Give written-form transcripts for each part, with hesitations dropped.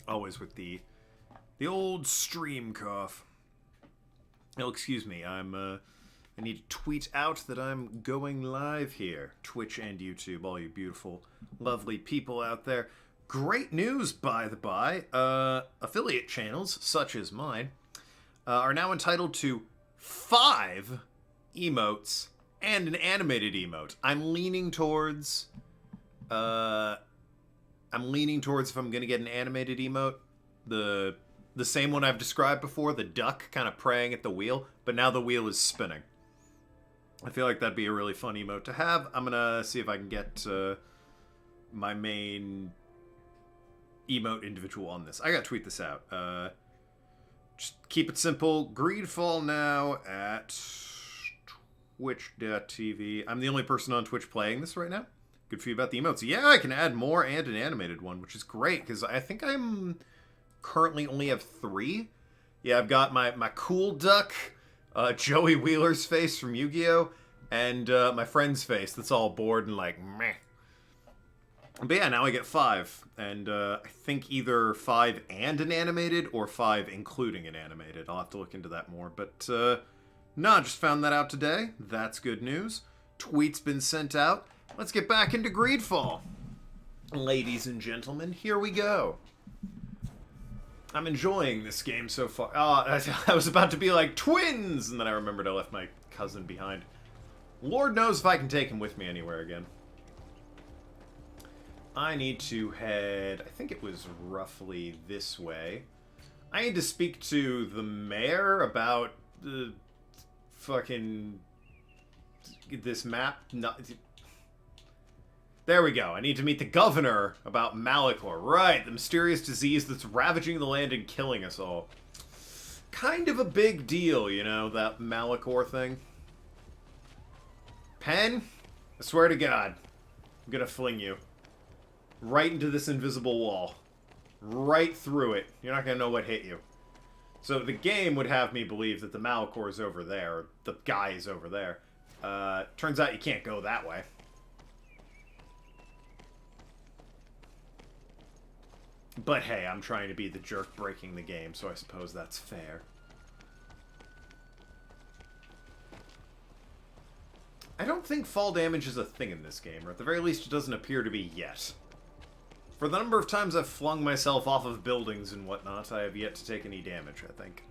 Always with the old stream cough. Oh, excuse me. I need to tweet out that I'm going live here. Twitch and YouTube, all you beautiful, lovely people out there. Great news, by the by. Affiliate channels, such as mine, are now entitled to 5 emotes and an animated emote. I'm leaning towards if I'm gonna get an animated emote, the same one I've described before, the duck kind of praying at the wheel, but now the wheel is spinning. I feel like that'd be a really fun emote to have. I'm gonna see if I can get my main emote individual on this. I gotta tweet this out. Just keep it simple. GreedFall now at twitch.tv. I'm the only person on Twitch playing this right now. Good for you about the emotes. Yeah, I can add more and an animated one, which is great, because I think I'm currently only have 3. Yeah, I've got my cool duck, Joey Wheeler's face from Yu-Gi-Oh!, and my friend's face that's all bored and like, meh. But yeah, now I get 5, and I think either 5 and an animated, or 5 including an animated. I'll have to look into that more, but no, just found that out today. That's good news. Tweet's been sent out. Let's get back into GreedFall. Ladies and gentlemen, here we go. I'm enjoying this game so far. Oh, I was about to be like, twins! And then I remembered I left my cousin behind. Lord knows if I can take him with me anywhere again. I need to head, I think it was roughly this way. I need to speak to the mayor about the fucking this map. There we go. I need to meet the governor about Malachor. Right, the mysterious disease that's ravaging the land and killing us all. Kind of a big deal, you know, that Malachor thing. Pen, I swear to God, I'm gonna fling you. Right into this invisible wall. Right through it. You're not gonna know what hit you. So the game would have me believe that the Malachor is over there, or the guy is over there. Turns out you can't go that way. But hey, I'm trying to be the jerk breaking the game, so I suppose that's fair. I don't think fall damage is a thing in this game, or at the very least it doesn't appear to be yet. For the number of times I've flung myself off of buildings and whatnot, I have yet to take any damage, I think.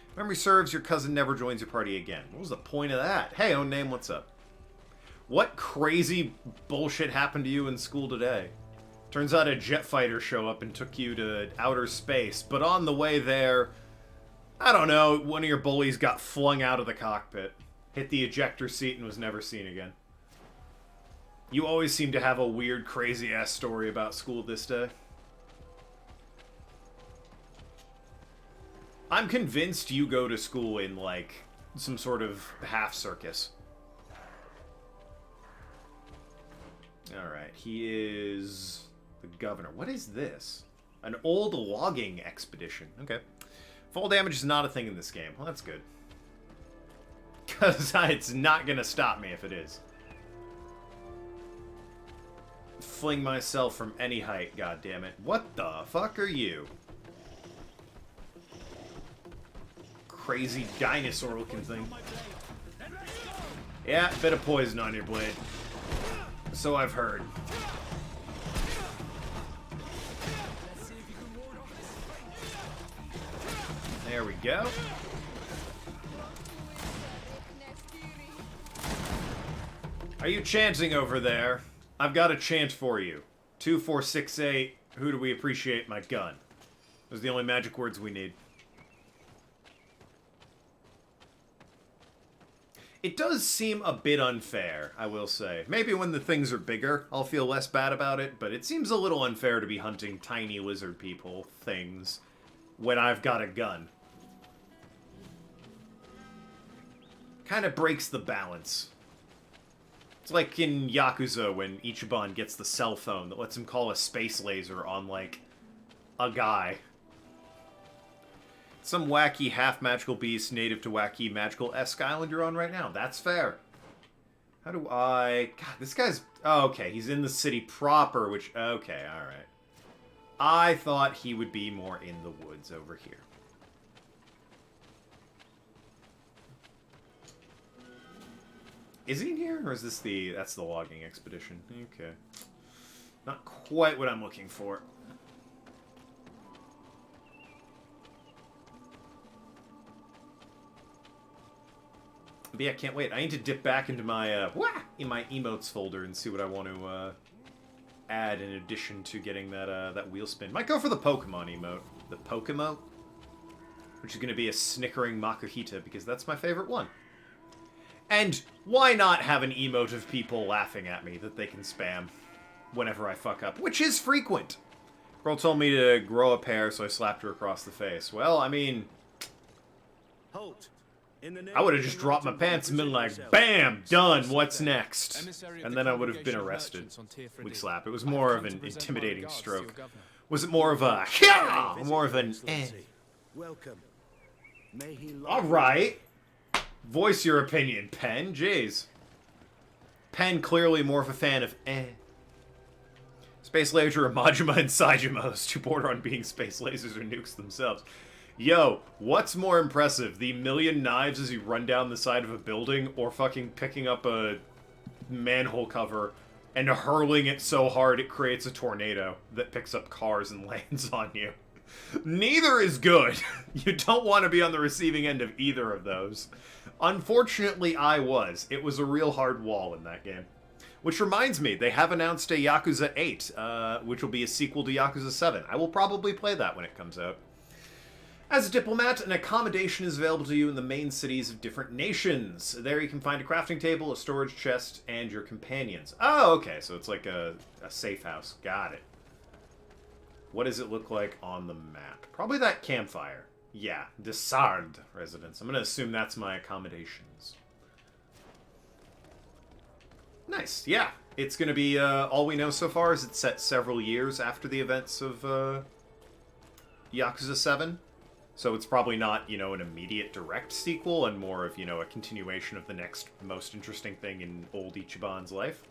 If memory serves, your cousin never joins your party again. What was the point of that? Hey, own name, what's up? What crazy bullshit happened to you in school today? Turns out a jet fighter showed up and took you to outer space, but on the way there, I don't know, one of your bullies got flung out of the cockpit, hit the ejector seat, and was never seen again. You always seem to have a weird, crazy-ass story about school this day. I'm convinced you go to school in, like, some sort of half-circus. Alright, he is the governor. What is this? An old logging expedition. Okay. Fall damage is not a thing in this game. Well, that's good. Because it's not going to stop me if it is. Fling myself from any height, goddammit. What the fuck are you? Crazy dinosaur-looking thing. Yeah, bit of poison on your blade. So I've heard. There we go. Are you chanting over there? I've got a chant for you. 2468, who do we appreciate my gun? Those are the only magic words we need. It does seem a bit unfair, I will say. Maybe when the things are bigger, I'll feel less bad about it, but it seems a little unfair to be hunting tiny lizard people things when I've got a gun. Kind of breaks the balance. It's like in Yakuza when Ichiban gets the cell phone that lets him call a space laser on, like, a guy. Some wacky half-magical beast native to wacky magical-esque island you're on right now. That's fair. How do I... God, this guy's... Oh, okay, he's in the city proper, which... Okay, alright. I thought he would be more in the woods over here. Is he in here, or is this the... That's the logging expedition. Okay. Not quite what I'm looking for. But yeah, can't wait. I need to dip back into my, in my emotes folder and see what I want to, add in addition to getting that, that wheel spin. Might go for the Pokemon emote. The Pokemote? Which is going to be a snickering Makuhita, because that's my favorite one. And why not have an emote of people laughing at me that they can spam whenever I fuck up? Which is frequent. Girl told me to grow a pair, so I slapped her across the face. Well, I mean... Halt. I would have just dropped my pants and been like, BAM! Done! What's next? And then I would have been arrested. We'd slap. It was more of an intimidating stroke. Was it more of a... More of an... Welcome. Alright. Voice your opinion, Pen. Jeez. Pen clearly more of a fan of Space Laser or Majima and Saijimos, two border on being space lasers or nukes themselves. Yo, what's more impressive? The million knives as you run down the side of a building, or fucking picking up a manhole cover and hurling it so hard it creates a tornado that picks up cars and lands on you? Neither is good. You don't want to be on the receiving end of either of those. Unfortunately, I was. It was a real hard wall in that game. Which reminds me, they have announced a Yakuza 8, which will be a sequel to Yakuza 7. I will probably play that when it comes out. As a diplomat, an accommodation is available to you in the main cities of different nations. There you can find a crafting table, a storage chest, and your companions. Oh, okay, so it's like a safe house. Got it. What does it look like on the map? Probably that campfire. Yeah, Desard residence. I'm going to assume that's my accommodations. Nice, yeah. It's going to be, all we know so far is it's set several years after the events of Yakuza 7. So it's probably not, you know, an immediate direct sequel and more of, you know, a continuation of the next most interesting thing in old Ichiban's life.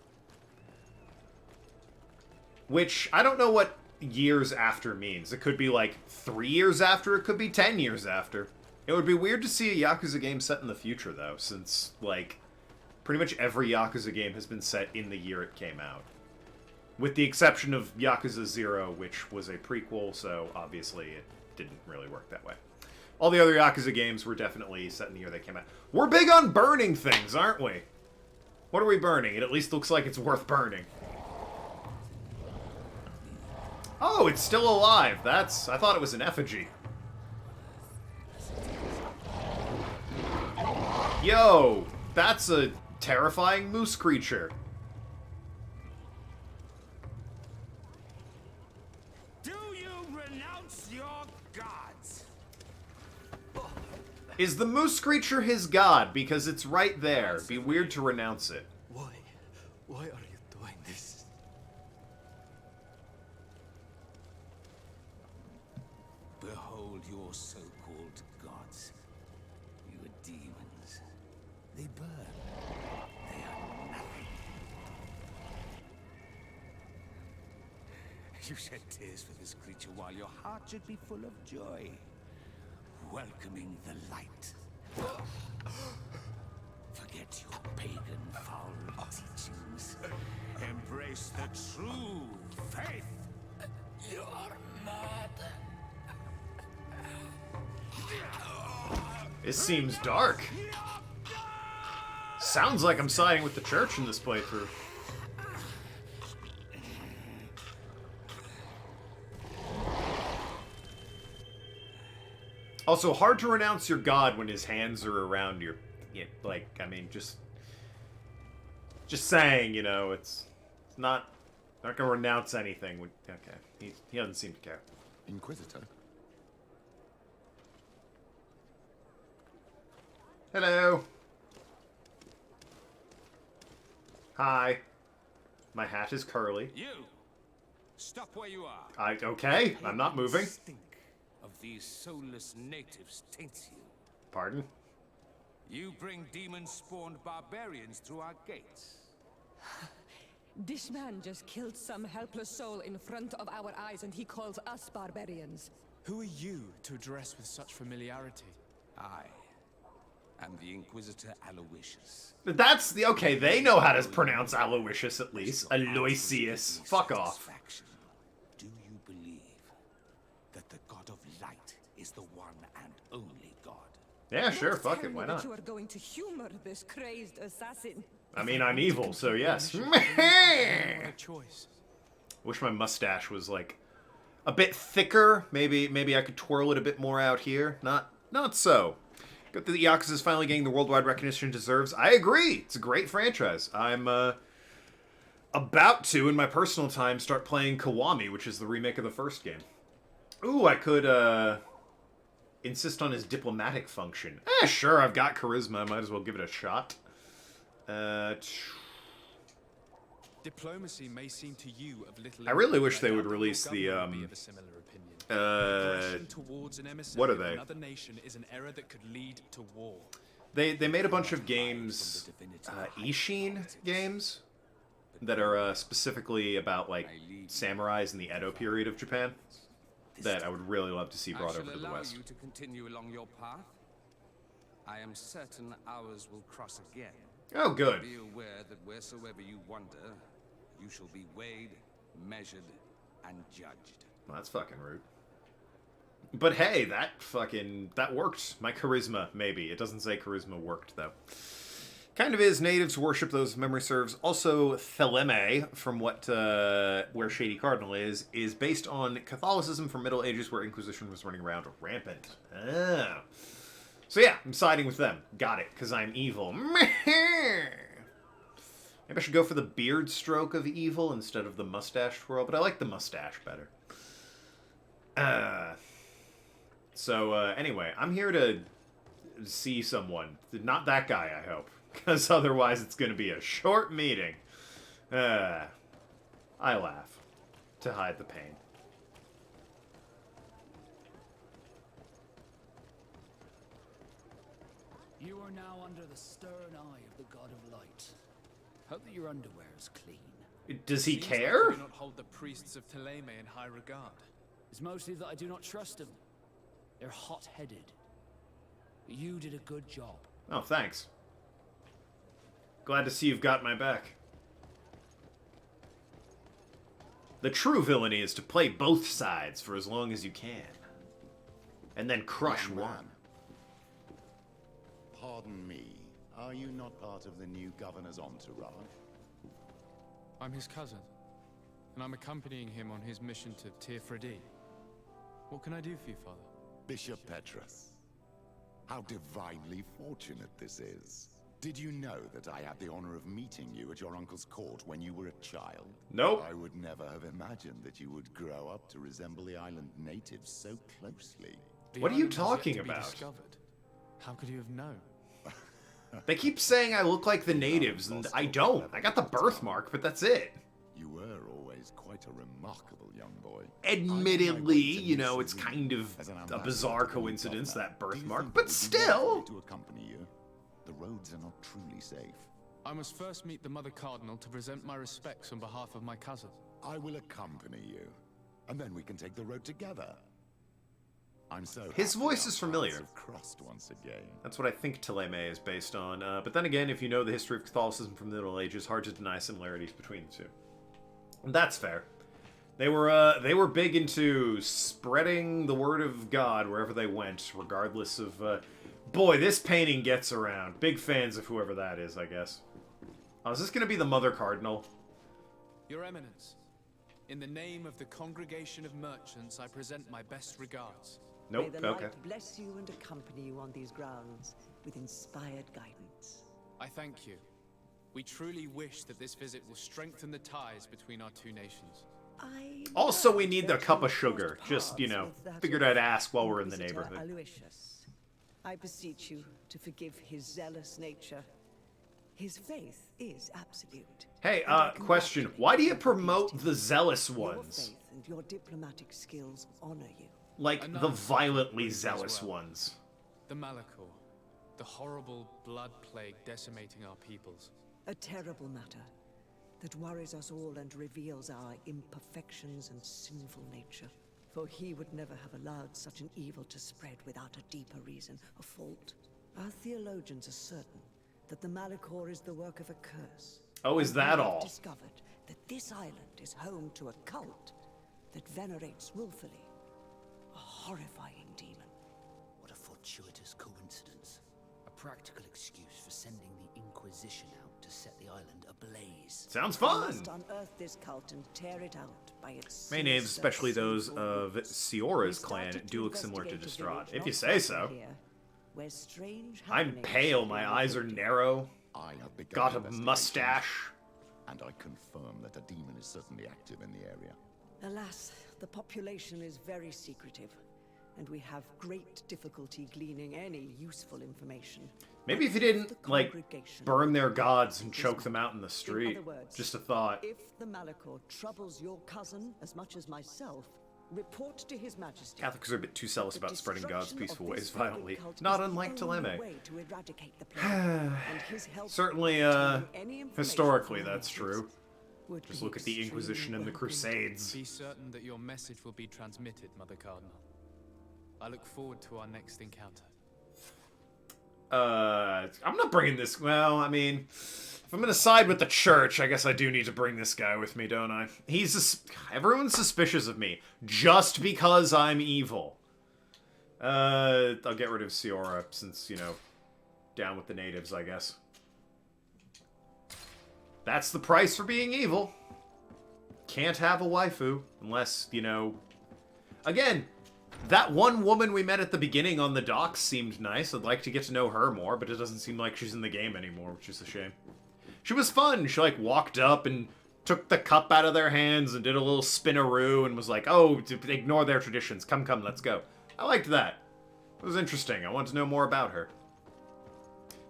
Which, I don't know what years after means. It could be like 3 years after, it could be 10 years after. It would be weird to see a Yakuza game set in the future, though, since, like, pretty much every Yakuza game has been set in the year it came out. With the exception of Yakuza 0, which was a prequel, so obviously it didn't really work that way. All the other Yakuza games were definitely set in the year they came out. We're big on burning things, aren't we? What are we burning? It at least looks like it's worth burning. Oh, it's still alive. That's... I thought it was an effigy. Yo, that's a terrifying moose creature. Do you renounce your gods? Is the moose creature his god? Because it's right there. It'd be weird to renounce it. Why? Why are you doing this? Behold your so-called gods. You are demons. They burn. They are nothing. You shed tears for this creature while your heart should be full of joy. Welcoming the light. Forget your pagan foul teachings. Embrace the true faith. You are mad. This seems dark. Sounds like I'm siding with the church in this playthrough. Also, hard to renounce your god when his hands are around your... Yeah, like, I mean, just saying, you know, it's not gonna renounce anything. Okay, he doesn't seem to care. Inquisitor? Hello. Hi. My hat is curly. You! Stop where you are. Okay, I'm not moving. Stink of these soulless natives taints you. Pardon? You bring demon-spawned barbarians through our gates. This man just killed some helpless soul in front of our eyes, and he calls us barbarians. Who are you to address with such familiarity? I am the Inquisitor Aloysius. That's the... Okay, they know how to pronounce Aloysius at least. Aloysius. Fuck off. Do you believe that the God of Light is the one and only God? Yeah, sure, Don't fuck tell it, me why that not? You are going to humor this crazed assassin. I mean, I'm evil, so yes. What a choice. Wish my mustache was, like, a bit thicker. Maybe I could twirl it a bit more out here. Not so. Good that the Yakuza's finally getting the worldwide recognition it deserves. I agree. It's a great franchise. I'm about to, in my personal time, start playing Kiwami, which is the remake of the first game. Ooh, I could insist on his diplomatic function. Sure, I've got charisma. I might as well give it a shot. Diplomacy may seem to you of little. I really wish they would release the towards an emissary what are of they? Another nation is an error that could lead to war. They made a bunch of games, Ishin games, that are specifically about like samurais in the Edo period of Japan. That I would really love to see brought over to the West. You to continue along your path. I am certain ours will cross again. Oh, good. Be aware that wheresoever you wander, you shall be weighed, measured, and judged. Well, that's fucking rude. But hey, that worked. My charisma, maybe. It doesn't say charisma worked, though. Kind of is. Natives worship those, if memory serves. Also, Theleme, from what, where Shady Cardinal is based on Catholicism from Middle Ages, where Inquisition was running around rampant. Ah. So yeah, I'm siding with them. Got it, because I'm evil. Maybe I should go for the beard stroke of evil instead of the mustache twirl, but I like the mustache better. Anyway, I'm here to see someone. Not that guy, I hope. Because otherwise it's going to be a short meeting. I laugh to hide the pain. You are now under the stern eye of the God of Light. Hope that your underwear is clean. Does he Seems like care? you do not hold the priests of Theleme in high regard. It's mostly that I do not trust them. They're hot-headed. But you did a good job. Oh, thanks. Glad to see you've got my back. The true villainy is to play both sides for as long as you can. And then crush Young one. man, pardon me, are you not part of the new governor's entourage? I'm his cousin, and I'm accompanying him on his mission to Tirfredi. What can I do for you, Father? Bishop Petrus. How divinely fortunate this is. Did you know that I had the honor of meeting you at your uncle's court when you were a child? Nope. I would never have imagined that you would grow up to resemble the island natives so closely. The What are you island has yet talking to be about? discovered. How could you have known? They keep saying I look like the natives, and I don't. I got the birthmark, but that's it. You were always quite a remarkable young boy. Admittedly, you know, it's kind of a bizarre coincidence, that birthmark, but still. To accompany you, the roads are not truly safe. I must first meet the Mother Cardinal to present my respects on behalf of my cousin. I will accompany you, and then we can take the road together. I'm so His happy voice our is familiar. paths have crossed once again. That's what I think Theleme is based on. But then again, if you know the history of Catholicism from the Middle Ages, hard to deny similarities between the two. And that's fair. They were big into spreading the word of God wherever they went, regardless of. Boy, this painting gets around. Big fans of whoever that is, I guess. Oh, is this going to be the Mother Cardinal? Your Eminence, in the name of the Congregation of Merchants, I present my best regards. Nope. May the Okay. light bless you and accompany you on these grounds with inspired guidance. I thank you. We truly wish that this visit will strengthen the ties between our two nations. Also, we need the cup of sugar. Just, you know, figured I'd ask while we're in the Inquisitor neighborhood. Aloysius, I beseech you to forgive his zealous nature. His faith is absolute. Hey, and I can question. vouch for Why do you and promote appease the him. zealous Your ones? faith and your diplomatic skills honor you. Like Another the violently as well. zealous ones. The Malachor, the horrible blood plague decimating our peoples. A terrible matter. that worries us all and reveals our imperfections and sinful nature. For he would never have allowed such an evil to spread without a deeper reason, a fault. Our theologians are certain that the Malachor is the work of a curse. Oh, is that We have all? discovered that this island is home to a cult that venerates willfully a horrifying demon. What a fortuitous coincidence. A practical excuse for sending the Inquisition out to set the island ablaze. Sounds We fun! must unearth this cult and tear it out by its Many names, sinister, especially those sinful of roots. Siora's We clan, started do to look similar to investigate a Distraught. village If you not say far so. from here, where strange I'm happenings pale, have my been eyes are reported. narrow, I have begun got a investigations, mustache. and I confirm that a demon is certainly active in the area. Alas, the population is very secretive, and we have great difficulty gleaning any useful information. Maybe if you The didn't, like, congregation burn their gods and is choke not. them out in the street. other words, Just a thought. If the Malachor troubles your cousin as much as myself, report to His Majesty. Catholics are a bit too zealous The about spreading God's destruction peaceful of ways this very violently. cult Not is the unlike only Teleme. way to eradicate the plague, and his help Certainly, obtaining any information historically from that's the true. would Just be look at the extremely Inquisition and the welcomed. Crusades. Be certain that your message will be transmitted, Mother Cardinal. I look forward to our next encounter. I'm not bringing this. Well, I mean, if I'm gonna side with the church, I guess I do need to bring this guy with me, don't I? Everyone's suspicious of me just because I'm evil. I'll get rid of Siora since, you know, down with the natives, I guess. That's the price for being evil. Can't have a waifu unless, you know... Again, that one woman we met at the beginning on the docks seemed nice. I'd like to get to know her more, but it doesn't seem like she's in the game anymore, which is a shame. She was fun. She, like, walked up and took the cup out of their hands and did a little spinaroo and was like, oh, ignore their traditions. Come, let's go. I liked that. It was interesting. I want to know more about her.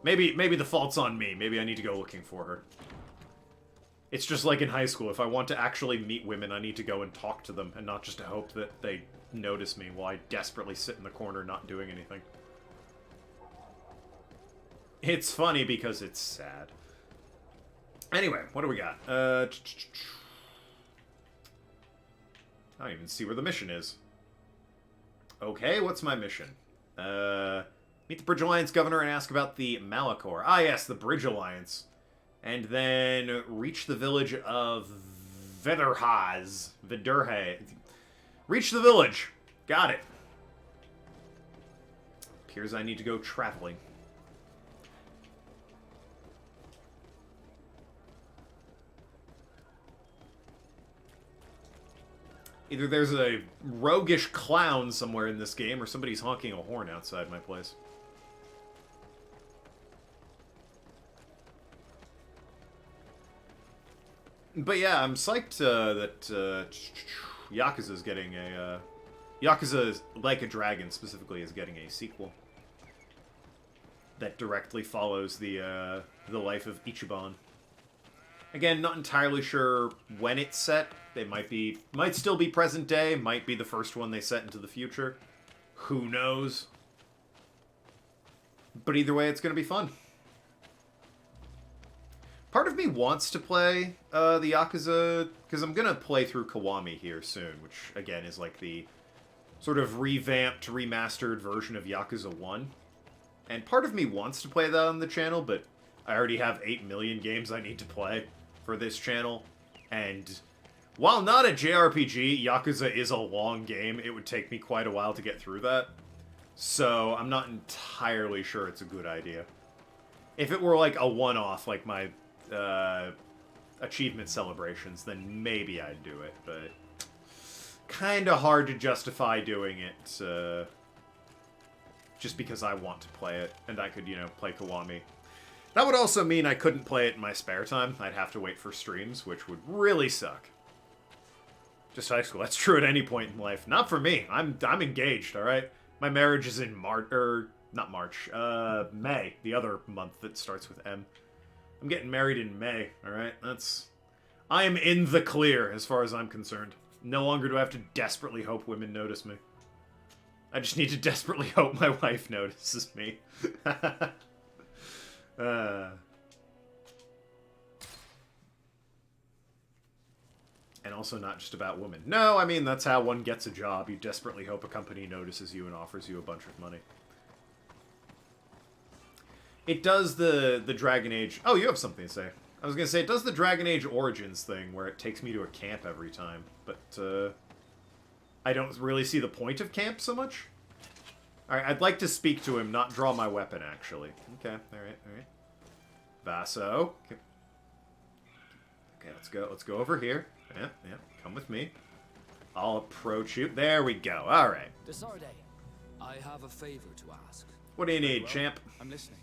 Maybe the fault's on me. Maybe I need to go looking for her. It's just like in high school. If I want to actually meet women, I need to go and talk to them and not just to hope that they notice me while I desperately sit in the corner not doing anything. It's funny because it's sad. Anyway, what do we got? I don't even see where the mission is. Okay, what's my mission? Meet the Bridge Alliance governor and ask about the Malachor. Ah, yes, the Bridge Alliance. And then reach the village of Vidurhe. Reach the village. Got it. Appears I need to go traveling. Either there's a roguish clown somewhere in this game, or somebody's honking a horn outside my place. But yeah, I'm psyched that Yakuza's getting a... Yakuza Like a Dragon, specifically, is getting a sequel. That directly follows the life of Ichiban. Again, not entirely sure when it's set. They might still be present day, might be the first one they set into the future. Who knows? But either way, it's going to be fun. Part of me wants to play the Yakuza, because I'm going to play through Kiwami here soon, which, again, is like the sort of revamped, remastered version of Yakuza 1. And part of me wants to play that on the channel, but I already have 8 million games I need to play for this channel. And while not a JRPG, Yakuza is a long game. It would take me quite a while to get through that. So I'm not entirely sure it's a good idea. If it were like a one-off, like my achievement celebrations, then maybe I'd do it, but kind of hard to justify doing it just because I want to play it, and I could, you know, play Kiwami. That would also mean I couldn't play it in my spare time. I'd have to wait for streams, which would really suck. Just high school. That's true at any point in life. Not for me. I'm engaged, alright? My marriage is in March, not March, May, the other month that starts with M. I'm getting married in May, alright? I am in the clear, as far as I'm concerned. No longer do I have to desperately hope women notice me. I just need to desperately hope my wife notices me. And also not just about women. No, I mean, that's how one gets a job. You desperately hope a company notices you and offers you a bunch of money. It does the Dragon Age... Oh, you have something to say. I was going to say, it does the Dragon Age Origins thing, where it takes me to a camp every time. But, I don't really see the point of camp so much. Alright, I'd like to speak to him, not draw my weapon, actually. Okay, alright. Vaso. Okay, let's go over here. Yeah, come with me. I'll approach you. There we go. Alright. Desarde, I have a favor to ask. What do you need, champ? I'm listening.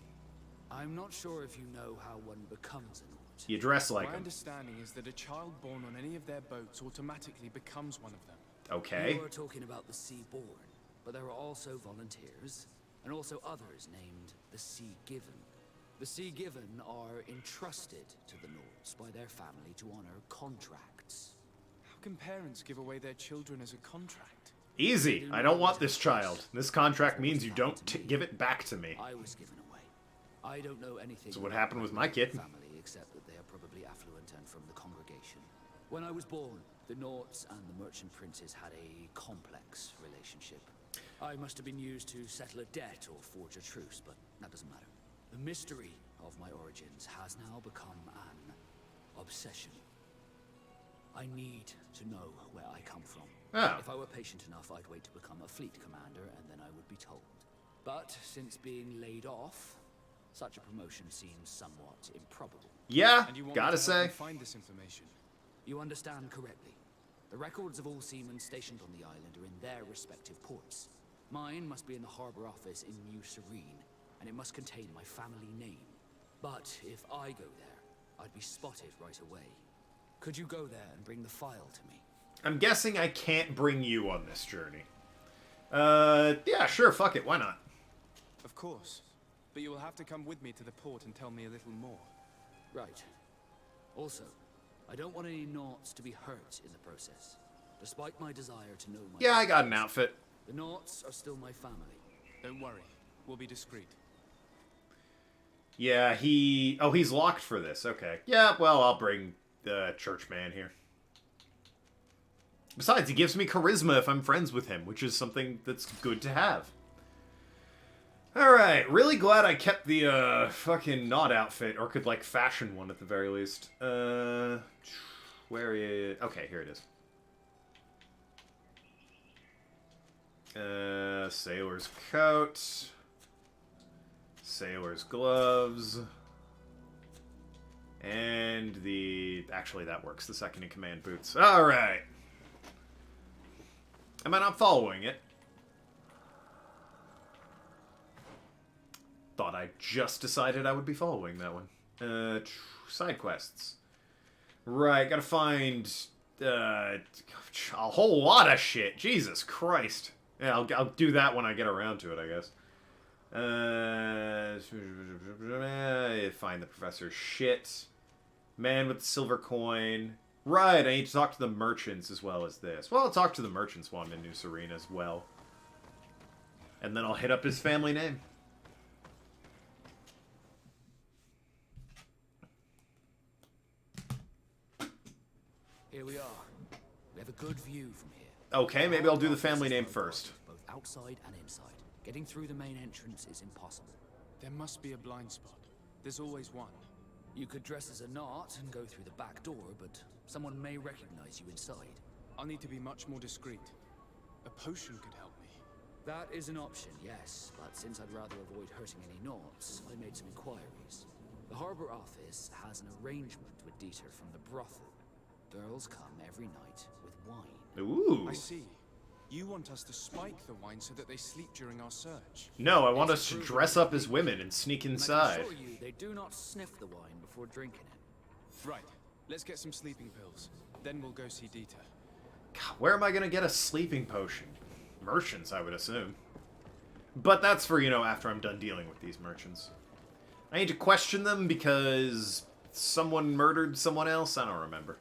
I'm not sure if you know how one becomes a Nort. You dress like My him. understanding is that a child born on any of their boats automatically becomes one of them. Okay. You are talking about the Seaborn, but there are also volunteers, and also others named the Sea Given. The Sea Given are entrusted to the Nords by their family to honor contracts. How can parents give away their children as a contract? Easy. I don't want this child. This contract means you don't give it back to me. I was given away. I don't know anything. So what happened with my kid? Family, except that they are probably affluent and from the congregation. When I was born, the Nords and the merchant princes had a complex relationship. I must have been used to settle a debt or forge a truce, but that doesn't matter. The mystery of my origins has now become an obsession. I need to know where I come from. Oh. If I were patient enough, I'd wait to become a fleet commander, and then I would be told. But since being laid off, such a promotion seems somewhat improbable. Yeah, And you want gotta me to help say. you find this information? You understand correctly. The records of all seamen stationed on the island are in their respective ports. Mine must be in the harbor office in New Serene, and it must contain my family name. But if I go there, I'd be spotted right away. Could you go there and bring the file to me? I'm guessing I can't bring you on this journey. Yeah, sure, fuck it, why not? Of course. But you will have to come with me to the port and tell me a little more. Right. Also, I don't want any Nords to be hurt in the process. Despite my desire to know my... Yeah, I got an outfit. The Nords are still my family. Don't worry. We'll be discreet. Yeah, oh, he's locked for this, okay. Yeah, well, I'll bring the churchman here. Besides, he gives me charisma if I'm friends with him, which is something that's good to have. Alright, really glad I kept the, fucking knot outfit, or could, like, fashion one at the very least. Where is... Okay, here it is. Sailor's coat. Sailor's gloves. And the... Actually, that works. The second-in-command boots. Alright. Am I not following it? Thought I just decided I would be following that one. Side quests. Right, gotta find... a whole lot of shit. Jesus Christ. Yeah, I'll do that when I get around to it, I guess. Find the professor's shit. Man with the silver coin. Right, I need to talk to the merchants as well as this. Well, I'll talk to the merchants while I'm in New Serene as well. And then I'll hit up his family name. Here we are. We have a good view from here. Okay, maybe I'll do the family name first. Both outside and inside. Getting through the main entrance is impossible. There must be a blind spot. There's always one. You could dress as a Nart and go through the back door, but someone may recognize you inside. I'll need to be much more discreet. A potion could help me. That is an option, yes, but since I'd rather avoid hurting any Nords, I made some inquiries. The harbor office has an arrangement with Dieter from the brothel. Girls come every night with wine. Ooh. I see. You want us to spike the wine so that they sleep during our search. No, I want us to dress up as women and sneak And I inside. can assure you, they do not sniff the wine before drinking it. Right. Let's get some sleeping pills. Then we'll go see Dieter. God, where am I gonna get a sleeping potion? Merchants, I would assume. But that's for, you know, after I'm done dealing with these merchants. I need to question them because someone murdered someone else? I don't remember.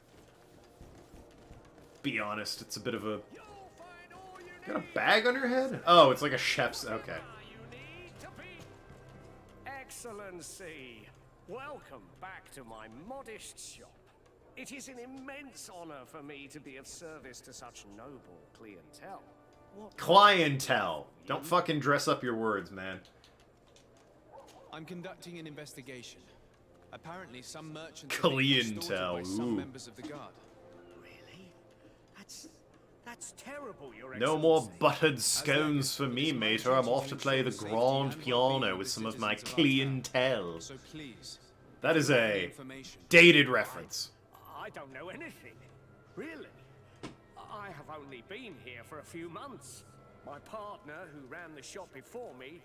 Be honest, it's a bit of a... Got a bag on your head? Oh, it's like a chef's... Okay. Excellency, welcome back to my modest shop. It is an immense honor for me to be of service to such noble clientele. What Clientele. Don't fucking dress up your words, man. I'm conducting an investigation. Apparently, some merchants Clientele, by some ooh. members of the guard. Really? That's terrible, Your No more Excellency. buttered scones for me, mate, or I'm off to play the grand piano with some of my clientele. So please, That is a information. dated reference. I don't know anything. Really? I have only been here for a few months. My partner, who ran the shop before me,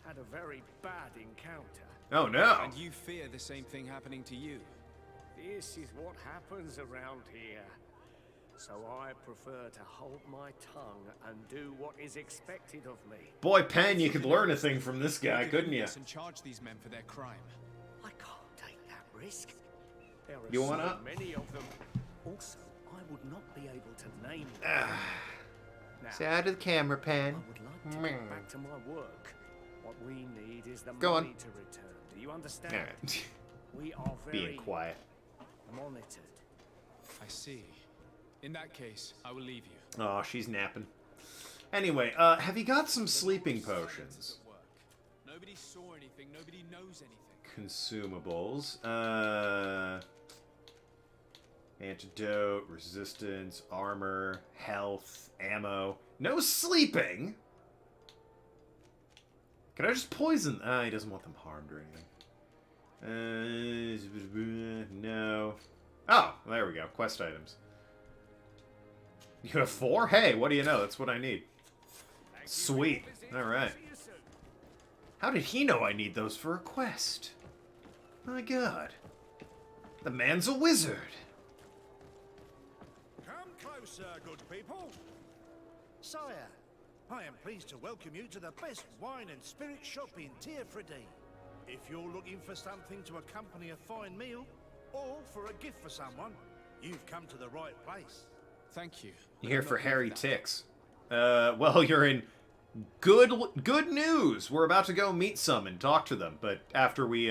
had a very bad encounter. Oh no. And you fear the same thing happening to you. This is what happens around here. So I prefer to hold my tongue and do what is expected of me. Boy, Penn, you could learn a thing from this guy, couldn't you? And charge these men for their crime. I can't take that risk. There are You so wanna? many of them. Also, I would not be able to name them. Now, Say hi to the camera, I Penn. would like to get back to my work. What we need is the Go on. money to return. Do you understand? Alright. We are very Being quiet. monitored. I see. In that case, I will leave you. Oh, she's napping. Anyway, have you got some sleeping potions? At work. Nobody saw anything. Nobody knows anything. Consumables. Antidote, resistance, armor, health, ammo. No sleeping? Can I just poison? He doesn't want them harmed or anything. No. Oh, there we go. Quest items. You have 4? Hey, what do you know? That's what I need. Sweet. Alright. How did he know I need those for a quest? My god. The man's a wizard. Come closer, good people. Sire, I am pleased to welcome you to the best wine and spirit shop in Tearfredy. If you're looking for something to accompany a fine meal, or for a gift for someone, you've come to the right place. Thank you. You're here for Harry Ticks. Well, you're in good news. We're about to go meet some and talk to them, but after we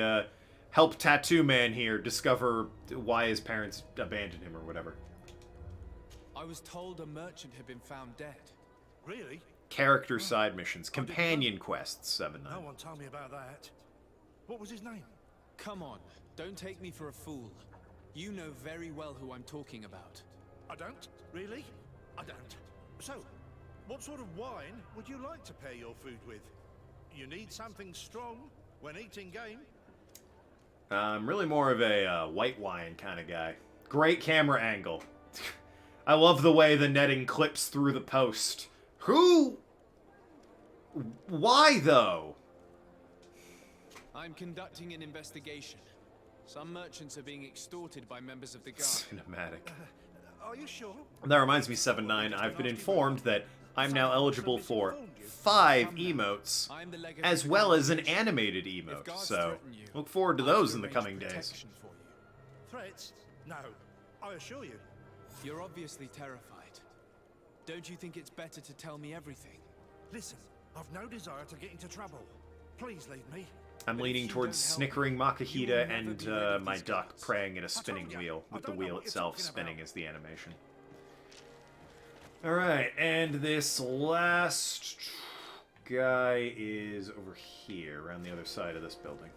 help Tattoo Man here discover why his parents abandoned him or whatever. I was told a merchant had been found dead. Really? Character side missions, companion quests, 7-9. No one told me about that. What was his name? Come on, don't take me for a fool. You know very well who I'm talking about. I don't? Really? I don't. So, what sort of wine would you like to pair your food with? You need something strong when eating game? I'm really more of a white wine kind of guy. Great camera angle. I love the way the netting clips through the post. Who? Why, though? I'm conducting an investigation. Some merchants are being extorted by members of the guard. Cinematic. Are you sure? That reminds me, 7-9, I've been informed that I'm now eligible for 5 emotes, I'm the legate as of the well as an congregation. animated If emote, guards so threaten you, look forward to I those will in the arrange coming days. protection for you. Threats? No. I assure you. You're obviously terrified. Don't you think it's better to tell me everything? Listen, I've no desire to get into trouble. Please leave me. I'm But leaning if you towards don't help me, snickering you will Makahita never and be rid of my these duck guards. praying in a I spinning told ya, wheel, I with the don't know wheel what you're itself talking spinning about. as the animation. Alright, and this last guy is over here, around the other side of this building.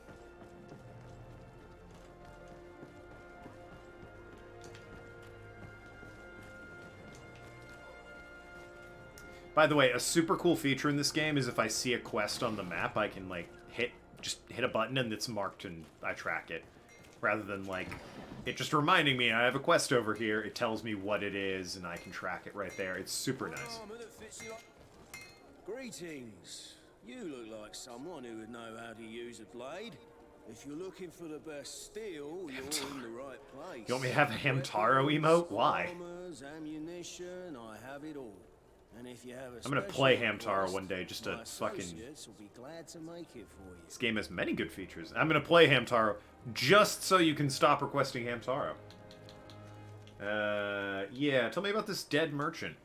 By the way, a super cool feature in this game is if I see a quest on the map, I can, like, just hit a button and it's marked and I track it. Rather than, like, it just reminding me I have a quest over here, it tells me what it is and I can track it right there. It's super nice. Greetings. You look like someone who would know how to use a blade. If you're looking for the best steel, you're in the right place. You want me to have a Hamtaro emote? Why? Armors, ammunition, I have it all. And if you have a I'm gonna special play Hamtaro request, one day just to my fucking... associates will be glad to make it for you. This game has many good features. I'm gonna play Hamtaro just so you can stop requesting Hamtaro. Yeah, tell me about this dead merchant.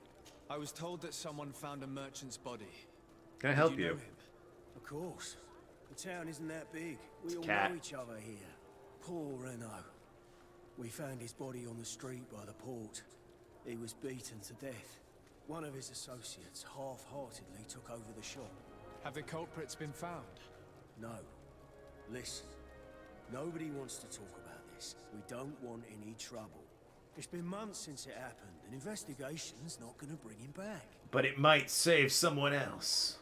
I was told that someone found a merchant's body. Can I Did help know you? him? Of course. The town isn't that big. We all Cat. know each other here. Poor Renault. We found his body on the street by the port. He was beaten to death. One of his associates half-heartedly took over the shop. Have the culprits been found? No. Listen. Nobody wants to talk about this. We don't want any trouble. It's been months since it happened. An investigation's not going to bring him back. But it might save someone else.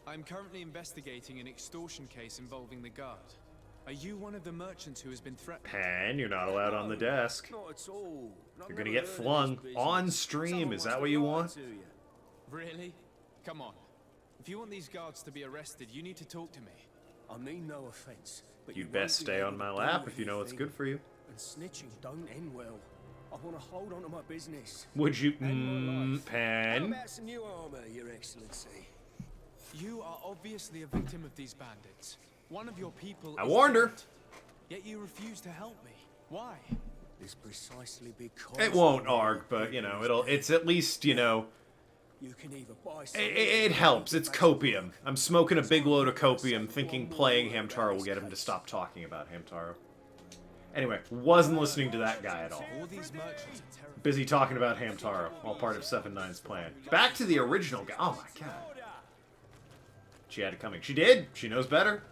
I'm currently investigating an extortion case involving the guard. Are you one of the merchants who has been threatened? Pan, you're not allowed on the desk. Not at all. You're gonna get flung on stream. Is that what you want? Really? Come on. If you want these guards to be arrested, you need to talk to me. I mean no offense, but You'd best stay on my lap if you know what's good for you. And snitching don't end well. I want to hold on to my business. Would you, How Pan? about some new armor, Your Excellency? You are obviously a victim of these bandits. One of your people I is warned her. dead, yet you refuse to help me. Why? It's precisely because It won't arg, but you know, it's at least, you know, you can either buy it helps. It's copium. I'm smoking a big load of copium, thinking playing Hamtaro will get him to stop talking about Hamtaro. Anyway, wasn't listening to that guy at all. All these merchants are terrible. Busy talking about Hamtaro, all part of 7-9's plan. Back to the original guy. Oh my god. She had it coming. She did. She knows better.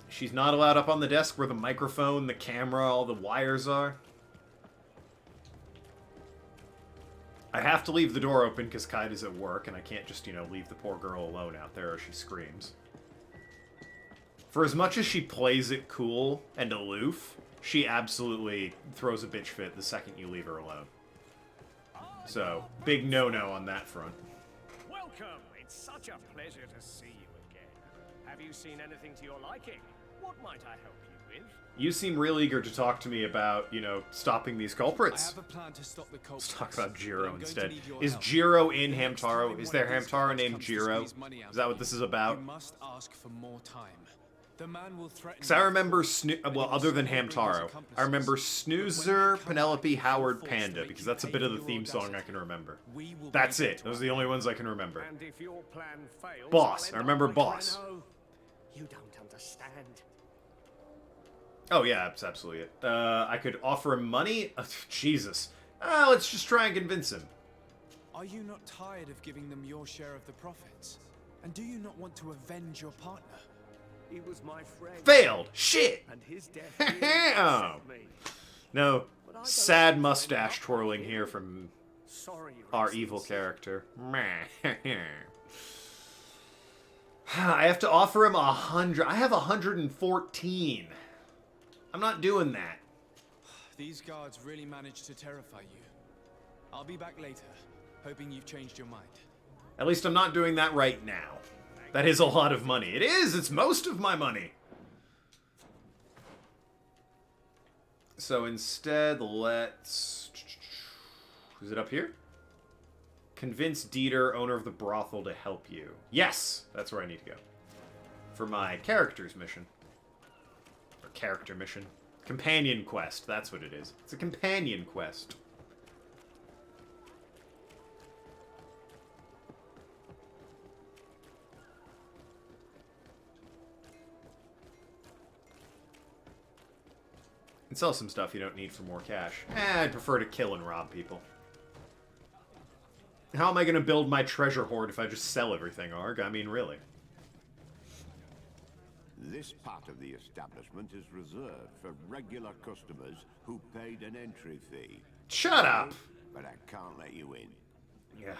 She's not allowed up on the desk where the microphone, the camera, all the wires are. I have to leave the door open because Kaida's at work, and I can't just, you know, leave the poor girl alone out there or she screams. For as much as she plays it cool and aloof, she absolutely throws a bitch fit the second you leave her alone. So, big no-no on that front. Welcome. It's such a pleasure to see you again. Have you seen anything to your liking? What might I help you with? You seem real eager to talk to me about, you know, stopping these I culprits. have a plan to stop the culprits. Let's talk about but Jiro I'm going to instead. need your Is help. Jiro in The next time Hamtaro? Is one there of these Hamtaro guys named comes to Jiro? squeeze money out Is that of what you, this is about? You must ask for more time. The man will threaten. Because I remember, well, other than Hamtaro, I remember Snoozer, Penelope, Howard, Panda, because that's a bit of the theme song I can remember. That's it. Those are the only ones I can remember. And if your plan fails, Boss. I'll I end remember up like Boss. Renault. You don't understand. Oh, yeah, that's absolutely it. I could offer him money? Jesus. Let's just try and convince him. Are you not tired of giving them your share of the profits? And do you not want to avenge your partner? He was my friend. Failed! Shit! And his death really Oh. upset me. No. But I don't Sad think mustache it's twirling enough. here from Sorry, Your our evil Excellency. character. I have to offer him 100. I have 114. I'm not doing that. These guards really managed to terrify you. I'll be back later, hoping you've changed your mind. At least I'm not doing that right now. That is a lot of money. It is! It's most of my money! So instead, let's... Is it up here? Convince Dieter, owner of the brothel, to help you. Yes! That's where I need to go. For my character's mission. Or character mission. Companion quest, that's what it is. It's a companion quest. And sell some stuff you don't need for more cash. I'd prefer to kill and rob people. How am I going to build my treasure hoard if I just sell everything, Arg? I mean, really. This part of the establishment is reserved for regular customers who paid an entry fee. Shut up! But I can't let you in. Yeah.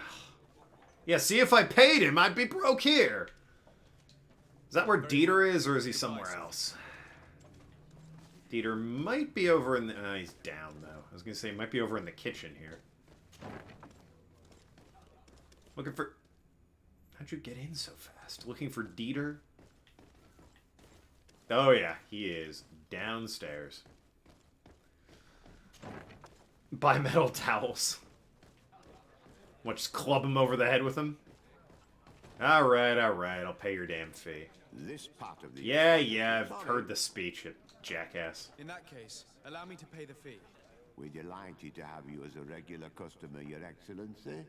Yeah, see, if I paid him, I'd be broke here. Is that where Dieter is, or is he somewhere else? Dieter might be over in the... he's down, though. I was going to say, he might be over in the kitchen here. Looking for... How'd you get in so fast? Looking for Dieter? Oh, yeah. He is downstairs. Buy metal towels. What, just club him over the head with them? Alright, alright. I'll pay your damn fee. This part of the Yeah, I've heard the speech, you jackass. In that case, allow me to pay the fee. We're delighted to have you as a regular customer, Your Excellency.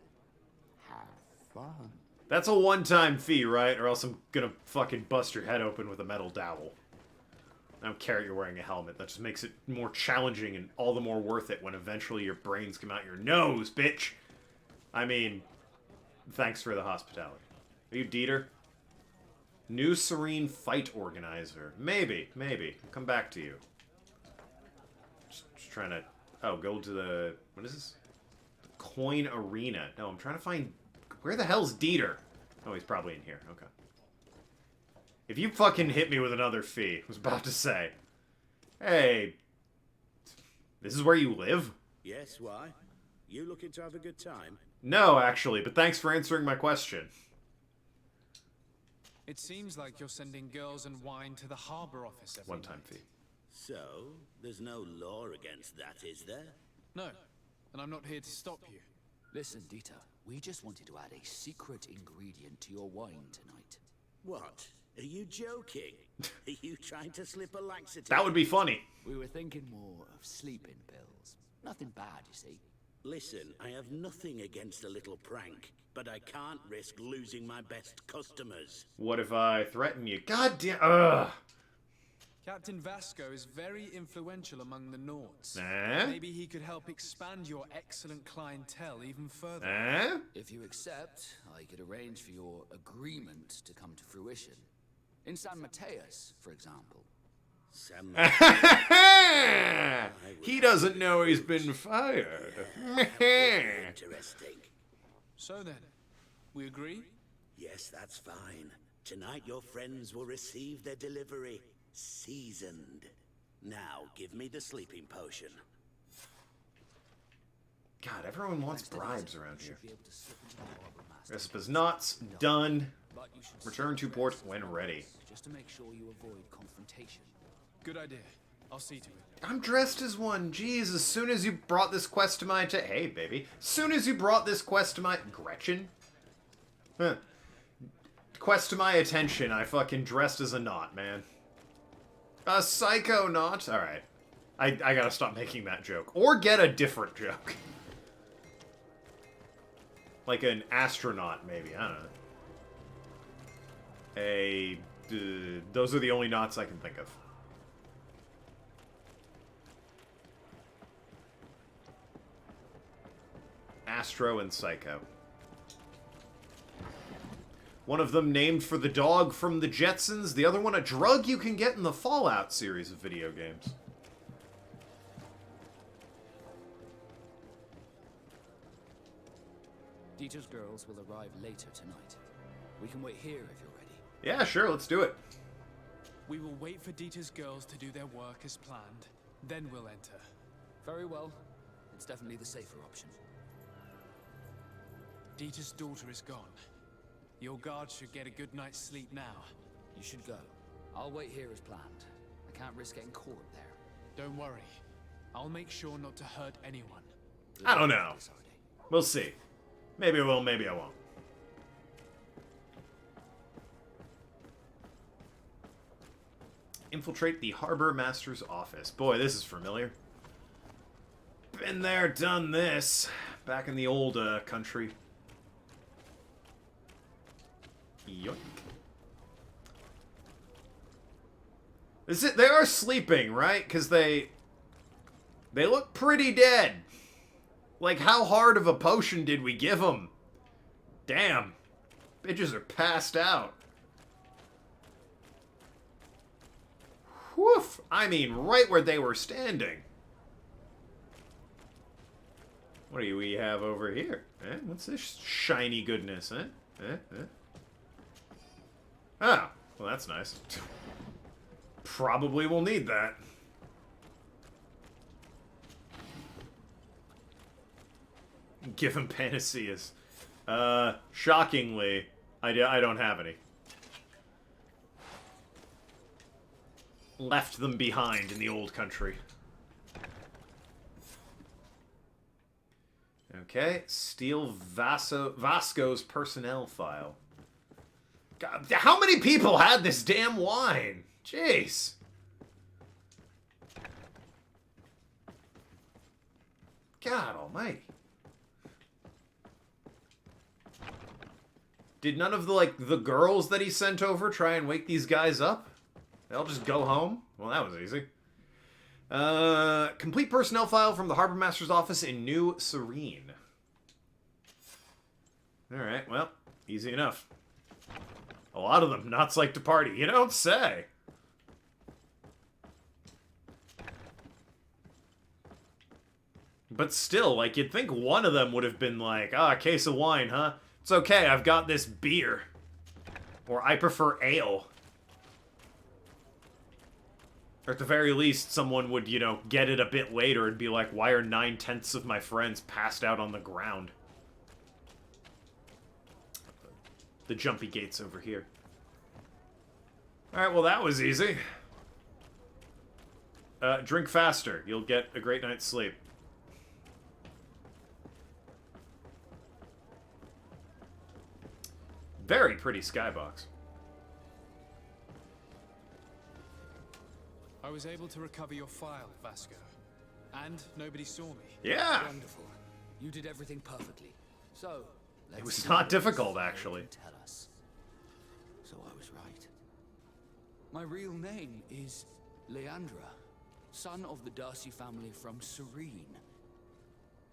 Have fun. That's a one-time fee, right? Or else I'm gonna fucking bust your head open with a metal dowel. I don't care you're wearing a helmet. That just makes it more challenging and all the more worth it when eventually your brains come out your nose, bitch. I mean, thanks for the hospitality. Are you Dieter? New Serene Fight Organizer. Maybe. I'll come back to you. Just trying to... Oh, go to the... What is this? The Coin Arena. No, I'm trying to find... Where the hell's Dieter? Oh, he's probably in here. Okay. If you fucking hit me with another fee, I was about to say. Hey. This is where you live? Yes, why? You looking to have a good time? No, actually, but thanks for answering my question. It seems like you're sending girls and wine to the harbor office every One-time night. fee. So, there's no law against that, is there? No, and I'm not here to stop you. Listen, Dieter, we just wanted to add a secret ingredient to your wine tonight. What? Are you joking? Are you trying to slip a laxative? That would be funny. We were thinking more of sleeping pills. Nothing bad, you see. Listen, I have nothing against a little prank, but I can't risk losing my best customers. What if I threaten you? God damn. Ugh. Captain Vasco is very influential among the Nords. Eh? Maybe he could help expand your excellent clientele even further. Eh? If you accept, I could arrange for your agreement to come to fruition. In San Mateus, for example. San He doesn't know he's been fired. Interesting. So then, we agree? Yes, that's fine. Tonight your friends will receive their delivery. Seasoned. Now, give me the sleeping potion. God, everyone wants bribes around here. Recipe's knots. Done. Return to port when ready. Just to make sure you avoid confrontation. Good idea. I'll see to it. I'm dressed as one. Jeez, as soon as you brought this quest to my Hey, baby. As soon as you brought this quest to my... Gretchen? Huh. Quest to my attention, I fucking dressed as a knot, man. A psycho knot? Alright. I gotta stop making that joke. Or get a different joke. Like an astronaut, maybe. I don't know. Those are the only knots I can think of. Astro and Psycho. One of them named for the dog from the Jetsons, the other one a drug you can get in the Fallout series of video games. Dieter's girls will arrive later tonight. We can wait here if you're ready. Yeah, sure, let's do it. We will wait for Dieter's girls to do their work as planned. Then we'll enter. Very well. It's definitely the safer option. Dieter's daughter is gone. Your guard should get a good night's sleep now. You should go. I'll wait here as planned. I can't risk getting caught up there. Don't worry. I'll make sure not to hurt anyone. I don't know. We'll see. Maybe I will, maybe I won't. Infiltrate the Harbor Master's office. Boy, this is familiar. Been there, done this. Back in the old country. Yoink. Is it? They are sleeping, right? Because they look pretty dead. Like, how hard of a potion did we give them? Damn. Bitches are passed out. Woof. I mean, right where they were standing. What do we have over here? Eh? What's this shiny goodness, eh? Ah, well, that's nice. Probably will need that. Give him panaceas. Shockingly, I don't have any. Left them behind in the old country. Okay, steal Vasco's personnel file. God, how many people had this damn wine? Jeez. God almighty. Did none of the girls that he sent over try and wake these guys up? They'll just go home? Well, that was easy. Complete personnel file from the Harbor Master's office in New Serene. Alright, well, easy enough. A lot of them knots like to party. You don't say. But still, like, you'd think one of them would have been like, ah, a case of wine, huh? It's okay, I've got this beer. Or I prefer ale. Or at the very least, someone would, you know, get it a bit later and be like, why are 9/10 of my friends passed out on the ground? The jumpy gates over here. Alright, well that was easy. Drink faster. You'll get a great night's sleep. Very pretty skybox. I was able to recover your file, Vasco. And nobody saw me. Yeah! Wonderful. You did everything perfectly. So, It was not difficult, actually. Tell us. So I was right. My real name is Leandra, son of the Darcy family from Serene.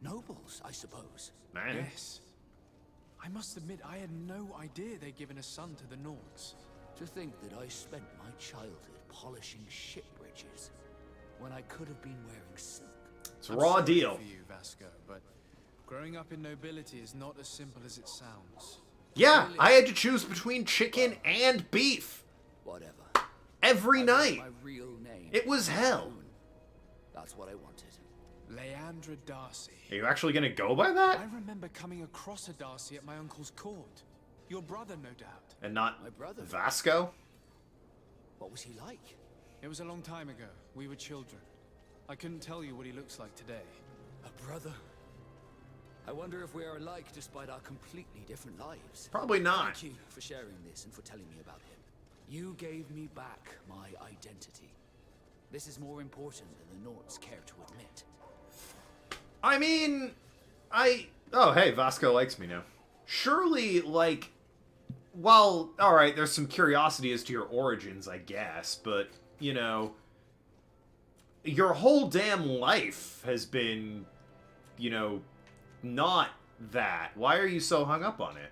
Nobles, I suppose. Man. Yes. I must admit, I had no idea they'd given a son to the Nords. To think that I spent my childhood polishing ship bridges when I could have been wearing silk. It's a raw I'm sorry deal. for you, Vasco, but growing up in nobility is not as simple as it sounds. Yeah, I had to choose between chicken and beef. Whatever. Every night. My real name. It was hell. That's what I wanted. Leandra Darcy. Are you actually gonna go by that? I remember coming across a Darcy at my uncle's court. Your brother, no doubt. And not my brother. Vasco? What was he like? It was a long time ago. We were children. I couldn't tell you what he looks like today. A brother? I wonder if we are alike despite our completely different lives. Probably not. Thank you for sharing this and for telling me about him. You gave me back my identity. This is more important than the Nords care to admit. I mean, oh, hey, Vasco likes me now. Surely, like, well, alright, there's some curiosity as to your origins, I guess, but, you know, your whole damn life has been, you know, not that. Why are you so hung up on it?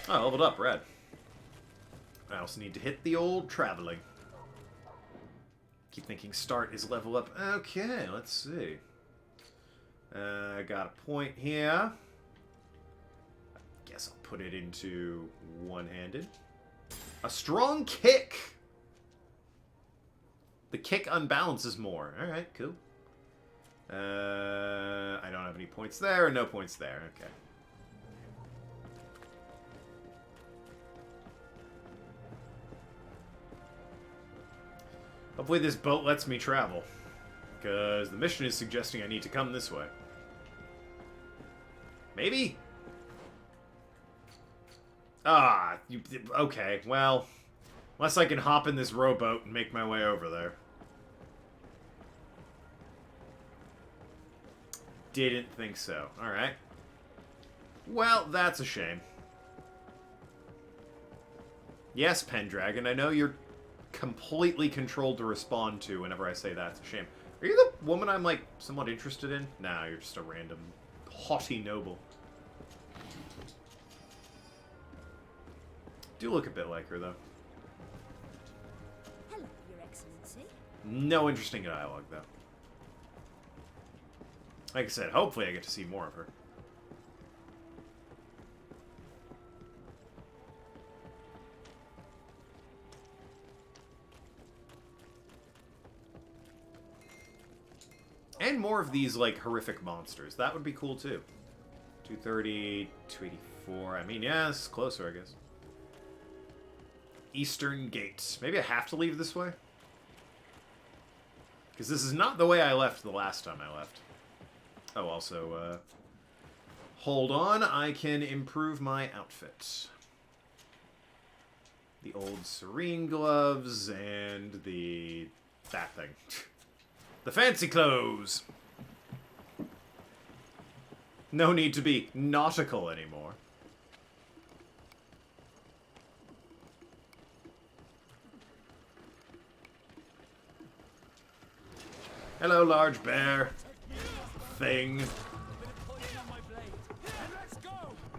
Oh, leveled up, red. I also need to hit the old traveling. Keep thinking start is level up. Okay, let's see. I got a point here. I guess I'll put it into one-handed. A strong kick! The kick unbalances more. Alright, cool. I don't have any points there, no points there. Okay. Hopefully this boat lets me travel. Because the mission is suggesting I need to come this way. Maybe? Ah, okay, well, unless I can hop in this rowboat and make my way over there. Didn't think so. Alright. Well, that's a shame. Yes, Pendragon, I know you're completely controlled to respond to whenever I say that's a shame. Are you the woman I'm, like, somewhat interested in? Nah, you're just a random haughty noble. Do look a bit like her, though. Hello, Your Excellency. No interesting dialogue, though. Like I said, hopefully I get to see more of her. And more of these, like, horrific monsters. That would be cool, too. 230, 284. I mean, yeah, it's closer, I guess. Eastern Gate. Maybe I have to leave this way? Because this is not the way I left the last time I left. Oh, also, hold on. I can improve my outfit. The old Serene gloves and that thing. The fancy clothes! No need to be nautical anymore. Hello, large bear. Thing.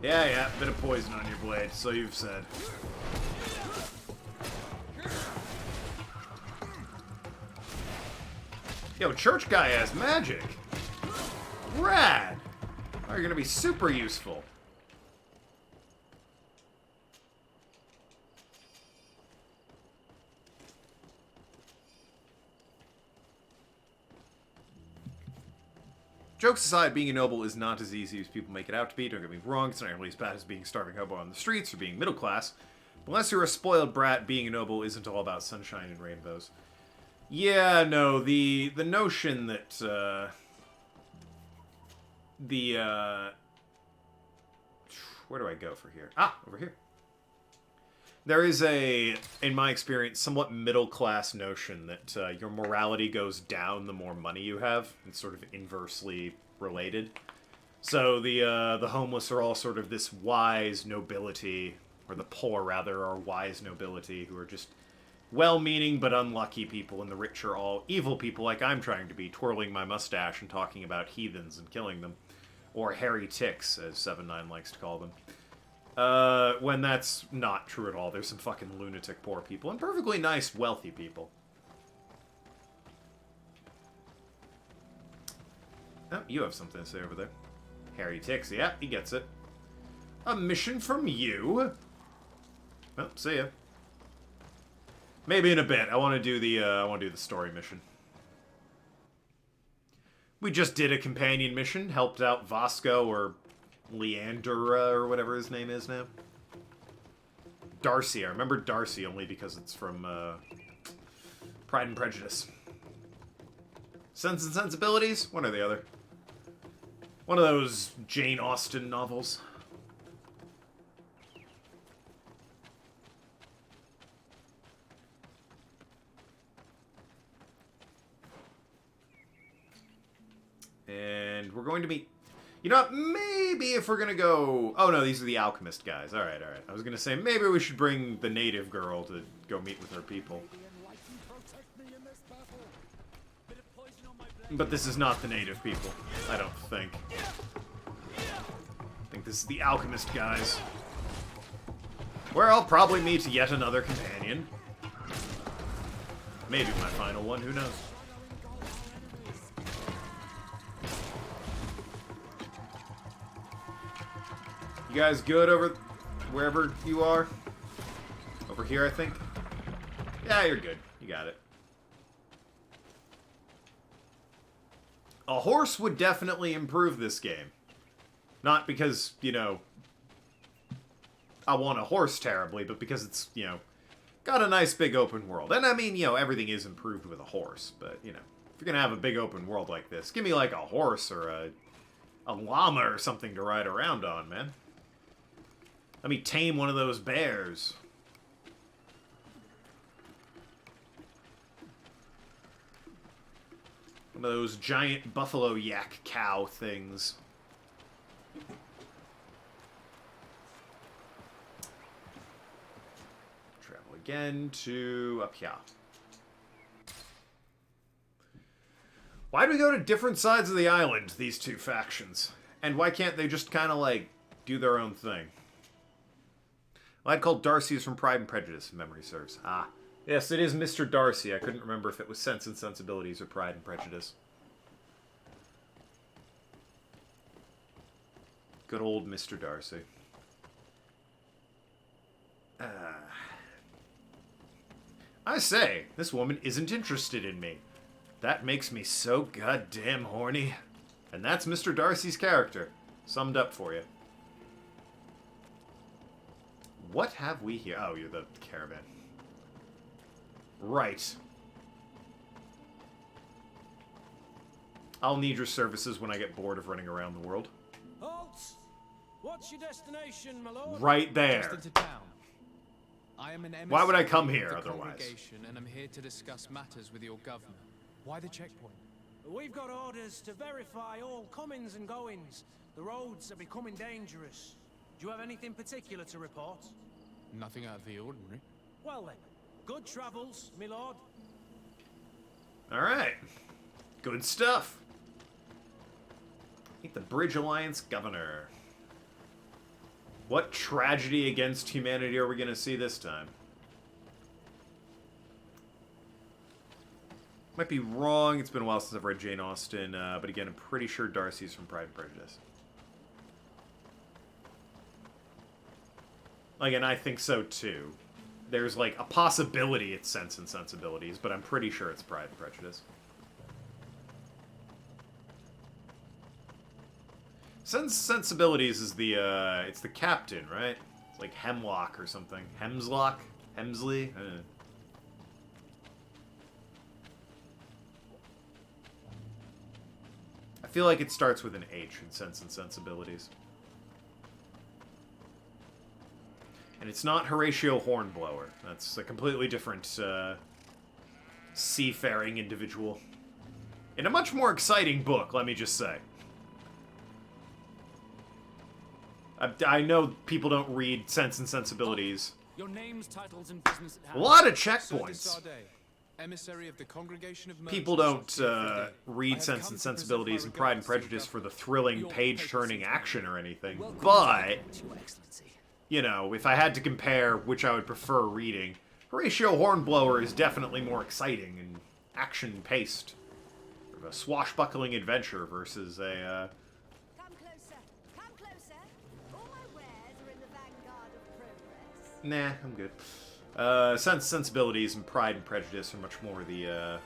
Yeah, bit of poison on your blade, so you've said. Yo, church guy has magic. Rad. Are you gonna be super useful? Jokes aside, being a noble is not as easy as people make it out to be. Don't get me wrong, it's not nearly as bad as being a starving hobo on the streets or being middle class. Unless you're a spoiled brat, being a noble isn't all about sunshine and rainbows. Yeah, no, the notion that, where do I go for here? Ah, over here. There is a, in my experience, somewhat middle-class notion that your morality goes down the more money you have. It's sort of inversely related. So the homeless are all sort of this wise nobility, or the poor, rather, are wise nobility, who are just well-meaning but unlucky people, and the rich are all evil people like I'm trying to be, twirling my mustache and talking about heathens and killing them. Or hairy ticks, as 7-9 likes to call them. When that's not true at all. There's some fucking lunatic poor people, and perfectly nice, wealthy people. Oh, you have something to say over there. Hairy ticks, yeah, he gets it. A mission from you? Well, see ya. Maybe in a bit. I want to do the story mission. We just did a companion mission, helped out Vasco, or Leandra, or whatever his name is now. Darcy. I remember Darcy only because it's from Pride and Prejudice. Sense and Sensibilities? One or the other. One of those Jane Austen novels. And we're going to meet... You know what? Maybe if we're going to go... Oh, no, these are the alchemist guys. All right, all right. I was going to say, maybe we should bring the native girl to go meet with her people. But this is not the native people, I don't think. I think this is the alchemist guys. Where I'll probably meet yet another companion. Maybe my final one, who knows? You guys good over wherever you are? Over here, I think? Yeah, you're good. You got it. A horse would definitely improve this game. Not because, you know, I want a horse terribly, but because it's, you know, got a nice big open world. And I mean, you know, everything is improved with a horse, but, you know, if you're gonna have a big open world like this, give me like a horse or a llama or something to ride around on, man. Let me tame one of those bears. One of those giant buffalo yak cow things. Travel again to up here. Why do we go to different sides of the island, these two factions? And why can't they just kind of, like, do their own thing? Well, I'd call Darcy is from Pride and Prejudice, if memory serves. Ah. Yes, it is Mr. Darcy. I couldn't remember if it was Sense and Sensibilities or Pride and Prejudice. Good old Mr. Darcy. I say, this woman isn't interested in me. That makes me so goddamn horny. And that's Mr. Darcy's character. Summed up for you. What have we here? Oh, you're the caravan. Right. I'll need your services when I get bored of running around the world. Halt! What's your destination, my lord? Right there. Just into town. I am an Why would I come emissary here of the otherwise? congregation, and I'm here to discuss matters with your governor. Why the checkpoint? We've got orders to verify all comings and goings. The roads are becoming dangerous. Do you have anything particular to report? Nothing out of the ordinary. Well then, good travels, my lord. Alright. Good stuff. Meet the Bridge Alliance Governor. What tragedy against humanity are we going to see this time? Might be wrong. It's been a while since I've read Jane Austen, but again, I'm pretty sure Darcy's from Pride and Prejudice. Again, I think so too. There's like a possibility it's Sense and Sensibilities, but I'm pretty sure it's Pride and Prejudice. Sensibilities is the, it's the captain, right? It's like Hemlock or something. Hemslock? Hemsley? I don't know. I feel like it starts with an H in Sense and Sensibilities. And it's not Horatio Hornblower. That's a completely different, seafaring individual. In a much more exciting book, let me just say. I know people don't read Sense and Sensibilities. Your names, titles, and business at hand. A lot of checkpoints. Emissary of the Congregation of People don't read Sense and Sensibilities and Pride and Prejudice for the thrilling, page-turning action or anything. But, you know, if I had to compare which I would prefer reading, Horatio Hornblower is definitely more exciting and action-paced. Sort of a swashbuckling adventure versus a, Nah, I'm good. Sensibilities and Pride and Prejudice are much more the,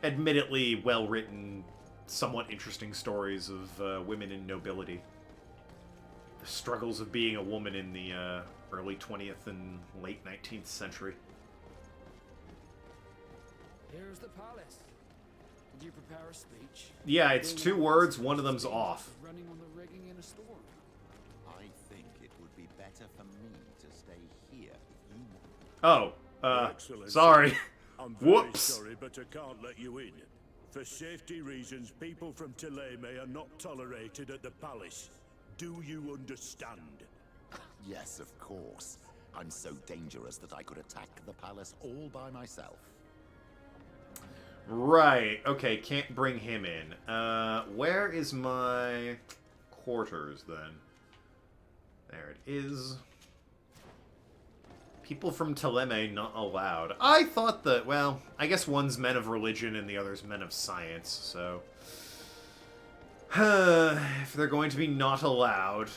admittedly well-written, somewhat interesting stories of women in nobility. The struggles of being a woman in the early 20th and late 19th century. Here's the palace. Did you prepare a speech? Yeah, it's 2 words, one of them's off. Running on the rigging in a storm. I think it would be better for me to stay here if you Oh, want. sorry. I'm very Whoops. sorry, but I can't let you in. For safety reasons, people from Thélème are not tolerated at the palace. Do you understand? Yes, of course. I'm so dangerous that I could attack the palace all by myself. Right, okay, can't bring him in. Where is my quarters, then? There it is. People from Thélème not allowed. I thought that, well, I guess one's men of religion and the other's men of science, so... if they're going to be not allowed...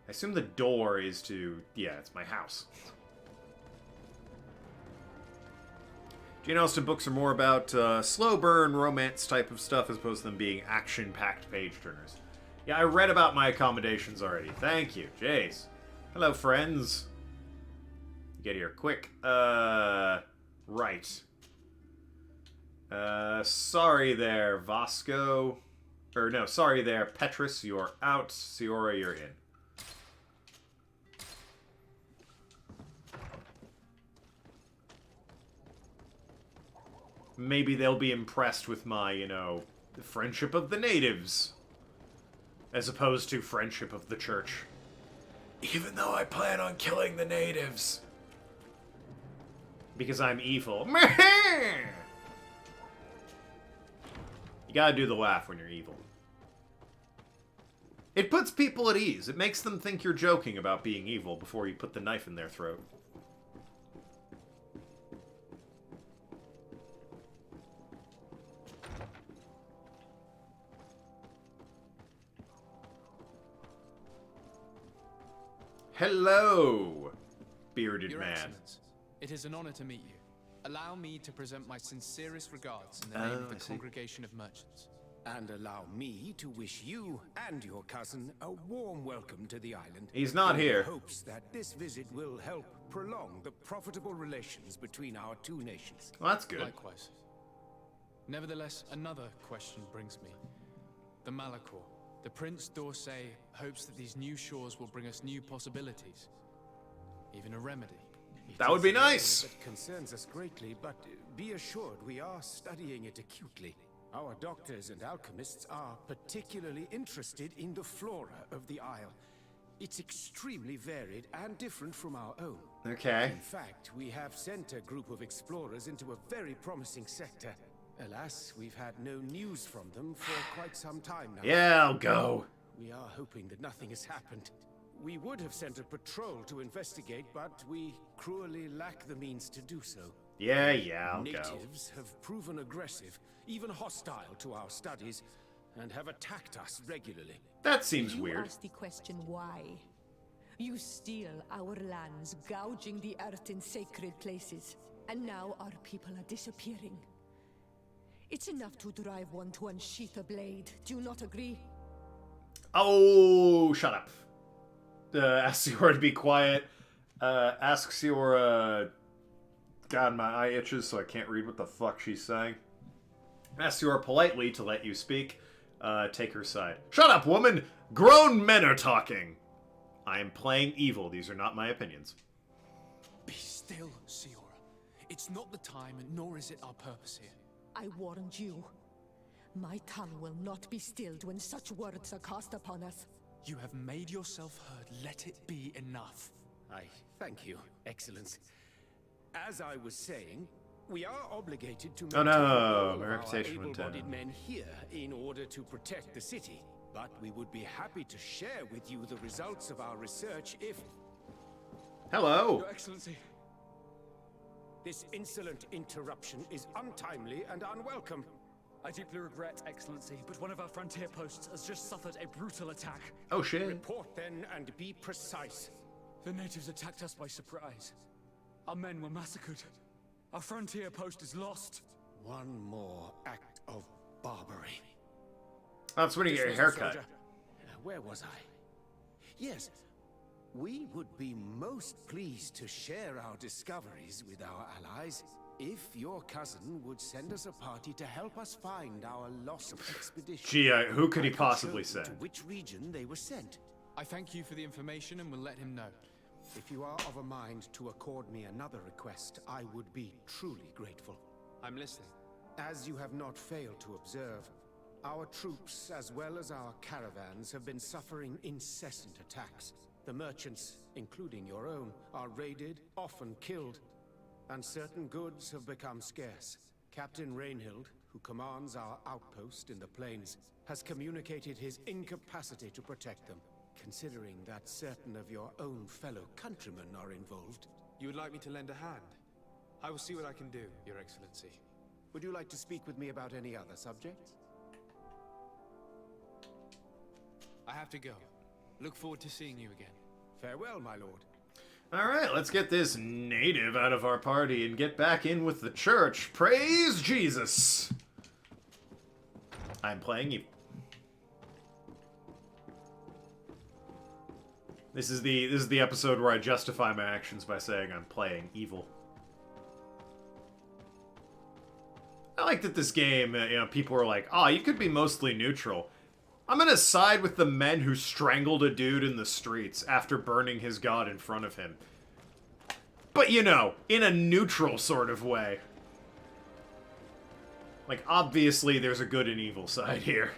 I assume the door is to... yeah, it's my house. Jane Austen books are more about slow burn, romance type of stuff as opposed to them being action-packed page-turners. Yeah, I read about my accommodations already. Thank you. Jace. Hello, friends. Get here quick. Right. Sorry there, Vasco. Or no, sorry there, Petrus. You're out. Siora, you're in. Maybe they'll be impressed with my, you know, friendship of the natives. As opposed to friendship of the church. Even though I plan on killing the natives. Because I'm evil. You gotta do the laugh when you're evil. It puts people at ease. It makes them think you're joking about being evil before you put the knife in their throat. Hello, bearded Your man. Excellence, it is an honor to meet you. Allow me to present my sincerest regards in the name of the Congregation of Merchants. And allow me to wish you and your cousin a warm welcome to the island. He's not in here. Hopes that this visit will help prolong the profitable relations between our 2 nations. Well, that's good. Likewise. Nevertheless, another question brings me. The Malachor. The Prince d'Orsay hopes that these new shores will bring us new possibilities. Even a remedy. That would be nice. It concerns us greatly, but be assured we are studying it acutely. Our doctors and alchemists are particularly interested in the flora of the Isle. It's extremely varied and different from our own. Okay. In fact, we have sent a group of explorers into a very promising sector. Alas, we've had no news from them for quite some time now. Yeah, I'll go. We are hoping that nothing has happened. We would have sent a patrol to investigate, but we cruelly lack the means to do so. Yeah, I'll go. Natives have proven aggressive, even hostile to our studies, and have attacked us regularly. That seems you weird. Ask the question why. You steal our lands, gouging the earth in sacred places, and now our people are disappearing. It's enough to drive one to unsheath a blade. Do you not agree? Oh, shut up. Ask Siora to be quiet. Ask Siora... God, my eye itches, so I can't read what the fuck she's saying. Ask Siora politely to let you speak. Take her side. Shut up, woman! Grown men are talking! I am playing evil. These are not my opinions. Be still, Siora. It's not the time, nor is it our purpose here. I warned you. My tongue will not be stilled when such words are cast upon us. You have made yourself heard. Let it be enough. I thank you, Excellence. As I was saying, we are obligated to maintain all of my our reputation went down. able-bodied men here in order to protect the city. But we would be happy to share with you the results of our research if... Hello! Your Excellency. This insolent interruption is untimely and unwelcome. I deeply regret, Excellency, but one of our frontier posts has just suffered a brutal attack. Oh shit. Report then and be precise. The natives attacked us by surprise. Our men were massacred. Our frontier post is lost. One more act of barbarity. That's when you get your haircut. Soldier. Where was I? Yes. We would be most pleased to share our discoveries with our allies if your cousin would send us a party to help us find our lost expedition. Gee, who could he possibly send? send? To which region they were sent. I thank you for the information and will let him know. If you are of a mind to accord me another request, I would be truly grateful. I'm listening. As you have not failed to observe, our troops, as well as our caravans, have been suffering incessant attacks. The merchants, including your own, are raided, often killed, and certain goods have become scarce. Captain Rainhild, who commands our outpost in the plains, has communicated his incapacity to protect them. Considering that certain of your own fellow countrymen are involved. You would like me to lend a hand? I will see what I can do, Your Excellency. Would you like to speak with me about any other subjects? I have to go. Look forward to seeing you again. Farewell, my lord. Alright, let's get this native out of our party and get back in with the church. Praise Jesus! I'm playing evil. This is the episode where I justify my actions by saying I'm playing evil. I like that this game, people are like, oh, you could be mostly neutral. I'm gonna side with the men who strangled a dude in the streets after burning his god in front of him. But, in a neutral sort of way. Like, obviously there's a good and evil side here.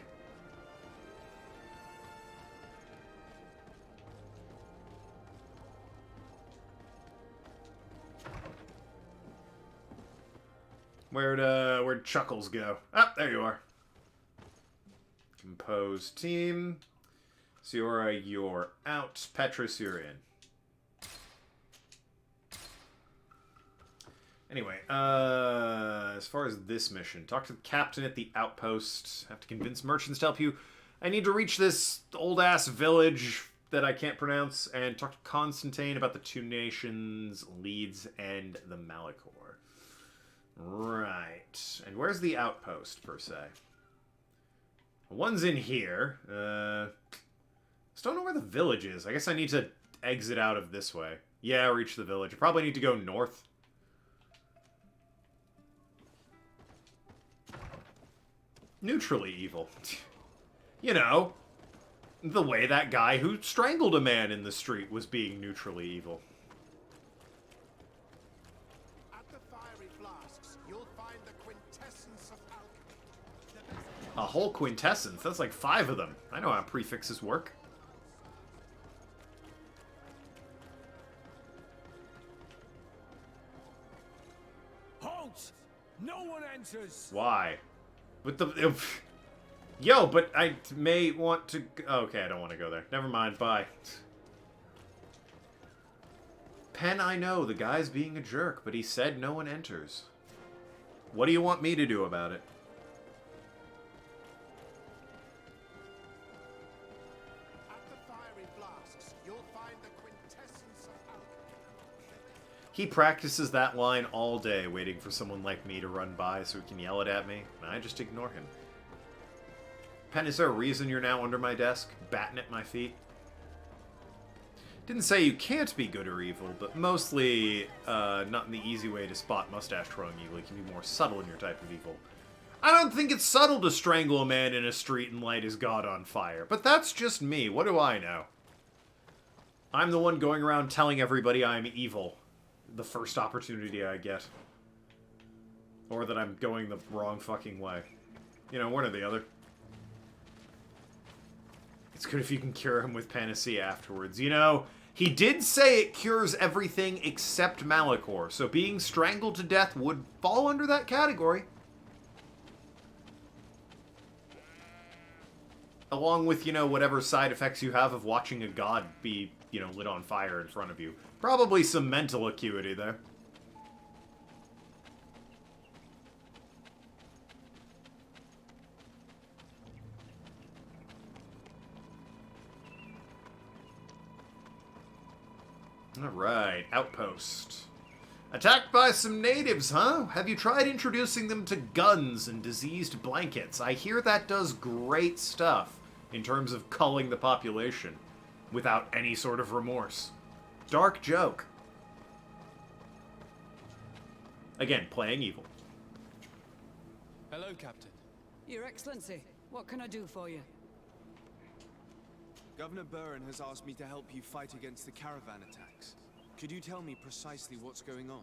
Where'd Chuckles go? Ah, there you are. Compose team. Siora, you're out. Petrus, you're in. Anyway, as far as this mission, talk to the captain at the outpost. Have to convince merchants to help you. I need to reach this old-ass village that I can't pronounce, and talk to Constantine about the two nations, Leeds and the Malachor. Right. And where's the outpost, per se? One's in here. Just don't know where the village is. I guess I need to exit out of this way. Yeah, reach the village. I probably need to go north. Neutrally evil. The way that guy who strangled a man in the street was being neutrally evil. A whole quintessence? That's like 5 of them. I know how prefixes work. No one enters. Why? But the... Yo, but I may want to... Okay, I don't want to go there. Never mind, bye. Pen, I know, the guy's being a jerk, but he said no one enters. What do you want me to do about it? He practices that line all day, waiting for someone like me to run by so he can yell it at me, and I just ignore him. Pen, is there a reason you're now under my desk, batting at my feet? Didn't say you can't be good or evil, but mostly not in the easy way to spot mustache-twirling evil. You can be more subtle in your type of evil. I don't think it's subtle to strangle a man in a street and light his god on fire, but that's just me. What do I know? I'm the one going around telling everybody I'm evil the first opportunity I get. Or that I'm going the wrong fucking way. You know, one or the other. It's good if you can cure him with panacea afterwards. You know, he did say it cures everything except Malachor, so being strangled to death would fall under that category. Along with, you know, whatever side effects you have of watching a god be, you know, lit on fire in front of you. Probably some mental acuity there. Alright, outpost. Attacked by some natives, huh? Have you tried introducing them to guns and diseased blankets? I hear that does great stuff in terms of culling the population without any sort of remorse. Dark joke. Again, playing evil. Hello, Captain. Your Excellency, what can I do for you? Governor Buren has asked me to help you fight against the caravan attacks. Could you tell me precisely what's going on?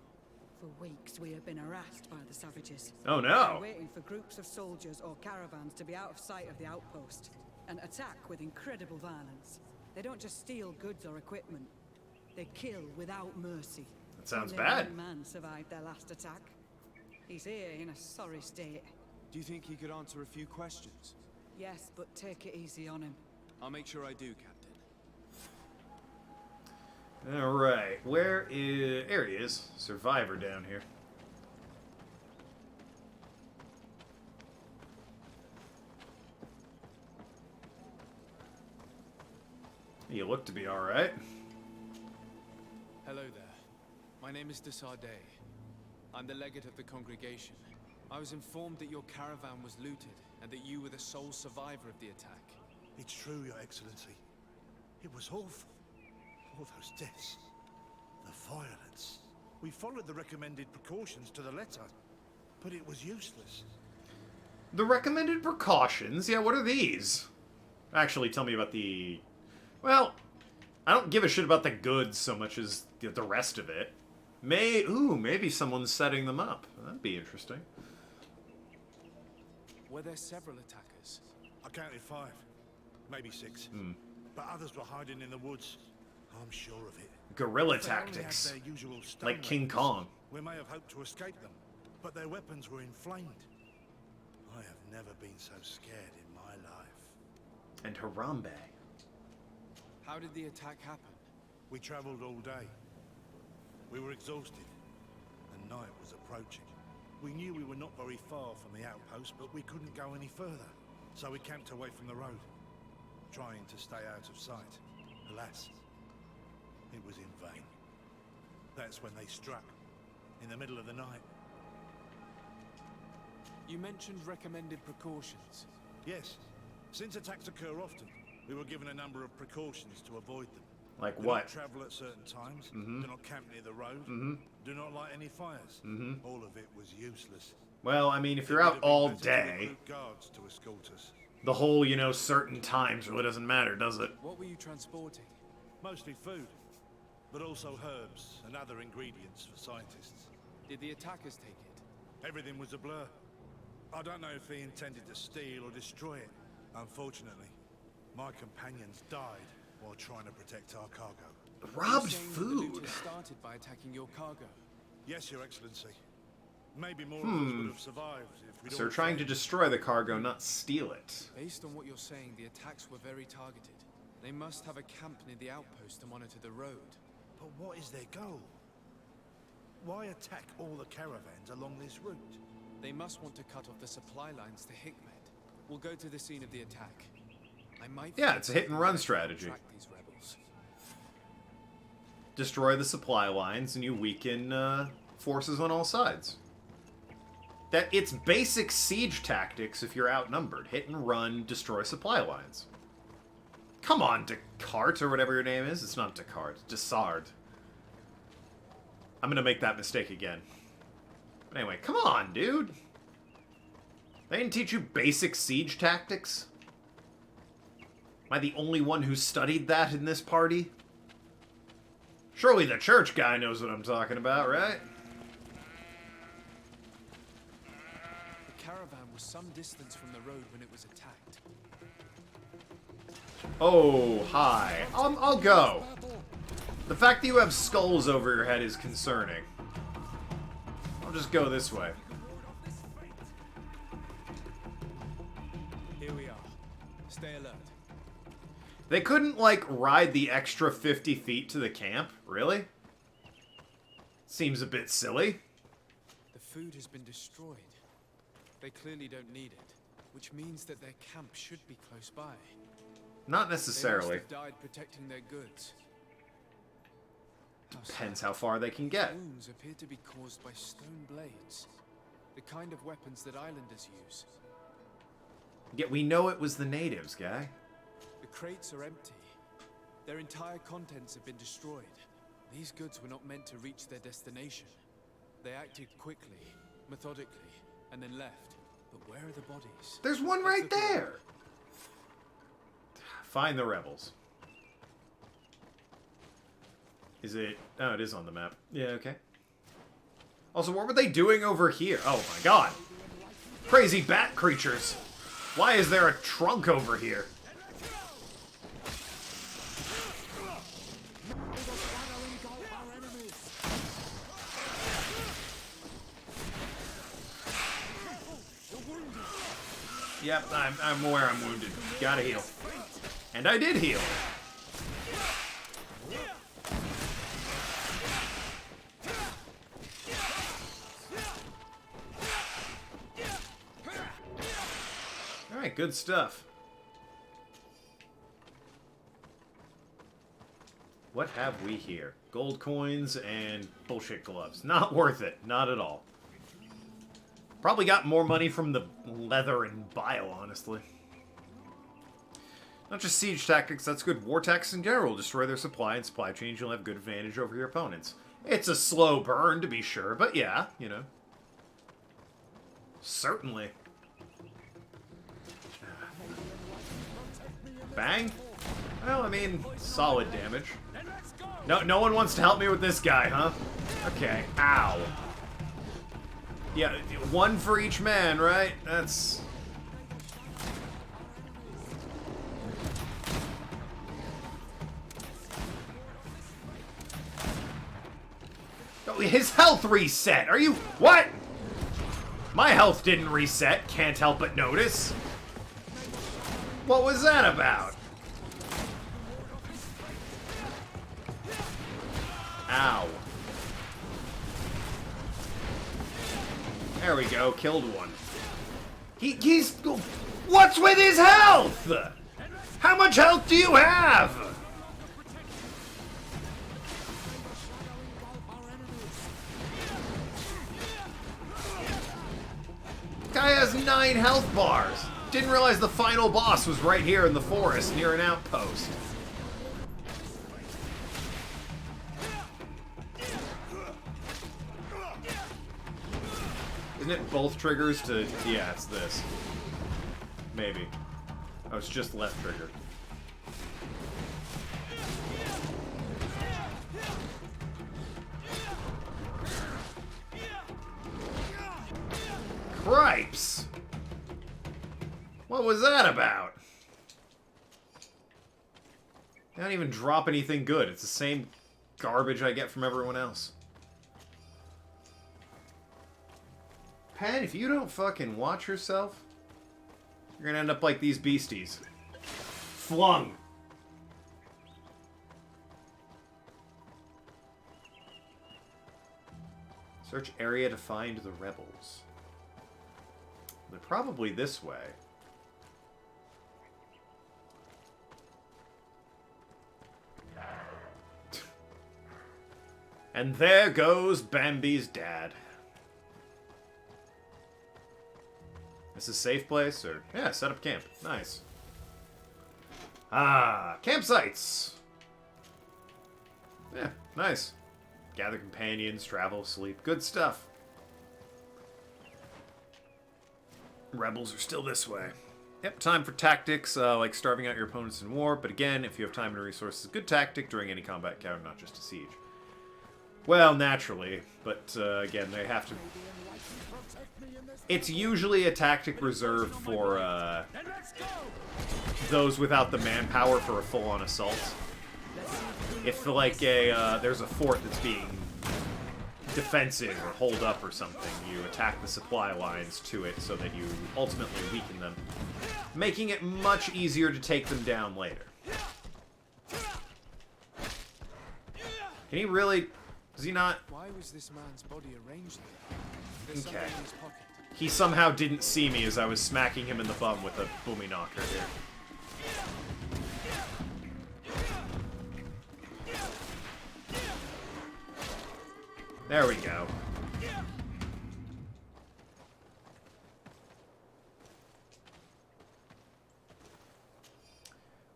For weeks, we have been harassed by the savages. Oh no! We're waiting for groups of soldiers or caravans to be out of sight of the outpost and attack with incredible violence. They don't just steal goods or equipment. They kill without mercy. That sounds Only bad. one man survived their last attack. He's here in a sorry state. Do you think he could answer a few questions? Yes, but take it easy on him. I'll make sure I do, Captain. Alright, where is... There he is. Survivor down here. You look to be alright. Hello there. My name is de Sardet. I'm the legate of the congregation. I was informed that your caravan was looted, and that you were the sole survivor of the attack. It's true, Your Excellency. It was awful. All those deaths. The violence. We followed the recommended precautions to the letter, but it was useless. The recommended precautions? Yeah, what are these? Actually, tell me about the... Well, I don't give a shit about the goods so much as the rest of it. Maybe someone's setting them up. That'd be interesting. Were there several attackers? I counted 5. Maybe 6. But others were hiding in the woods. I'm sure of it. Guerrilla If they only had tactics. their usual Like King stonemasons, Kong. We may have hoped to escape them, but their weapons were inflamed. I have never been so scared in my life. And Harambe. How did the attack happen? We traveled all day. We were exhausted, and night was approaching. We knew we were not very far from the outpost, but we couldn't go any further. So we camped away from the road, trying to stay out of sight. Alas, it was in vain. That's when they struck, in the middle of the night. You mentioned recommended precautions. Yes. Since attacks occur often, we were given a number of precautions to avoid them. Like Do what? not travel at certain times. Mhm. Do not camp near the road. Mhm. Do not light any fires. Mhm. All of it was useless. Well, I mean, if you're It would out have been all better to day, recruit guards to escort us. the whole, you know, certain times really doesn't matter, does it? What were you transporting? Mostly food, but also herbs and other ingredients for scientists. Did the attackers take it? Everything was a blur. I don't know if they intended to steal or destroy it. Unfortunately, my companions died while trying to protect our cargo. Robbed You're saying food. The looters started by attacking your cargo. Yes, Your Excellency. Maybe more of us would have survived if we'd So they're all trying to fled. destroy the cargo, not steal it. Based on what you're saying, the attacks were very targeted. They must have a camp near the outpost to monitor the road. But what is their goal? Why attack all the caravans along this route? They must want to cut off the supply lines to Hikmet. We'll go to the scene of the attack. I might. Yeah, it's a hit and run strategy. Track these rebels. Destroy the supply lines and you weaken forces on all sides. That it's basic siege tactics if you're outnumbered. Hit and run, destroy supply lines. Come on, Descartes, or whatever your name is. It's not Descartes, Desard. I'm gonna make that mistake again. But anyway, come on, dude. They didn't teach you basic siege tactics? Am I the only one who studied that in this party? Surely the church guy knows what I'm talking about, right? The caravan was some distance from the road when it was attacked. Oh, hi. I'll go. The fact that you have skulls over your head is concerning. I'll just go this way. Here we are. Stay alert. They couldn't, like, ride the extra 50 feet to the camp? Really? Seems a bit silly. The food has been destroyed. They clearly don't need it, which means that their camp should be close by. Not necessarily. They must have died protecting their goods. Depends how far they can get. Wounds appear to be caused by stone blades, the kind of weapons that islanders use. Yet we know it was the natives, guy. The crates are empty. Their entire contents have been destroyed. These goods were not meant to reach their destination. They acted quickly, methodically, and then left. But where are the bodies? There's one right there! Find the rebels. Is it... Oh, it is on the map. Yeah, okay. Also, what were they doing over here? Oh my god. Crazy bat creatures. Why is there a trunk over here? Yep, I'm aware I'm wounded. Gotta heal. And I did heal. Alright, good stuff. What have we here? Gold coins and bullshit gloves. Not worth it. Not at all. Probably got more money from the leather and bile, honestly. Not just siege tactics, that's good. War tactics in general. Destroy their supply and supply chains. You'll have good advantage over your opponents. It's a slow burn, to be sure, but yeah, you know. Certainly. Bang? Well, I mean, solid damage. No one wants to help me with this guy, huh? Okay. Ow. Yeah, one for each man, right? That's... Oh, his health reset! Are you... What? My health didn't reset. Can't help but notice. What was that about? Ow. There we go, killed one. He's... What's with his health? How much health do you have? Guy has 9 health bars. Didn't realize the final boss was right here in the forest near an outpost. Isn't it both triggers to... Yeah, it's this. Maybe. Oh, it's just left trigger. Cripes! What was that about? They don't even drop anything good. It's the same garbage I get from everyone else. Pen, if you don't fucking watch yourself, you're gonna end up like these beasties. Flung. Search area to find the rebels. They're probably this way. And there goes Bambi's dad. This is a safe place, or... Yeah, set up camp. Nice. Ah, campsites! Yeah, nice. Gather companions, travel, sleep. Good stuff. Rebels are still this way. Yep, time for tactics, like starving out your opponents in war. But again, if you have time and resources, a good tactic during any combat encounter, not just a siege. Well, naturally, but again, they have to... It's usually a tactic reserved for those without the manpower for a full-on assault. If, like, there's a fort that's being defensive or holed up or something, you attack the supply lines to it so that you ultimately weaken them, making it much easier to take them down later. Can he really... Does he not... Why was this man's body arranged there? There's something Okay. in his pocket. He somehow didn't see me as I was smacking him in the bum with a boomy knocker here. There we go.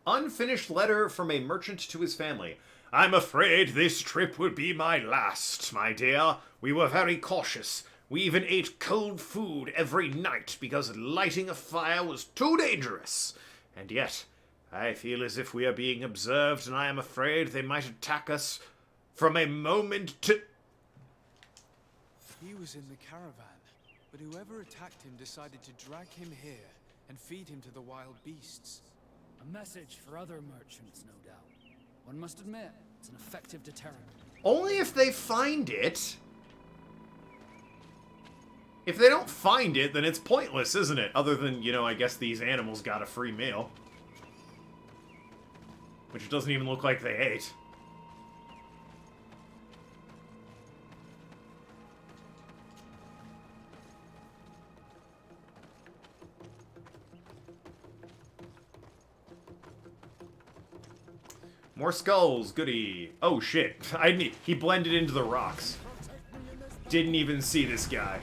Unfinished letter from a merchant to his family. I'm afraid this trip will be my last, my dear. We were very cautious. We even ate cold food every night because lighting a fire was too dangerous. And yet, I feel as if we are being observed, and I am afraid they might attack us from a moment to... He was in the caravan, but whoever attacked him decided to drag him here and feed him to the wild beasts. A message for other merchants, no doubt. One must admit, it's an effective deterrent. Only if they find it. If they don't find it, then it's pointless, isn't it? Other than, you know, I guess these animals got a free meal. Which doesn't even look like they ate. More skulls, goody. Oh shit, he blended into the rocks. Didn't even see this guy.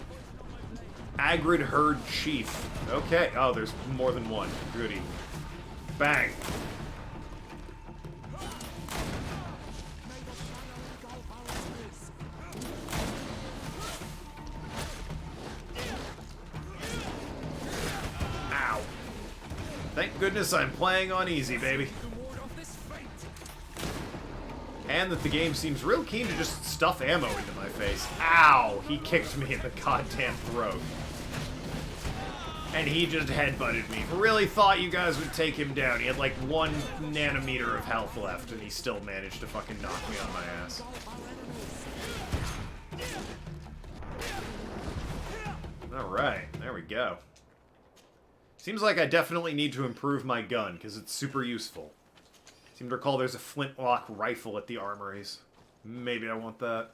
Agrid Herd Chief. Okay, oh, there's more than one. Goody. Bang. Ow. Thank goodness I'm playing on easy, baby. And that the game seems real keen to just stuff ammo into my face. Ow! He kicked me in the goddamn throat. And he just headbutted me. Really thought you guys would take him down. He had like 1 nanometer of health left, and he still managed to fucking knock me on my ass. Alright, there we go. Seems like I definitely need to improve my gun, because it's super useful. Seem to recall there's a flintlock rifle at the armories. Maybe I want that.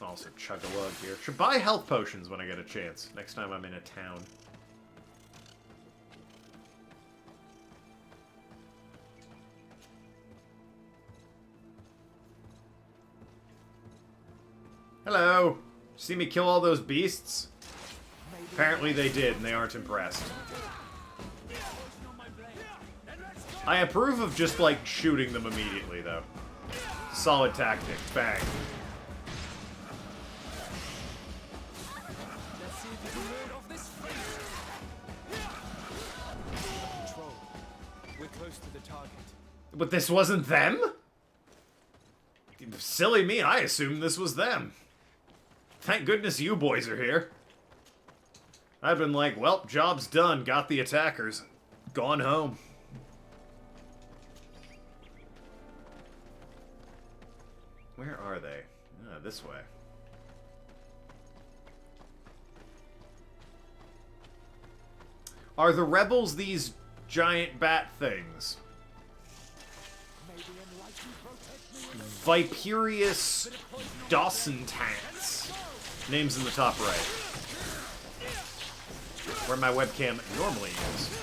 Also chug a lug here. Should buy health potions when I get a chance. Next time I'm in a town. Hello! See me kill all those beasts? Apparently they did, and they aren't impressed. I approve of just, like, shooting them immediately, though. Solid tactic. Bang. We're close to the target. But this wasn't them? Silly me, I assumed this was them. Thank goodness you boys are here. I've been like, well, job's done. Got the attackers. Gone home. Where are they? Ah, this way. Are the rebels these giant bat things? Viperius Dawson Tants. Name's in the top right. Where my webcam normally is.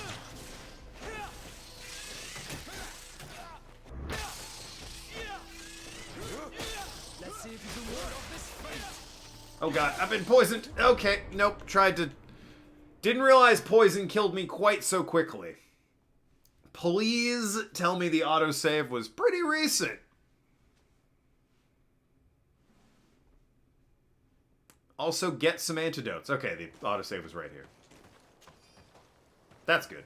Oh god, I've been poisoned. Okay, nope, tried to... Didn't realize poison killed me quite so quickly. Please tell me the autosave was pretty recent. Also, get some antidotes. Okay, the autosave was right here. That's good.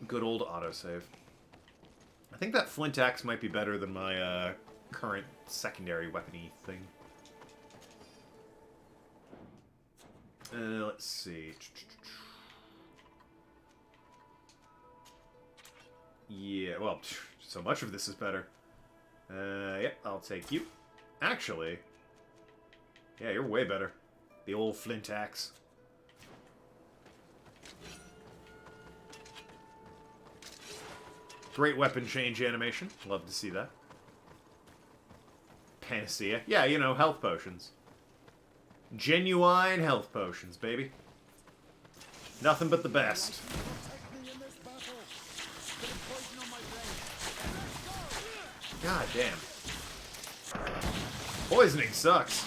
Good old autosave. I think that flint axe might be better than my current secondary weapon-y thing. Let's see. Yeah, well, so much of this is better. Yep, I'll take you. Actually, yeah, you're way better. The old flint axe. Great weapon change animation. Love to see that. Panacea. Yeah, you know, health potions. Genuine health potions, baby. Nothing but the best. God damn. Poisoning sucks.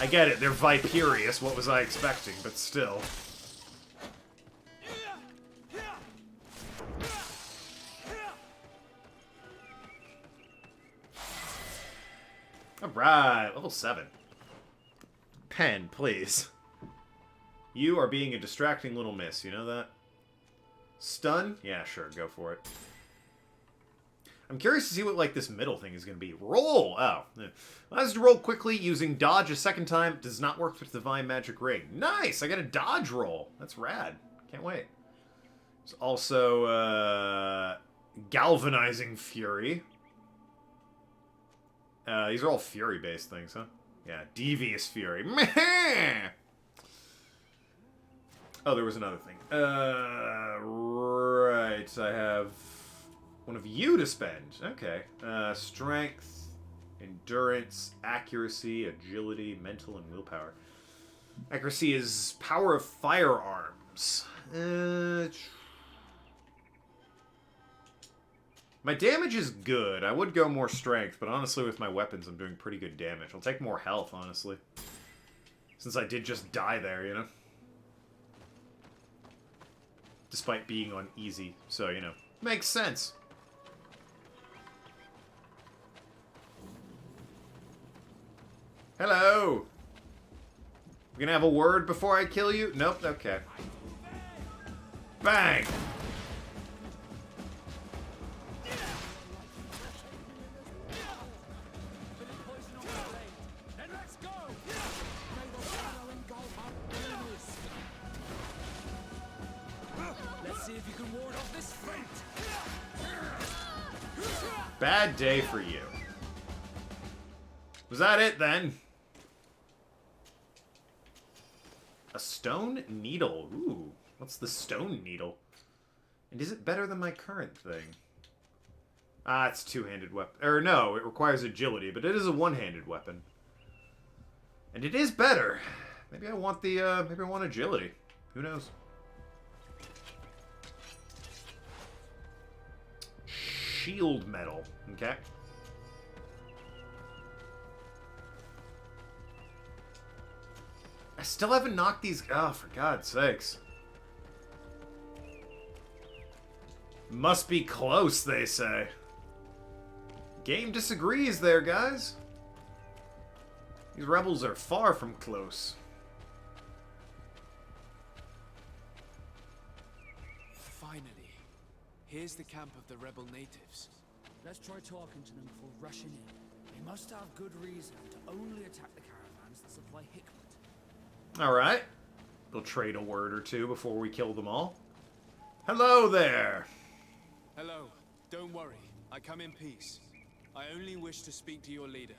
I get it, they're Viperius. What was I expecting? But still. Alright, level 7. Pen, please. You are being a distracting little miss, you know that? Stun? Yeah, sure, go for it. I'm curious to see what, like, this middle thing is going to be. Roll! Oh. Allows you to roll quickly using dodge a second time. Does not work with Divine Magic Ring. Nice! I got a dodge roll. That's rad. Can't wait. There's also, Galvanizing Fury. These are all Fury-based things, huh? Yeah, Devious Fury. Meh! Oh, there was another thing. Right. I have one of you to spend. Okay. Strength, endurance, accuracy, agility, mental, and willpower. Accuracy is power of firearms. My damage is good. I would go more strength, but honestly with my weapons I'm doing pretty good damage. I'll take more health, honestly. Since I did just die there, you know? Despite being on easy, so, you know. Makes sense. Hello! We gonna have a word before I kill you? Nope, okay. Bang! Bad day for you. Was that it, then? A stone needle. Ooh, what's the stone needle? And is it better than my current thing? Ah, it's two-handed weapon. Or no, it requires agility, but it is a one-handed weapon. And it is better. Maybe I want the, maybe I want agility. Who knows? Shield metal. Okay. I still haven't knocked these... Oh, for God's sakes. Must be close, they say. Game disagrees there, guys. These rebels are far from close. Finally. Here's the camp of the rebel natives. Let's try talking to them before rushing in. They must have good reason to only attack the caravans that supply Hikmet. Alright. We'll trade a word or two before we kill them all. Hello there! Hello. Don't worry. I come in peace. I only wish to speak to your leader.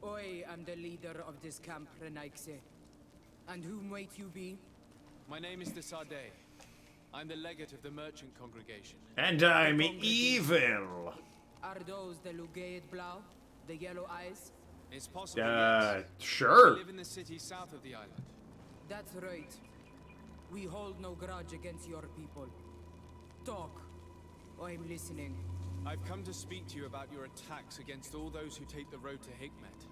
I am the leader of this camp, Renaikse. And whom might you be? My name is de Sardet. I'm the legate of the merchant congregation. And I'm evil. Are those the Lugaid Blau? The yellow eyes? It's possible, yes. Sure. We live in the city south of the island. That's right. We hold no grudge against your people. Talk. I'm listening. I've come to speak to you about your attacks against all those who take the road to Hikmet.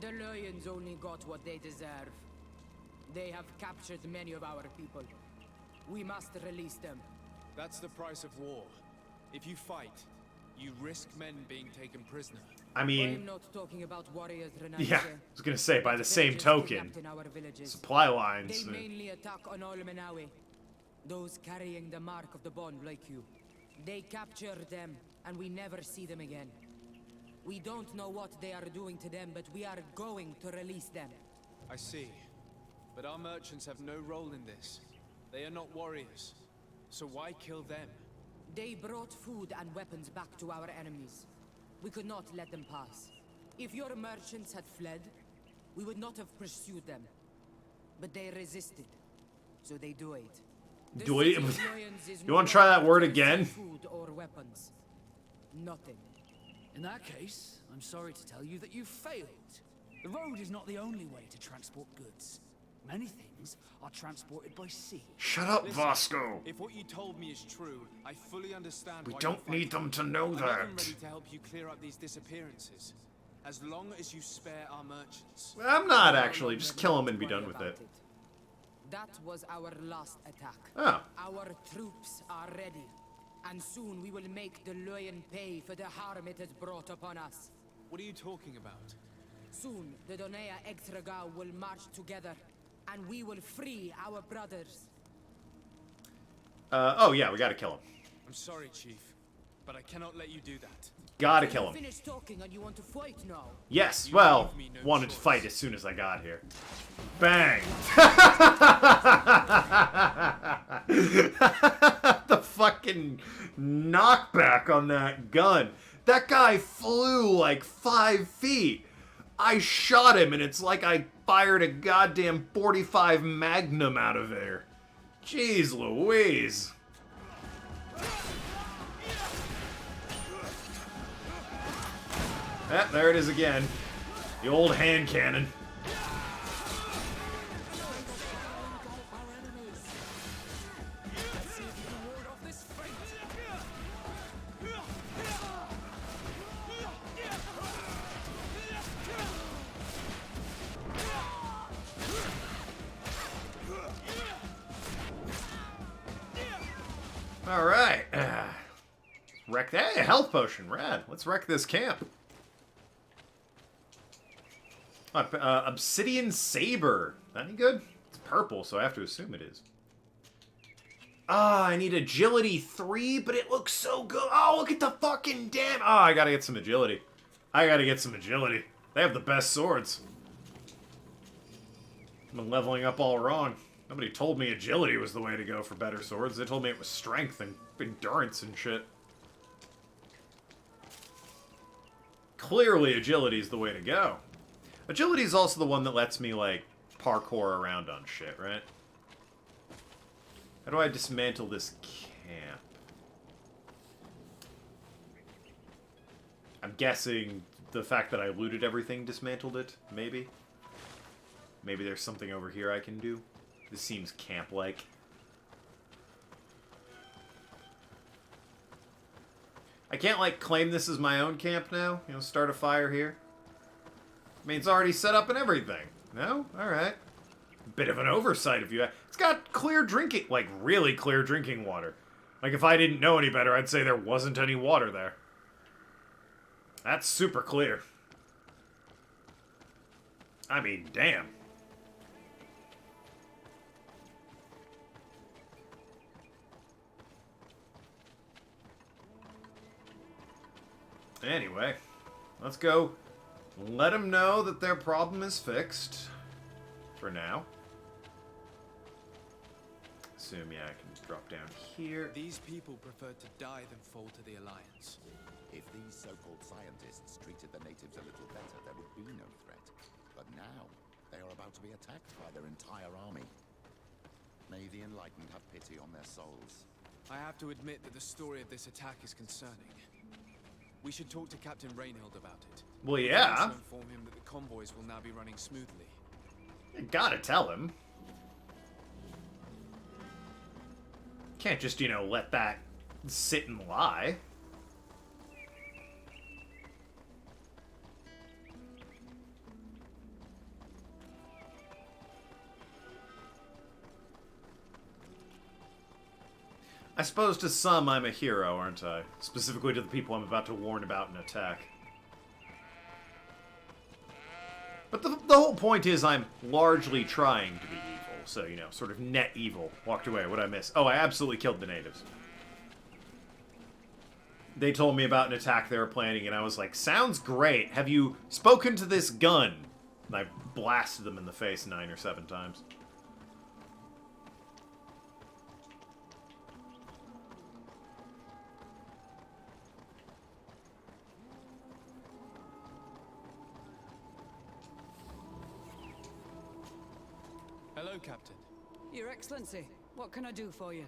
The Lions only got what they deserve. They have captured many of our people. We must release them. That's the price of war. If you fight, you risk men being taken prisoner. I mean, I'm not talking about warriors, Renaikse. yeah, I was gonna say, by the same token, supply lines. They mainly attack on all Menawe. Those carrying the mark of the bond like you. They capture them, and we never see them again. We don't know what they are doing to them, but we are going to release them. I see. But our merchants have no role in this. They are not warriors. So why kill them? They brought food and weapons back to our enemies. We could not let them pass. If your merchants had fled, we would not have pursued them. But they resisted. So they died. Do it. You want to try that word again? Food or weapons. Nothing. In that case, I'm sorry to tell you that you've failed. The road is not the only way to transport goods. Many things are transported by sea. Shut up, Listen, Vasco. If what you told me is true, I fully understand We why don't you're need them to know I'm that. even ready to help you clear up these disappearances. As long as you spare our merchants. I'm not actually. Just kill them and be done with it. That was our last attack. Oh. Our troops are ready. And soon we will make the Lion pay for the harm it has brought upon us. What are you talking about? Soon, the Donea Extragao will march together, and we will free our brothers. Oh yeah, we gotta kill him. I'm sorry, Chief, but I cannot let you do that. Gotta kill him. Finish talking and you want to fight now? Yes, well, wanted to fight as soon as I got here. Bang! The fucking knockback on that gun. That guy flew like 5 feet. I shot him and it's like I fired a goddamn .45 Magnum out of there. Jeez Louise. Ah, there it is again. The old hand cannon. Alright. Wreck that. Hey, health potion. Rad. Let's wreck this camp. Obsidian Saber. That any good? It's purple, so I have to assume it is. Ah, I need agility 3, but it looks so good. Oh, look at the fucking damn. Oh, I gotta get some agility. I gotta get some agility. They have the best swords. I've been leveling up all wrong. Nobody told me agility was the way to go for better swords. They told me it was strength and endurance and shit. Clearly, agility is the way to go. Agility is also the one that lets me, like, parkour around on shit, right? How do I dismantle this camp? I'm guessing the fact that I looted everything dismantled it, maybe? Maybe there's something over here I can do? This seems camp-like. I can't, like, claim this as my own camp now? You know, start a fire here? I mean, it's already set up and everything. No? Alright. Bit of an oversight if you... It's got clear drinking... Like, really clear drinking water. Like, if I didn't know any better, I'd say there wasn't any water there. That's super clear. I mean, damn. Anyway, let's go let them know that their problem is fixed. For now. Assume, yeah, I can drop down here. These people preferred to die than fall to the Alliance. If these so-called scientists treated the natives a little better, there would be no threat. But now, they are about to be attacked by their entire army. May the Enlightened have pity on their souls. I have to admit that the story of this attack is concerning. We should talk to Captain Reinhild about it. Well, yeah. Also inform him that the convoys will now be running smoothly. You gotta tell him. Can't just, you know, let that sit and lie. I suppose to some I'm a hero, aren't I? Specifically to the people I'm about to warn about an attack. But the whole point is I'm largely trying to be evil. So, you know, sort of net evil. Walked away. What'd I miss? Oh, I absolutely killed the natives. They told me about an attack they were planning, and I was like, sounds great. Have you spoken to this gun? And I blasted them in the face 9 or 7 times. Hello, Captain. Your Excellency, what can I do for you?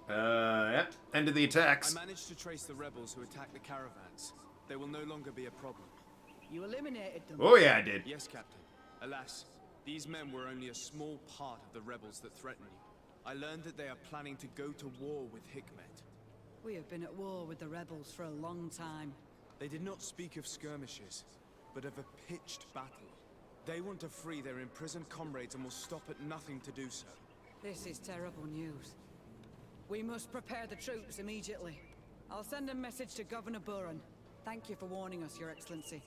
Yeah. End of the attacks. I managed to trace the rebels who attacked the caravans. They will no longer be a problem. You eliminated them? Oh yeah, I did. Yes, Captain. Alas, these men were only a small part of the rebels that threaten you. I learned that they are planning to go to war with Hikmet. We have been at war with the rebels for a long time. They did not speak of skirmishes, but of a pitched battle. They want to free their imprisoned comrades and will stop at nothing to do so. This is terrible news. We must prepare the troops immediately. I'll send a message to Governor Buran. Thank you for warning us, Your Excellency.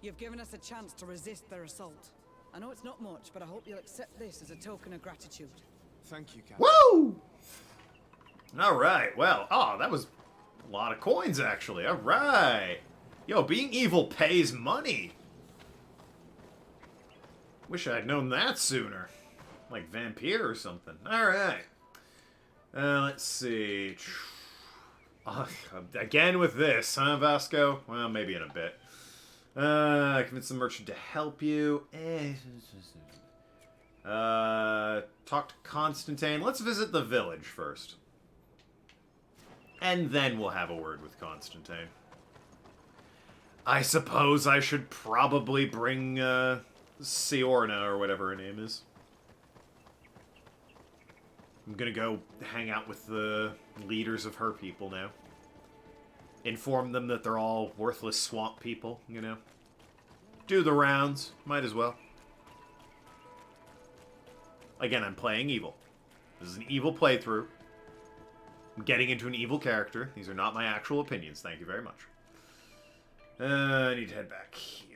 You've given us a chance to resist their assault. I know it's not much, but I hope you'll accept this as a token of gratitude. Thank you, Captain. Woo! Alright, well, that was a lot of coins, actually. Alright. Yo, being evil pays money. Wish I'd known that sooner. Like Vampire or something. Alright. Let's see. Again with this, huh, Vasco? Well, maybe in a bit. Convince the merchant to help you. Talk to Constantine. Let's visit the village first. And then we'll have a word with Constantine. I suppose I should probably bring, Siorna, or whatever her name is. I'm gonna go hang out with the leaders of her people now. Inform them that they're all worthless swamp people, you know. Do the rounds. Might as well. Again, I'm playing evil. This is an evil playthrough. I'm getting into an evil character. These are not my actual opinions. Thank you very much. I need to head back here.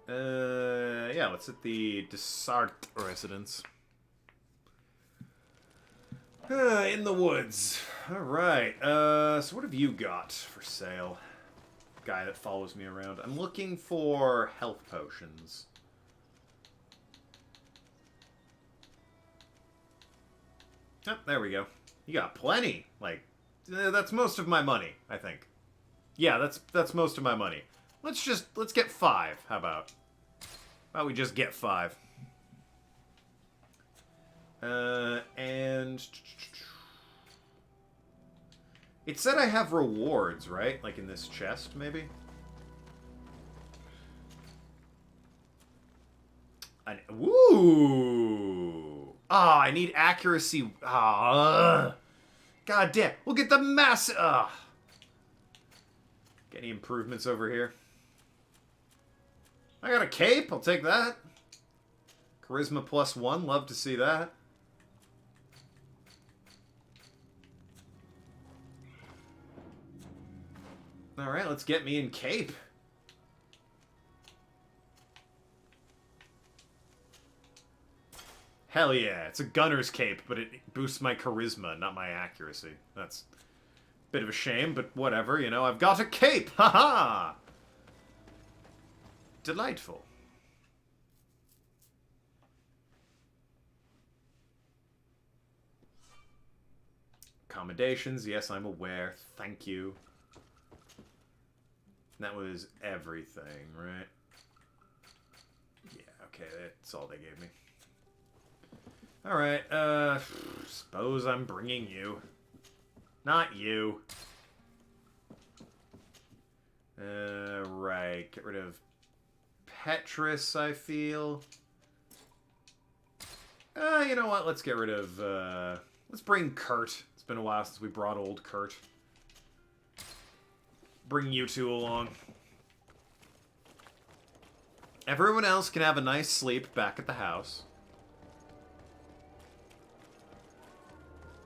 Yeah, let's hit the Desart residence. In the woods. Alright, so what have you got for sale? Guy that follows me around. I'm looking for health potions. Oh, there we go. You got plenty. Like, that's most of my money, I think. Yeah, that's most of my money. Let's get 5. How about? How about we just get 5? And it said I have rewards, right? Like in this chest, maybe? Woo! Ah, I need accuracy. God damn. We'll get the mass. Get any improvements over here? I got a cape. I'll take that. Charisma +1. Love to see that. Alright, let's get me in cape. Hell yeah, it's a gunner's cape, but it boosts my charisma, not my accuracy. That's a bit of a shame, but whatever, you know, I've got a cape! Haha! Delightful. accommodations. Yes, I'm aware. Thank you. That was everything, right? Yeah, okay, that's all they gave me. Alright, suppose I'm bringing you. Not you. Right, get rid of Petrus, I feel. You know what, let's get rid of, let's bring Kurt. It's been a while since we brought old Kurt. Bring you two along. Everyone else can have a nice sleep back at the house.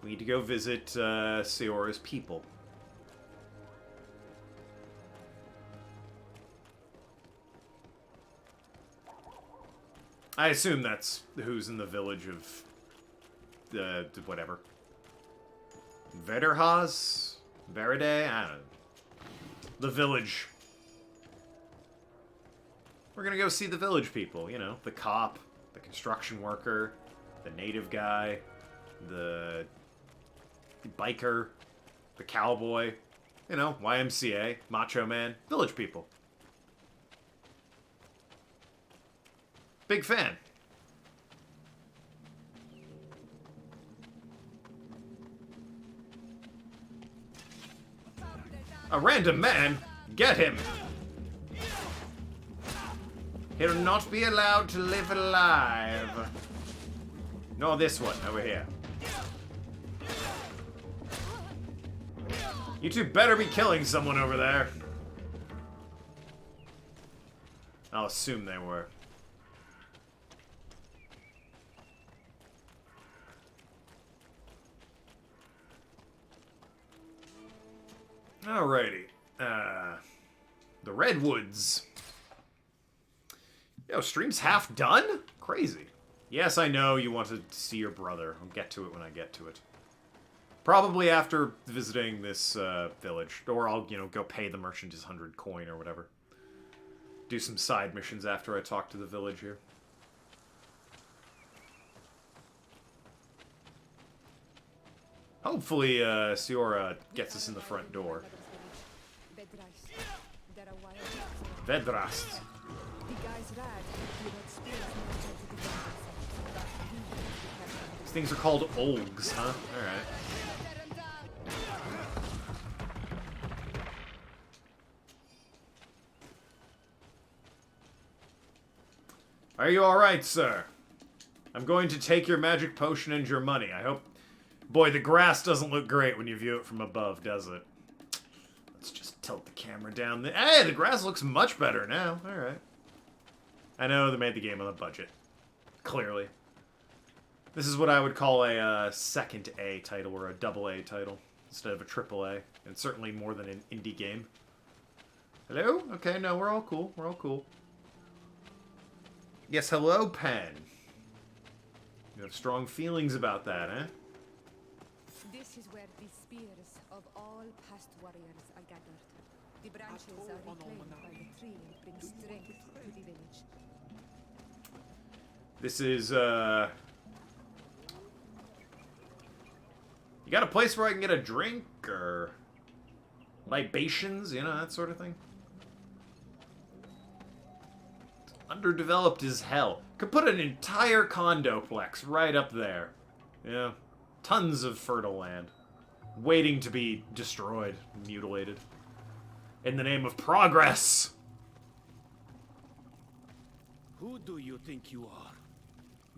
We need to go visit Seora's people. I assume that's who's in the village of whatever. Vederhas? Veride? I don't know. The village. We're gonna go see the village people, you know, the cop, the construction worker, the native guy, the biker, the cowboy, you know, YMCA, Macho Man, village people. Big fan. A random man? Get him! He'll not be allowed to live alive. No, this one, over here. You two better be killing someone over there. I'll assume they were. Alrighty. The Redwoods. Yo, stream's half done? Crazy. Yes, I know you want to see your brother. I'll get to it when I get to it. Probably after visiting this village. Or I'll, you know, go pay the merchant his 100 coin or whatever. Do some side missions after I talk to the village here. Hopefully, Seora gets us in the front door. Vedrast. These things are called Olgs, huh? Alright. Are you alright, sir? I'm going to take your magic potion and your money. I hope... Boy, the grass doesn't look great when you view it from above, does it? Let's just tilt the camera down. Hey, the grass looks much better now. Alright. I know they made the game on a budget. Clearly. This is what I would call a second A title, or a double A title, instead of a triple A. And certainly more than an indie game. Hello? Okay, no, we're all cool. We're all cool. Yes, hello, Pen. You have strong feelings about that, eh? This is where the spears of all past warriors are gathered. The branches are reclaimed by the tree and bring strength to the village. This is, You got a place where I can get a drink, or... libations, you know, that sort of thing? Underdeveloped as hell. Could put an entire condoplex right up there. Yeah. Tons of fertile land. Waiting to be destroyed, mutilated. In the name of progress! Who do you think you are?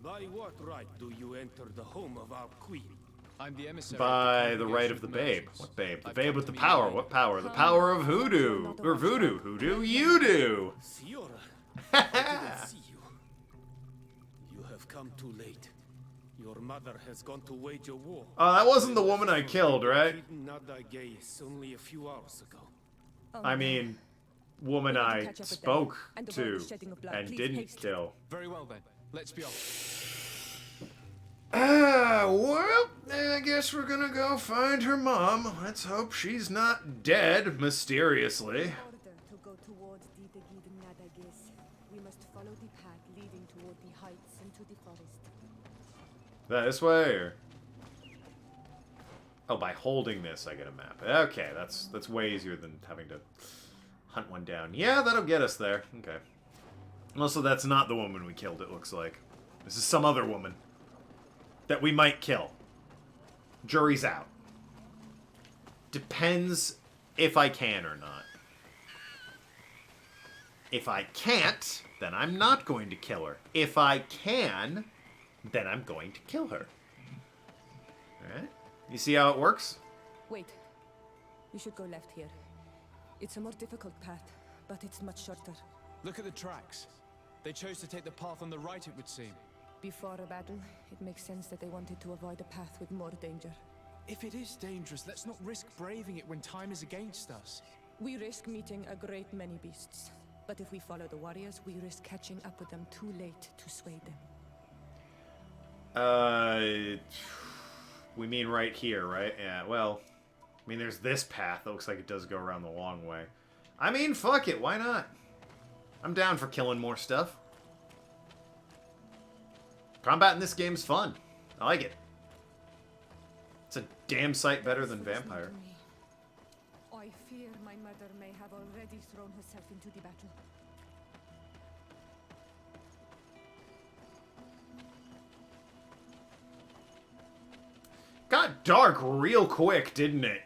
By what right do you enter the home of our queen? I'm the emissary. By the right of the babe. What babe? The babe with the power. What power? The power of hoodoo. Or voodoo. Hoodoo? You do! Seora, I didn't see you. You have come too late. Your mother has gone to wage a war. Oh, that wasn't the woman I killed, right? Only a few hours ago. I mean, woman I spoke to and didn't kill. Very well then. Let's be off. Well, I guess we're gonna go find her mom. Let's hope she's not dead, mysteriously. To go towards the Nadages, we must follow the path leading toward the heights into the forest. This way, or? Oh, by holding this, I get a map. Okay, that's way easier than having to hunt one down. Yeah, that'll get us there. Okay. Also, that's not the woman we killed, it looks like. This is some other woman that we might kill. Jury's out. Depends if I can or not. If I can't, then I'm not going to kill her. If I can, then I'm going to kill her. Alright? You see how it works? Wait. We should go left here. It's a more difficult path, but it's much shorter. Look at the tracks. They chose to take the path on the right, it would seem. Before a battle, it makes sense that they wanted to avoid a path with more danger. If it is dangerous, let's not risk braving it when time is against us. We risk meeting a great many beasts. But if we follow the warriors, we risk catching up with them too late to sway them. We mean right here, right? Yeah, well, I mean, there's this path. It looks like it does go around the long way. I mean, fuck it. Why not? I'm down for killing more stuff. Combat in this game's fun. I like it. It's a damn sight better than Vampire. I fear my mother may have already thrown herself into the battle. Got dark real quick, didn't it?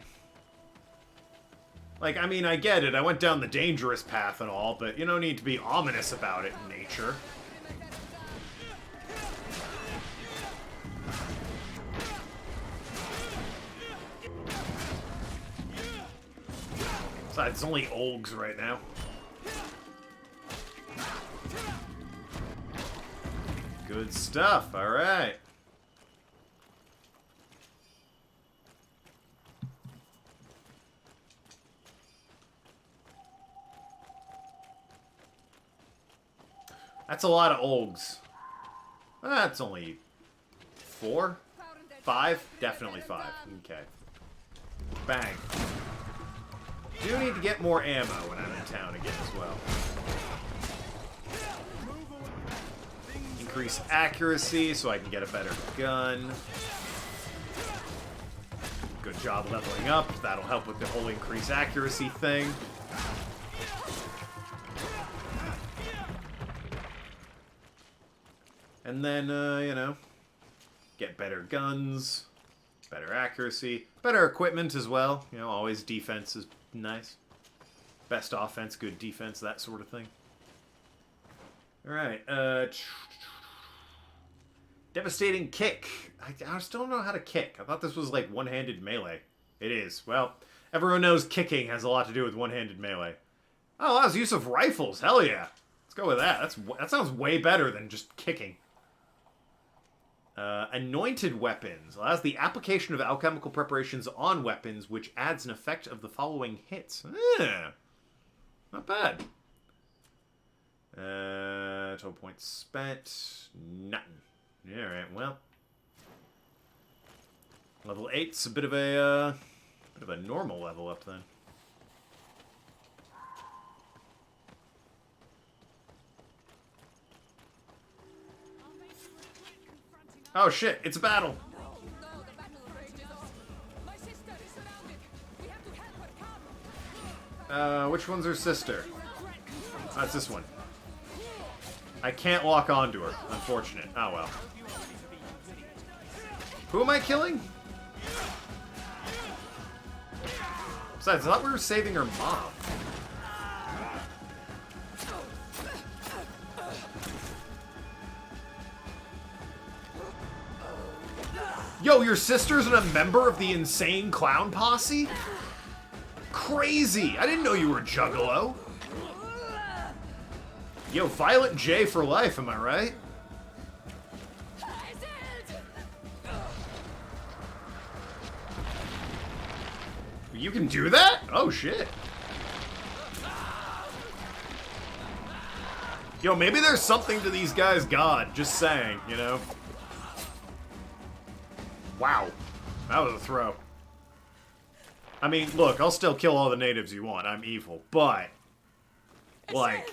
Like, I mean, I get it. I went down the dangerous path and all, but you don't need to be ominous about it in nature. Besides, it's only Olgs right now. Good stuff. All right. That's a lot of Olgs. That's only 4? 5? Definitely 5. Okay. Bang. Do need to get more ammo when I'm in town again as well. Increase accuracy so I can get a better gun. Good job leveling up. That'll help with the whole increase accuracy thing. And then, you know, get better guns, better accuracy, better equipment as well. You know, always defense is nice. Best offense, good defense, that sort of thing. Alright, devastating kick. I still don't know how to kick. I thought this was like one-handed melee. It is. Well, everyone knows kicking has a lot to do with one-handed melee. Oh, allows use of rifles. Hell yeah. Let's go with that. That sounds way better than just kicking. Anointed weapons. Allows the application of alchemical preparations on weapons, which adds an effect of the following hits. Not bad. Total points spent. Nothing. Alright, well. Level 8's a bit of a normal level up then. Oh shit, it's a battle. Which one's her sister? That's this one. I can't lock onto her. Unfortunate. Oh well. Who am I killing? Besides, I thought we were saving her mom. Yo, your sister's a member of the insane clown posse? Crazy! I didn't know you were a juggalo. Yo, Violent J for life, am I right? You can do that? Oh, shit. Yo, maybe there's something to these guys' god, just saying, you know? Wow. That was a throw. I mean, look, I'll still kill all the natives you want. I'm evil. But, like,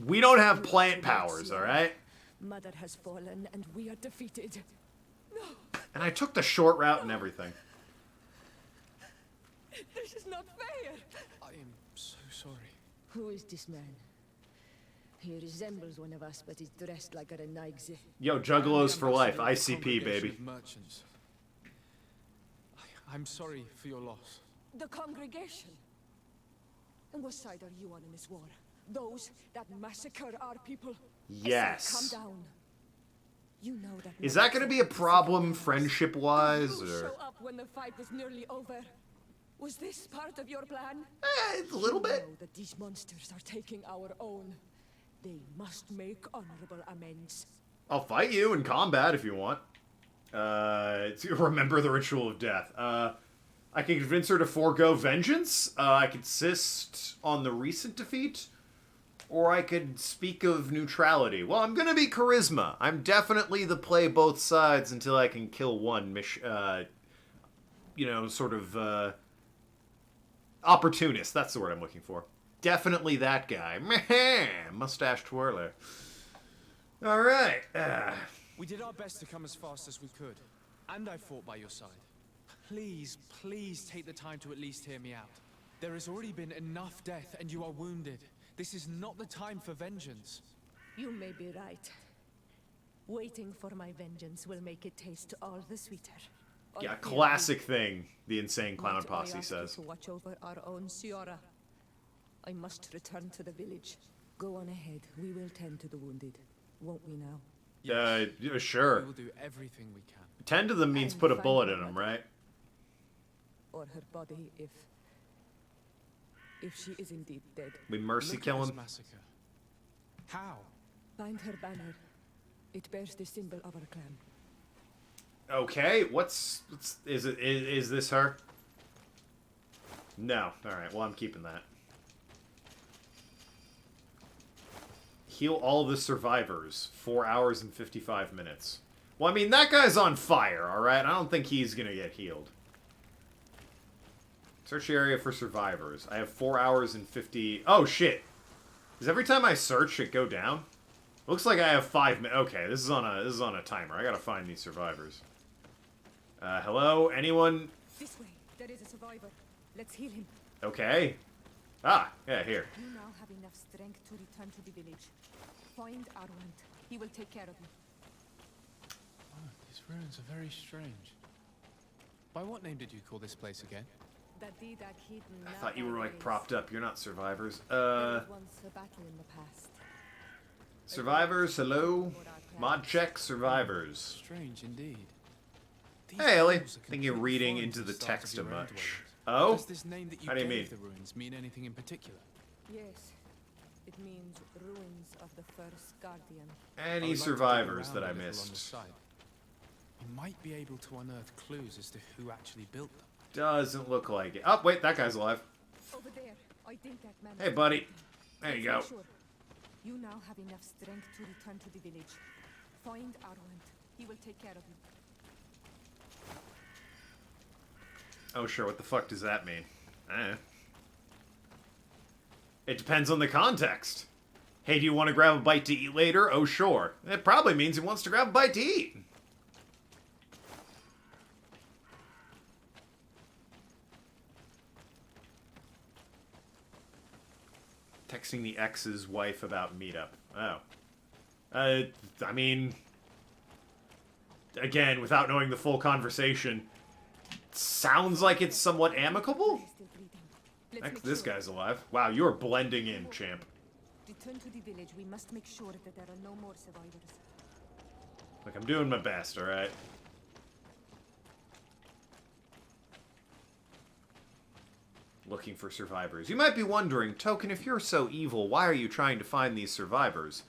we don't have plant powers, alright? Mother has fallen and we are defeated. No. And I took the short route and everything. This is not fair! I am so sorry. Who is this man? He resembles one of us, but is dressed like a Renaigze. Yo, Juggalos for life. ICP, baby. Merchants. I'm sorry for your loss. The congregation? And what side are you on in this war? Those that massacre our people? Yes. Calm down. You know that. Is that going to be a problem friendship-wise, Did you or? show up when the fight was nearly over? Was this part of your plan? A little bit. You know that these monsters are taking our own. They must make honorable amends. I'll fight you in combat if you want. Remember the ritual of death. I can convince her to forego vengeance. I could insist on the recent defeat. Or I could speak of neutrality. Well, I'm gonna be charisma. I'm definitely the play both sides until I can kill one, sort of, opportunist. That's the word I'm looking for. Definitely that guy. Mustache twirler. Alright. We did our best to come as fast as we could. And I fought by your side. Please, please take the time to at least hear me out. There has already been enough death and you are wounded. This is not the time for vengeance. You may be right. Waiting for my vengeance will make it taste all the sweeter. Yeah, classic thing, the Insane Clown Posse I ask says. you to watch over our own Siora. I must return to the village. Go on ahead. We will tend to the wounded. Won't we now? Yeah, sure. We will do everything we can. Tend to them means put a bullet in them, right? Or her body, if she is indeed dead. We mercy kill him. Massacre. How? Find her banner. It bears the symbol of our clan. Okay, is this her? No. Alright, well I'm keeping that. Heal all the survivors. 4 hours and 55 minutes. Well, I mean, that guy's on fire, alright? I don't think he's gonna get healed. Search area for survivors. I have 4 hours and 50... Oh, shit! Does every time I search it go down? Looks like I have 5 minutes. Okay, this is on a timer. I gotta find these survivors. Hello? Anyone? This way. There is a survivor. Let's heal him. Okay. Ah, yeah, here. You now have enough strength to return to the village. Find Arwand. He will take care of you. Oh, these ruins are very strange. By what name did you call this place again? I thought you were, like, propped up. You're not survivors. There was once a battle in the past. Survivors, hello? Mod check, survivors. Strange indeed. Hey, Ellie. I think you're reading into the text too much. Oh? Does this name that you How do you mean? gave the ruins mean anything in particular? Yes. It means ruins of the first guardian. Any survivors that I missed? You might be able to unearth clues as to who actually built them. Doesn't look like it. Oh, wait, that guy's alive. Over there. I think that man. Hey, buddy. There you go. Let's make sure. You now have enough strength to return to the village. Find Arwand. He will take care of you. Oh, sure. What the fuck does that mean? It depends on the context. Hey, do you want to grab a bite to eat later? Oh, sure. It probably means he wants to grab a bite to eat. Texting the ex's wife about meetup. Oh. I mean... Again, without knowing the full conversation, sounds like it's somewhat amicable? This guy's alive. Wow, you're blending in, champ. Return to the village. We must make sure that there are no more survivors. Look, I'm doing my best, alright? Looking for survivors. You might be wondering, Token, if you're so evil, why are you trying to find these survivors?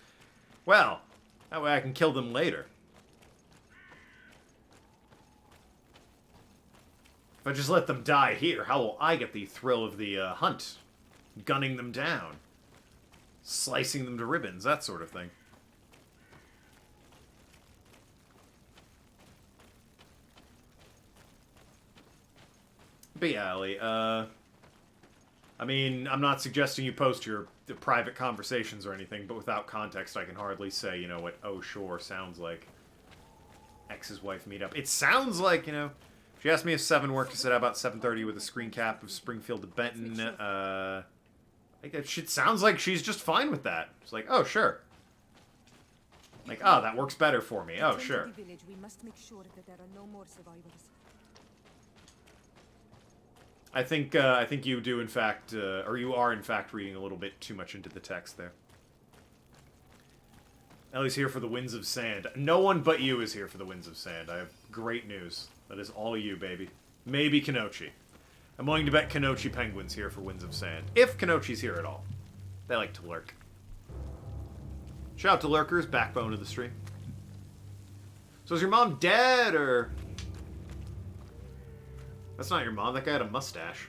Well, that way I can kill them later. If I just let them die here, how will I get the thrill of the hunt? Gunning them down. Slicing them to ribbons, that sort of thing. But yeah, Ellie, I mean, I'm not suggesting you post your private conversations or anything, but without context, I can hardly say, you know, what oh sure sounds like. Ex's wife meetup. It sounds like, you know, She asked me if 7 worked. I said about 7:30 with a screen cap of Springfield to Benton. It sounds like she's just fine with that. It's like, oh, sure. Like, oh, that works better for me. Oh, sure. We must make sure that there are no more survivors. I think you do, in fact, or you are, in fact, reading a little bit too much into the text there. Ellie's here for the Winds of Sand. No one but you is here for the Winds of Sand. I have great news. That is all you, baby. Maybe Kenochi. I'm willing to bet Kenochi Penguin's here for Winds of Sand. If Kenochi's here at all. They like to lurk. Shout out to lurkers, backbone of the stream. So is your mom dead, or... That's not your mom. That guy had a mustache.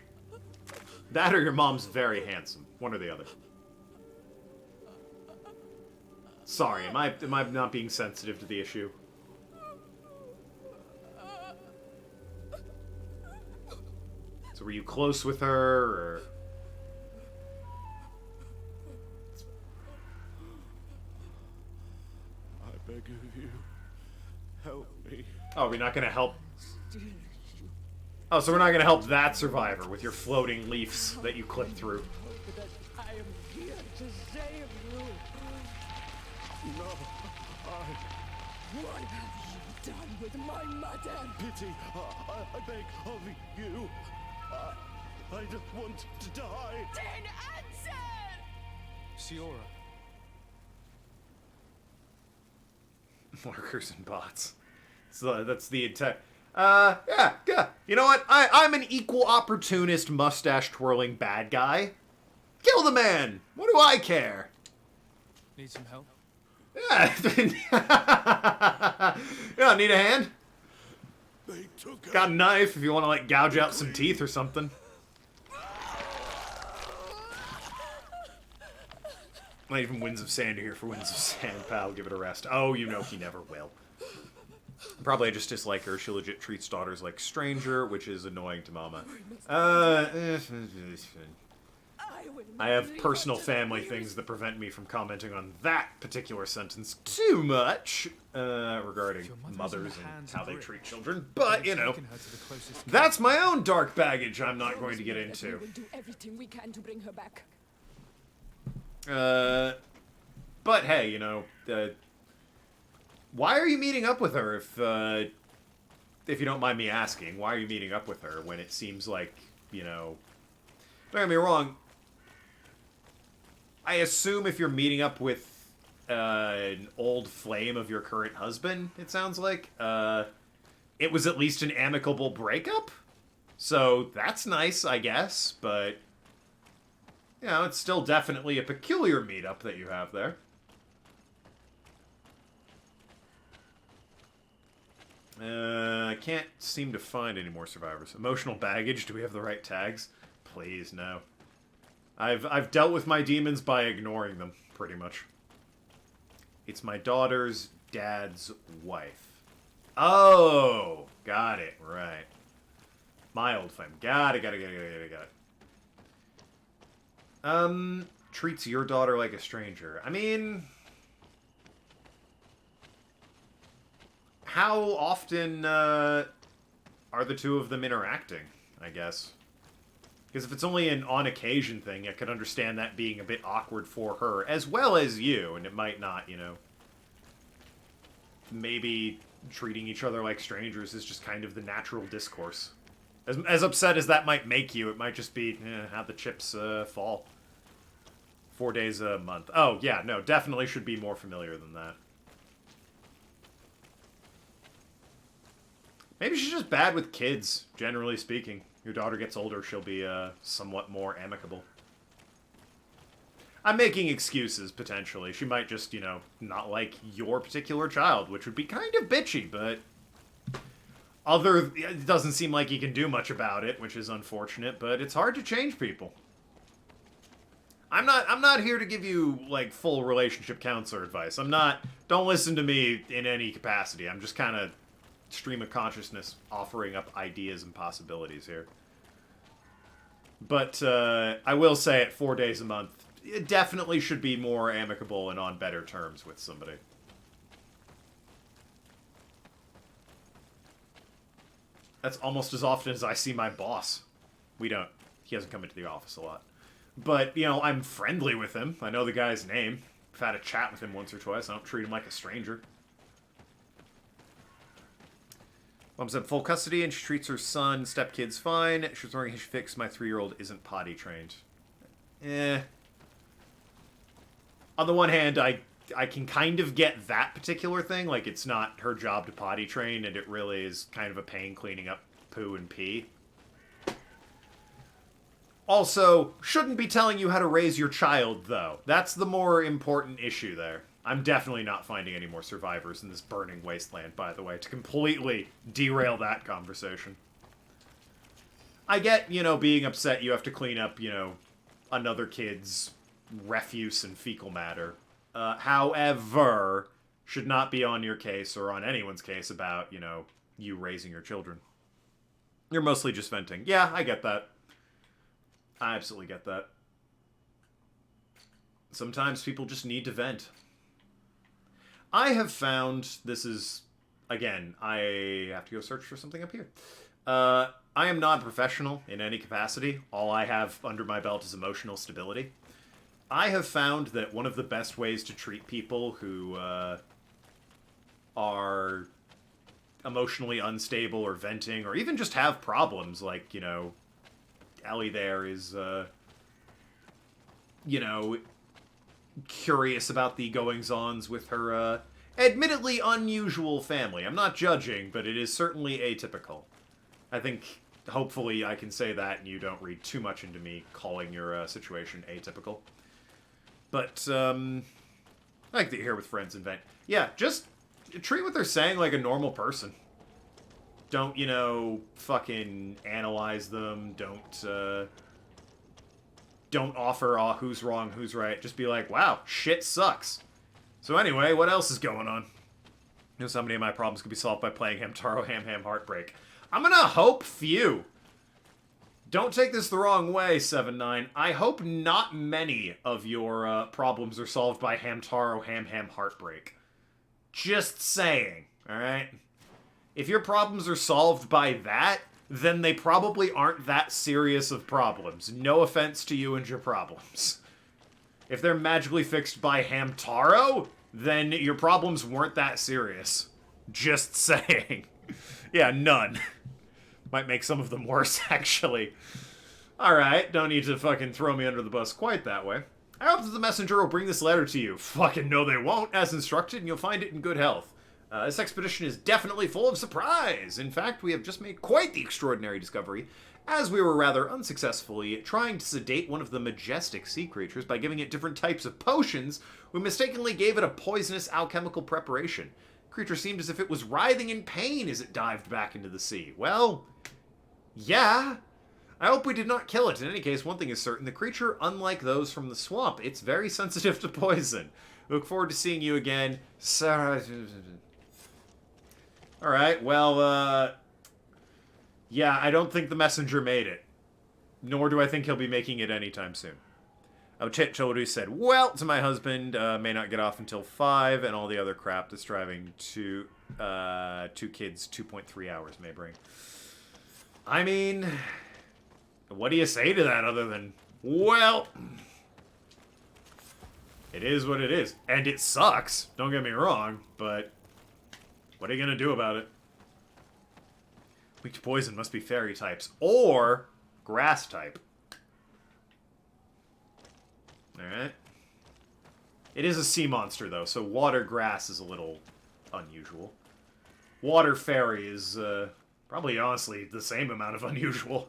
That or your mom's very handsome. One or the other. Sorry, am I not being sensitive to the issue? So were you close with her, or... I beg of you, help me. Oh, we're not gonna help... Oh, so we're not gonna help that survivor with your floating leaves that you clip through. I am here to save you. No, What have you done with my mother? Pity, I beg of you. I don't want to die. Then answer! Siora. Markers and bots. So that's the intent. Yeah. You know what? I'm an equal opportunist, mustache-twirling bad guy. Kill the man! What do I care? Need some help? Yeah. Yeah, need a hand? They took Got a knife if you want to, like, gouge out some teeth or something. Not even Winds of Sand here for Winds of Sand, pal. Give it a rest. Oh, you know he never will. Probably I just dislike her. She legit treats daughters like stranger, which is annoying to mama. I have personal family things that prevent me from commenting on that particular sentence too much regarding mothers and how they treat children. But, you know, that's my own dark baggage I'm not going to get into. We will do everything we can to bring her back. But hey, you know, why are you meeting up with her if you don't mind me asking? Why are you meeting up with her when it seems like, you know... Don't get me wrong. I assume if you're meeting up with an old flame of your current husband, it sounds like, it was at least an amicable breakup? So that's nice, I guess, but... You know, it's still definitely a peculiar meetup that you have there. I can't seem to find any more survivors. Emotional baggage, do we have the right tags? Please, no. I've dealt with my demons by ignoring them, pretty much. It's my daughter's dad's wife. Oh! Got it, right. My old flame. Got it. Treats your daughter like a stranger. I mean... How often, are the two of them interacting, I guess? Because if it's only an on-occasion thing, I could understand that being a bit awkward for her, as well as you, and it might not, you know... Maybe treating each other like strangers is just kind of the natural discourse. As upset as that might make you, it might just be, how the chips, fall. 4 days a month. Oh, yeah, no, definitely should be more familiar than that. Maybe she's just bad with kids, generally speaking. Your daughter gets older, she'll be, somewhat more amicable. I'm making excuses, potentially. She might just, you know, not like your particular child, which would be kind of bitchy, but... It doesn't seem like you can do much about it, which is unfortunate, but it's hard to change people. I'm not here to give you, like, full relationship counselor advice. Don't listen to me in any capacity. I'm just kind of stream of consciousness offering up ideas and possibilities here. But, I will say at 4 days a month, it definitely should be more amicable and on better terms with somebody. That's almost as often as I see my boss. We don't. He hasn't come into the office a lot. But, you know, I'm friendly with him. I know the guy's name. I've had a chat with him once or twice. I don't treat him like a stranger. Mom's in full custody and she treats her son, stepkid's fine. She was wondering if she fixed my 3-year-old isn't potty trained. On the one hand, I can kind of get that particular thing. Like, it's not her job to potty train, and it really is kind of a pain cleaning up poo and pee. Also, shouldn't be telling you how to raise your child, though. That's the more important issue there. I'm definitely not finding any more survivors in this burning wasteland, by the way, to completely derail that conversation. I get, you know, being upset you have to clean up, you know, another kid's refuse and fecal matter. However, should not be on your case or on anyone's case about, you know, you raising your children. You're mostly just venting. Yeah, I get that. I absolutely get that. Sometimes people just need to vent. I have found, this is, again, I have to go search for something up here. I am not a professional in any capacity. All I have under my belt is emotional stability. I have found that one of the best ways to treat people who are emotionally unstable or venting or even just have problems, like, you know, Ellie there is, you know, curious about the goings-ons with her, admittedly unusual family. I'm not judging, but it is certainly atypical. I think, hopefully, I can say that and you don't read too much into me calling your situation atypical. But, I like that you're here with friends and vent. Yeah, just treat what they're saying like a normal person. Don't, you know, fucking analyze them. Don't offer, who's wrong, who's right. Just be like, wow, shit sucks. So anyway, what else is going on? You know, so many of my problems could be solved by playing Hamtaro Ham Heartbreak. I'm gonna hope few. Don't take this the wrong way, 7-9. I hope not many of your problems are solved by Hamtaro Ham Heartbreak. Just saying, alright? If your problems are solved by that, then they probably aren't that serious of problems. No offense to you and your problems. If they're magically fixed by Hamtaro, then your problems weren't that serious. Just saying. Yeah, none. Might make some of them worse, actually. Alright, don't need to fucking throw me under the bus quite that way. I hope that the messenger will bring this letter to you. Fucking no they won't, as instructed, and you'll find it in good health. This expedition is definitely full of surprise. In fact, we have just made quite the extraordinary discovery, as we were rather unsuccessfully trying to sedate one of the majestic sea creatures by giving it different types of potions. We mistakenly gave it a poisonous alchemical preparation. The creature seemed as if it was writhing in pain as it dived back into the sea. Well, yeah. I hope we did not kill it. In any case, one thing is certain. The creature, unlike those from the swamp, it's very sensitive to poison. Look forward to seeing you again, Sarah. Alright, well, yeah, I don't think the messenger made it. Nor do I think he'll be making it anytime soon. Chit Chodu said, well, to my husband, may not get off until 5, and all the other crap that's driving two kids 2.3 hours may bring. I mean, what do you say to that other than, well, it is what it is. And it sucks, don't get me wrong, but what are you going to do about it? Weak to poison must be fairy types, or grass type. Alright. It is a sea monster, though, so water grass is a little unusual. Water fairy is, probably, honestly, the same amount of unusual.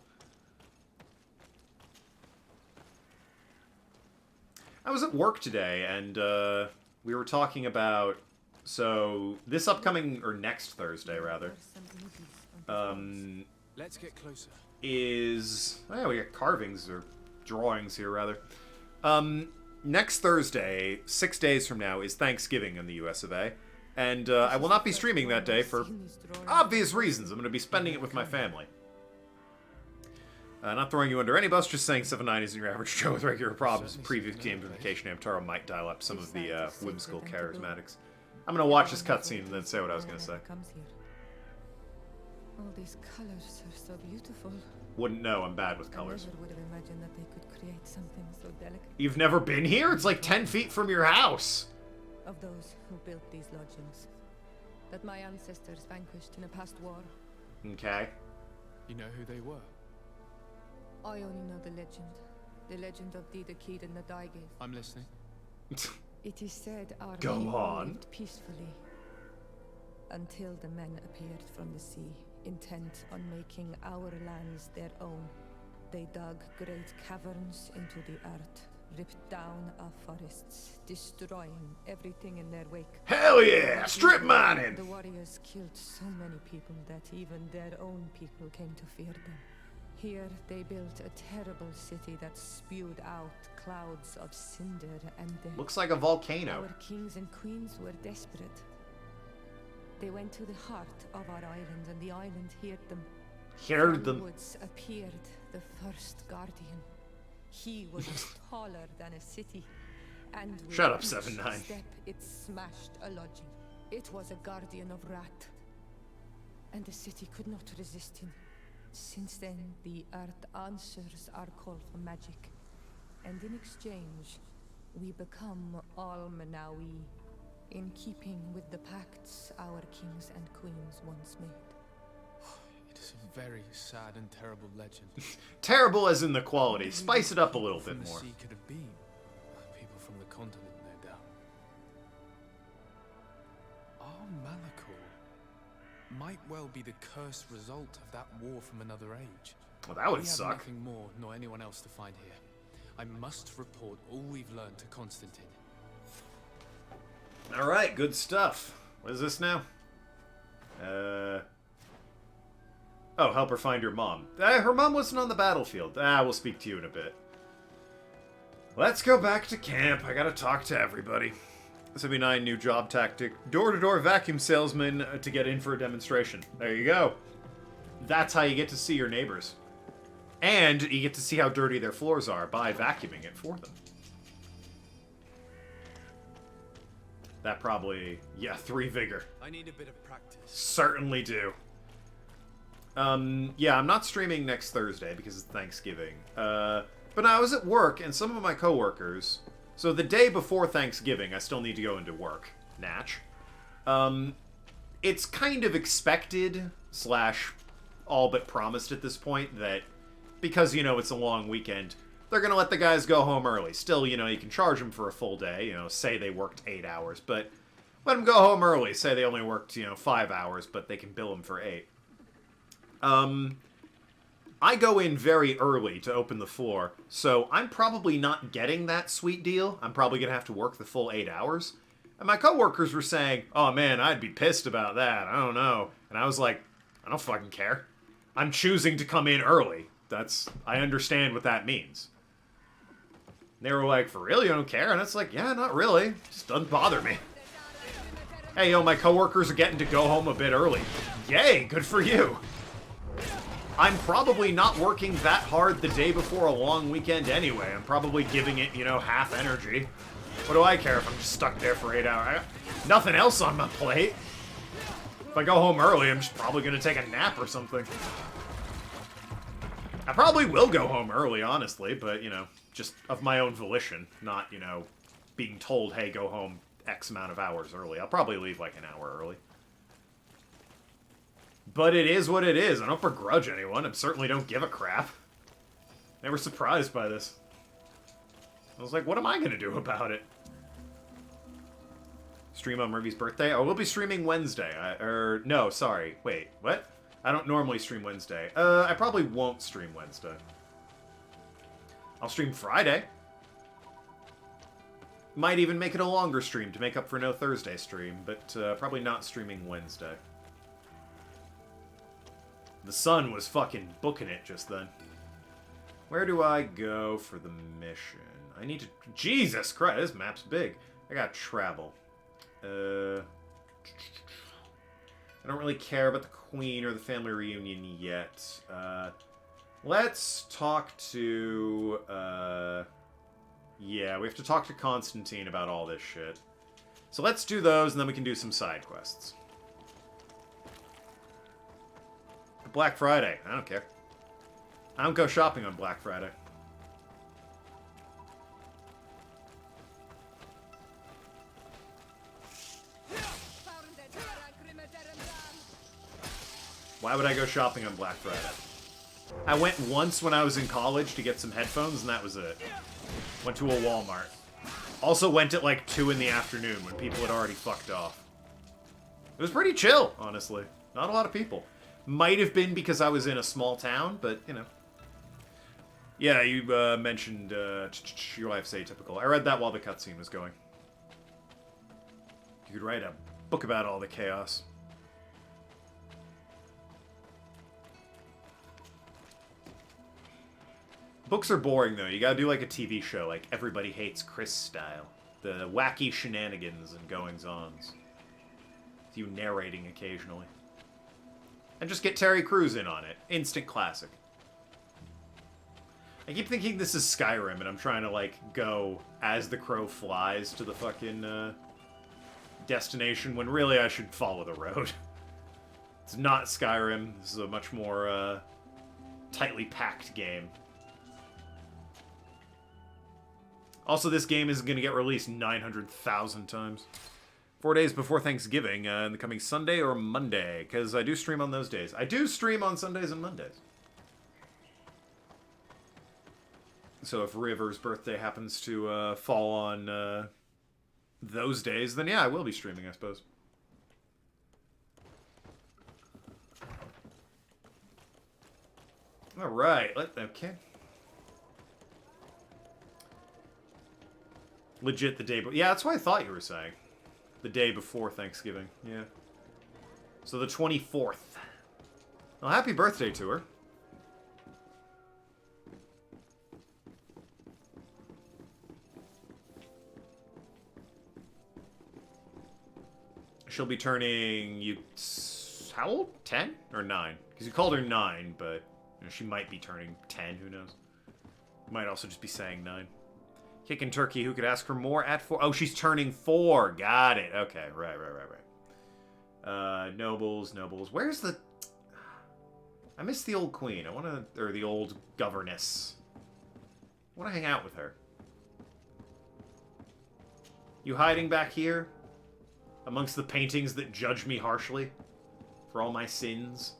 I was at work today, and, we were talking about, so, this upcoming, or next Thursday, rather, let's get closer. Is, oh yeah, we got carvings, or drawings here, rather. Next Thursday, 6 days from now, is Thanksgiving in the US of A. And I will not be streaming that day for obvious reasons. I'm going to be spending it with my family. Not throwing you under any bus, just saying 7-9 isn't your average Joe with regular problems. Previous games of Vacation Hamtaro might dial up some of the whimsical charismatics. I'm going to watch this cutscene and then say what I was going to say. All these colors are so beautiful. Wouldn't know, I'm bad with colors. I never would have imagined that they could create something so delicate. You've never been here? It's like 10 feet from your house. Of those who built these lodgings, that my ancestors vanquished in a past war. Okay. You know who they were? I only know the legend of Dida Keed and the Daigate. I'm listening. It is said our Go people on. lived peacefully until the men appeared from the sea, intent on making our lands their own. They dug great caverns into the earth, ripped down our forests, destroying everything in their wake. Hell yeah! Strip mining! The warriors killed so many people that even their own people came to fear them. Here they built a terrible city that spewed out clouds of cinder and death. Looks like a volcano. Our kings and queens were desperate. They went to the heart of our island, and the island heard them. Heard From them. the woods appeared the first guardian. He was taller than a city, and with Shut up, each 7-9. step it smashed a lodging. It was a guardian of Rat, and the city could not resist him. Since then, the earth answers our call for magic, and in exchange, we become all Manawi, in keeping with the pacts our kings and queens once made. It is a very sad and terrible legend. Terrible as in the quality. Spice it up a little bit more. From the sea could have been. People from the continent, no doubt. Our Malachor might well be the cursed result of that war from another age. Well, that would we suck. have nothing more nor anyone else to find here. I must report all we've learned to Constantine. Alright, good stuff. What is this now? Oh, help her find her mom. Her mom wasn't on the battlefield. We'll speak to you in a bit. Let's go back to camp. I gotta talk to everybody. 79 new job tactic. Door-to-door vacuum salesman to get in for a demonstration. There you go. That's how you get to see your neighbors. And you get to see how dirty their floors are by vacuuming it for them. That probably... Yeah, 3 vigor. I need a bit of practice. Certainly do. Yeah, I'm not streaming next Thursday because it's Thanksgiving. But I was at work, and some of my coworkers... So the day before Thanksgiving, I still need to go into work. Natch. It's kind of expected, / all but promised at this point, that because, you know, it's a long weekend, they're gonna let the guys go home early. Still, you know, you can charge them for a full day, you know, say they worked 8 hours, but let them go home early. Say they only worked, you know, 5 hours, but they can bill them for 8. I go in very early to open the floor, so I'm probably not getting that sweet deal. I'm probably gonna have to work the full 8 hours. And my coworkers were saying, oh man, I'd be pissed about that. I don't know. And I was like, I don't fucking care. I'm choosing to come in early. I understand what that means. And they were like, for real, you don't care? And it's like, yeah, not really. It just doesn't bother me. Hey, yo, my coworkers are getting to go home a bit early. Yay, good for you. I'm probably not working that hard the day before a long weekend anyway. I'm probably giving it, you know, half energy. What do I care if I'm just stuck there for 8 hours? I got nothing else on my plate. If I go home early, I'm just probably going to take a nap or something. I probably will go home early, honestly, but, you know, just of my own volition, not, you know, being told, hey, go home X amount of hours early. I'll probably leave like an hour early. But it is what it is. I don't begrudge anyone. I certainly don't give a crap. They were surprised by this. I was like, what am I going to do about it? Stream on Murphy's birthday? Oh, we'll be streaming Wednesday. No, sorry. Wait, what? I don't normally stream Wednesday. I probably won't stream Wednesday. I'll stream Friday. Might even make it a longer stream to make up for no Thursday stream, but probably not streaming Wednesday. The sun was fucking booking it just then. Where do I go for the mission? I need to... Jesus Christ, this map's big. I gotta travel. I don't really care about the Queen or the family reunion yet. Let's talk to... yeah, we have to talk to Constantine about all this shit. So let's do those, and then we can do some side quests. Black Friday. I don't care. I don't go shopping on Black Friday. Why would I go shopping on Black Friday? I went once when I was in college to get some headphones, and that was it. Went to a Walmart. Also went at like 2 in the afternoon when people had already fucked off. It was pretty chill, honestly. Not a lot of people. Might have been because I was in a small town, but, you know. Yeah, you mentioned your life's atypical. I read that while the cutscene was going. You could write a book about all the chaos. Books are boring, though. You gotta do, like, a TV show, like Everybody Hates Chris style. The wacky shenanigans and goings-ons. With you narrating occasionally. And just get Terry Crews in on it. Instant classic. I keep thinking this is Skyrim, and I'm trying to, like, go as the crow flies to the fucking, destination, when really I should follow the road. It's not Skyrim. This is a much more, tightly packed game. Also, this game isn't going to get released 900,000 times. 4 days before Thanksgiving, in the coming Sunday or Monday, because I do stream on those days. I do stream on Sundays and Mondays. So if River's birthday happens to fall on those days, then yeah, I will be streaming, I suppose. Alright, okay. Legit the day before. Yeah, that's what I thought you were saying. The day before Thanksgiving, yeah. So the 24th. Well, happy birthday to her. She'll be turning, how old? 10 or 9? Because you called her 9, but you know, she might be turning 10, who knows. Might also just be saying 9. Kicking turkey, who could ask for more at 4? Oh, she's turning 4. Got it. Okay, right. Nobles. Where's the... I miss the old queen. I want to... Or the old governess. I want to hang out with her. You hiding back here? Amongst the paintings that judge me harshly? For all my sins?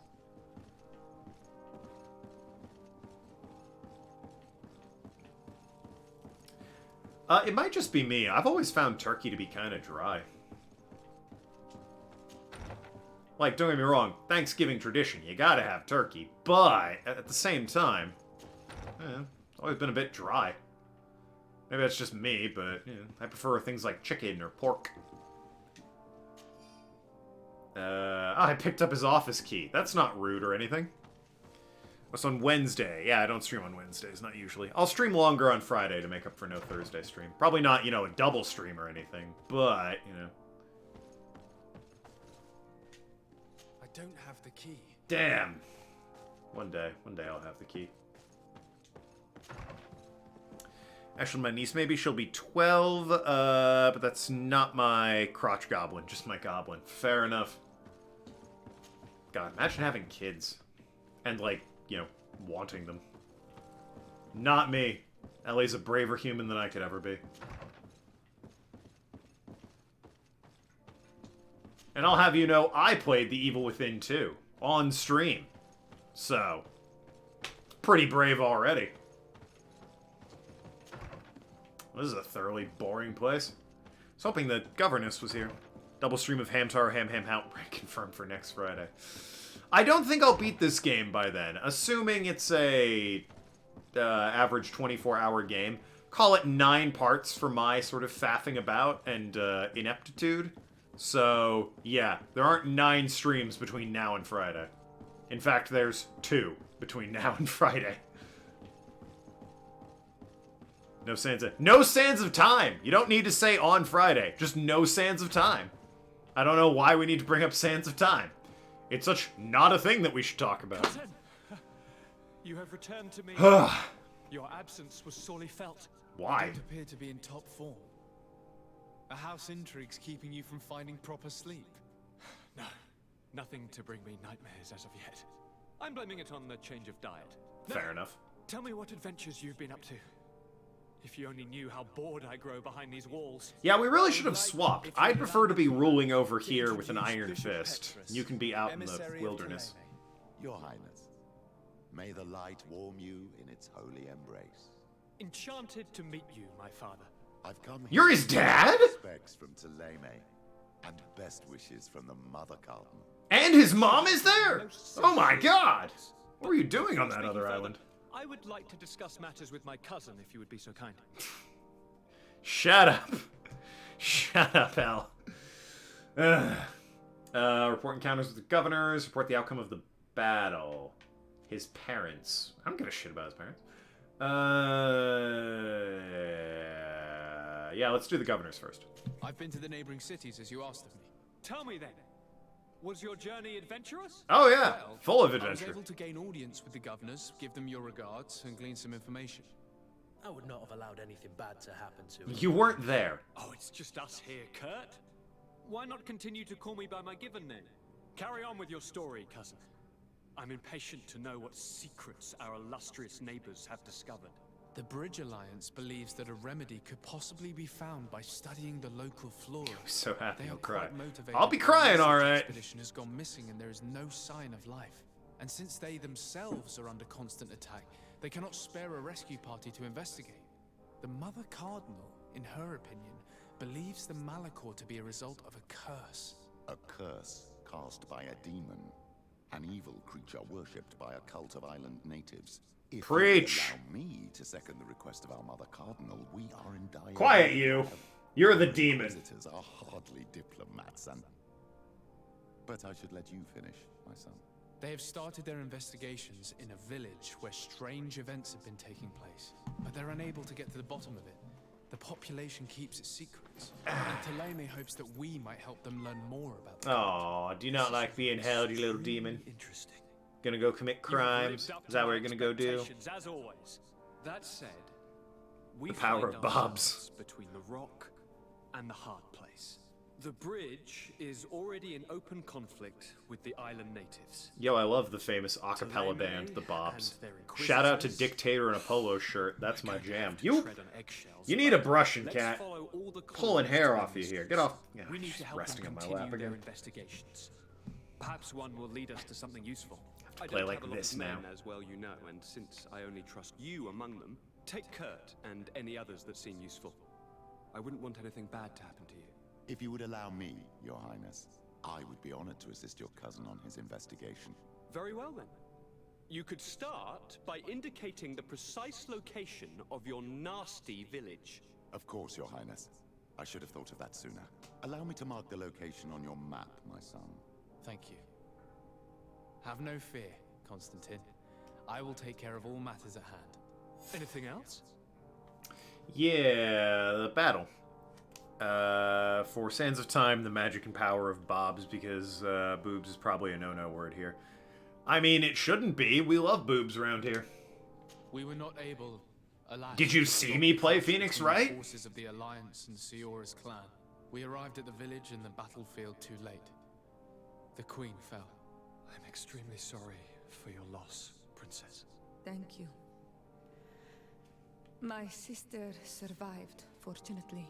It might just be me. I've always found turkey to be kind of dry. Like, don't get me wrong, Thanksgiving tradition, you gotta have turkey, but at the same time, it's always been a bit dry. Maybe that's just me, but you know, I prefer things like chicken or pork. I picked up his office key. That's not rude or anything. It's on Wednesday. Yeah, I don't stream on Wednesdays, not usually. I'll stream longer on Friday to make up for no Thursday stream. Probably not, you know, a double stream or anything, but, you know. I don't have the key. Damn. One day I'll have the key. Actually, my niece, maybe she'll be 12, but that's not my crotch goblin, just my goblin. Fair enough. God, imagine having kids. And, like, you know, wanting them. Not me. Ellie's a braver human than I could ever be. And I'll have you know, I played The Evil Within 2 on stream. So, pretty brave already. This is a thoroughly boring place. I was hoping the governess was here. Double stream of Hamtar Ham Outbreak confirmed for next Friday. I don't think I'll beat this game by then, assuming it's a average 24-hour game. Call it 9 parts for my sort of faffing about and ineptitude. So, yeah, there aren't 9 streams between now and Friday. In fact, there's 2 between now and Friday. No sands of time! You don't need to say on Friday. Just no sands of time. I don't know why we need to bring up sands of time. It's such not a thing that we should talk about. You have returned to me. Your absence was sorely felt. Why? You don't appear to be in top form. A house intrigue's keeping you from finding proper sleep. No, nothing to bring me nightmares as of yet. I'm blaming it on the change of diet. Fair enough. Tell me what adventures you've been up to. If you only knew how bored I grow behind these walls. Yeah, we really should have swapped. I'd prefer to be ruling over here with an iron fist. You can be out in the wilderness. Your Highness, may the light warm you in its holy embrace. Enchanted to meet you, my father. I've come here. You're his dad? Respects from Tuleme, and best wishes from the Mother Cardinal. And his mom is there? Oh my god! What were you doing on that other island? I would like to discuss matters with my cousin, if you would be so kind. Shut up. Shut up, Al. Report encounters with the governors. Report the outcome of the battle. His parents. I don't give a shit about his parents. Yeah, let's do the governors first. I've been to the neighboring cities as you asked of me. Tell me then, was your journey adventurous? Oh yeah, Well, full of I was adventure. able to gain audience with the governors, give them your regards, and glean some information. I would not have allowed anything bad to happen to him. You weren't there. Oh, it's just us here, Kurt. Why not continue to call me by my given name? Carry on with your story, cousin. I'm impatient to know what secrets our illustrious neighbors have discovered. The Bridge Alliance believes that a remedy could possibly be found by studying the local flora. I'm so happy They I'll are cry. quite motivated I'll be by crying, the alright. expedition has gone missing and there is no sign of life. And since they themselves are under constant attack, they cannot spare a rescue party to investigate. The Mother Cardinal, in her opinion, believes the Malachor to be a result of a curse. A curse cast by a demon. An evil creature worshipped by a cult of island natives. If Preach! you allow me to second the request of our Mother Cardinal, we are in dire Quiet need you. of- You're the demon. Visitors are hardly diplomats, and... But I should let you finish, my son. They have started their investigations in a village where strange events have been taking place, but they're unable to get to the bottom of it. The population keeps its secrets, and Tuleme hopes that we might help them learn more about them. Aw, do you not like being held, you little demon? Interesting. Gonna go commit crimes? Is that what you're gonna go do? As always. That said, we The power find of Bobs. ourselves between the rock and the hard place. The bridge is already in open conflict with the island natives. Yo, I love the famous a cappella band, the Bobs. Shout out to Dictator in a polo shirt. That's my jam. You need a brushing, cat. Pulling hair off you here. Get off. Yeah, We need she's to help resting them on my continue lap their again. investigations. Perhaps one will lead us to something useful. to I play don't like have a lot this of men, now. as well you know, and since I only trust you among them, take Kurt and any others that seem useful. I wouldn't want anything bad to happen to you. If you would allow me, Your Highness, I would be honored to assist your cousin on his investigation. Very well then. You could start by indicating the precise location of your nasty village. Of course, Your Highness. I should have thought of that sooner. Allow me to mark the location on your map, my son. Thank you. Have no fear, Constantine. I will take care of all matters at hand. Anything else? Yeah, the battle. For Sands of Time, the magic and power of Bobs, because boobs is probably a no-no word here. I mean, it shouldn't be. We love boobs around here. We were not able, alas, Did you to see stop me the play clash Phoenix between the Wright? Forces of the Alliance and Siora's clan. We arrived at the village and the battlefield too late. The Queen fell. I'm extremely sorry for your loss, Princess. Thank you. My sister survived, fortunately,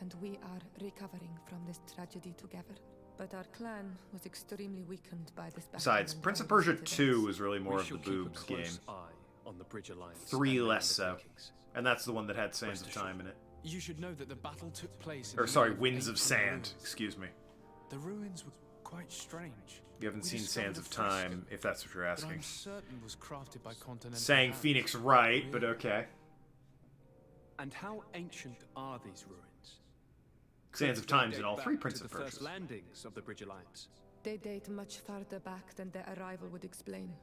and we are recovering from this tragedy together. But our clan was extremely weakened by this battle. Besides, and Prince of our Persia incidents. 2 is really more We of the shall keep a boobs close game. eye on the Bridge Alliance 3 and their less so. undertakings. And that's the one that had Sands of Time in it. You should know that the battle took place in Or the sorry, middle Winds of ancient Sand. ruins. Excuse me. The ruins were quite strange. You haven't We seen discovered Sands a of fresco Time, if that's what you're that asking. I'm certain was crafted by continental Saying hands. Phoenix Wright, but okay. And how ancient are these ruins? Sands of Could they Time's in date all back 3 to Prince the of first Persias. landings of the Bridge Alliance. They date much farther back than their arrival would explain.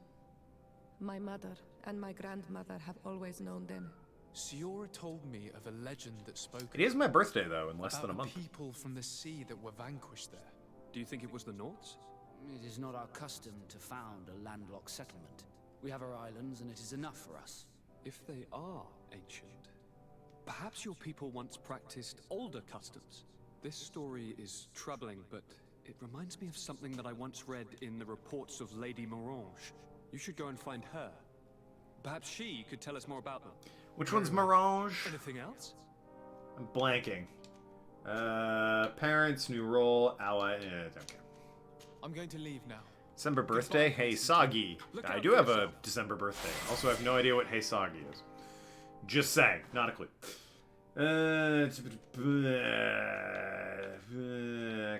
My mother and my grandmother have always known them. Siora told me of a legend that spoke. It is my birthday, though, in less about than a the month. people from the sea that were vanquished there. Do you think it was the Nords? It is not our custom to found a landlocked settlement. We have our islands, and it is enough for us. If they are ancient, perhaps your people once practiced older customs. This story is troubling, but it reminds me of something that I once read in the reports of Lady Morange. You should go and find her. Perhaps she could tell us more about them. Which one's Mirage? Anything else? I'm blanking. Parents, new role, ally. Don't care. I'm going to leave now. December birthday, Hey Sagi. I do have a December birthday. Also, I have no idea what Hey Sagi is. Just saying, not a clue.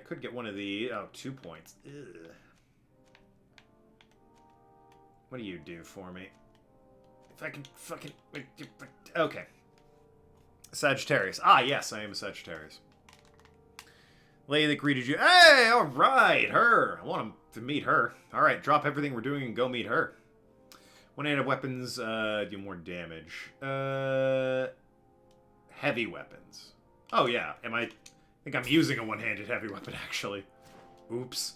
Could get one of the 2 points. Ugh. What do you do for me? If I can fucking... Okay. Sagittarius. Ah, yes, I am a Sagittarius. Lady that greeted you. Hey, alright, her. I want to meet her. Alright, drop everything we're doing and go meet her. One-handed weapons do more damage. Heavy weapons. Oh, yeah. I think I'm using a one-handed heavy weapon, actually. Oops.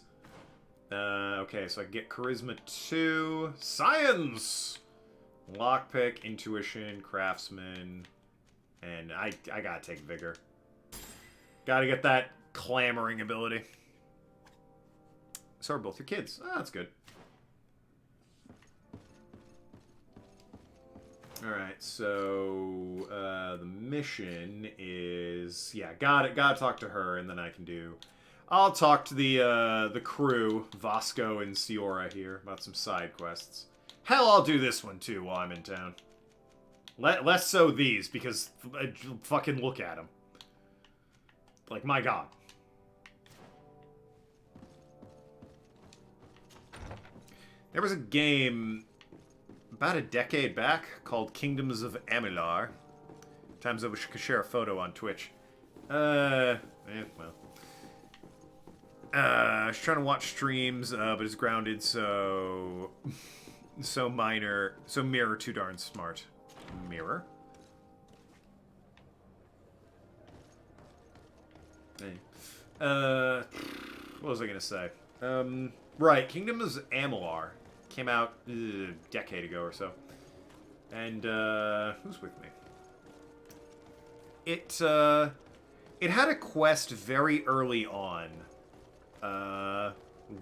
Okay, so I can get Charisma 2. Science! Lockpick, Intuition, Craftsman, and I gotta take Vigor. Gotta get that clamoring ability. So are both your kids. Oh, that's good. Alright, so the mission is... Yeah, gotta talk to her, and then I can do... I'll talk to the crew, Vasco and Siora here, about some side quests. Hell, I'll do this one too while I'm in town. Less so these, because fucking look at them. Like, my god. There was a game about a decade back called Kingdoms of Amalur. Times I wish I could share a photo on Twitch. Well. I was trying to watch streams, but it's grounded, so... so minor. So Mirror too darn smart. Mirror? Hey. What was I gonna say? Right, Kingdoms of Amalur came out a decade ago or so. And, who's with me? It had a quest very early on,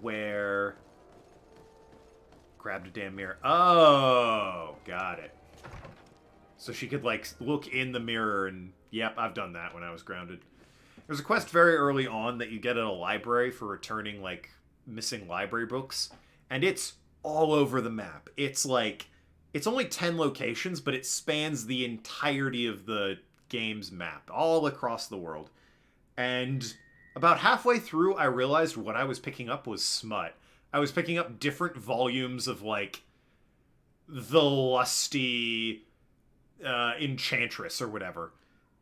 where... Grabbed a damn mirror. Oh, got it. So she could, like, look in the mirror and... Yep, I've done that when I was grounded. There's a quest very early on that you get at a library for returning, like, missing library books. And it's all over the map. It's, like... It's only 10 locations, but it spans the entirety of the game's map. All across the world. And about halfway through, I realized what I was picking up was smut. I was picking up different volumes of, like, the lusty Enchantress or whatever.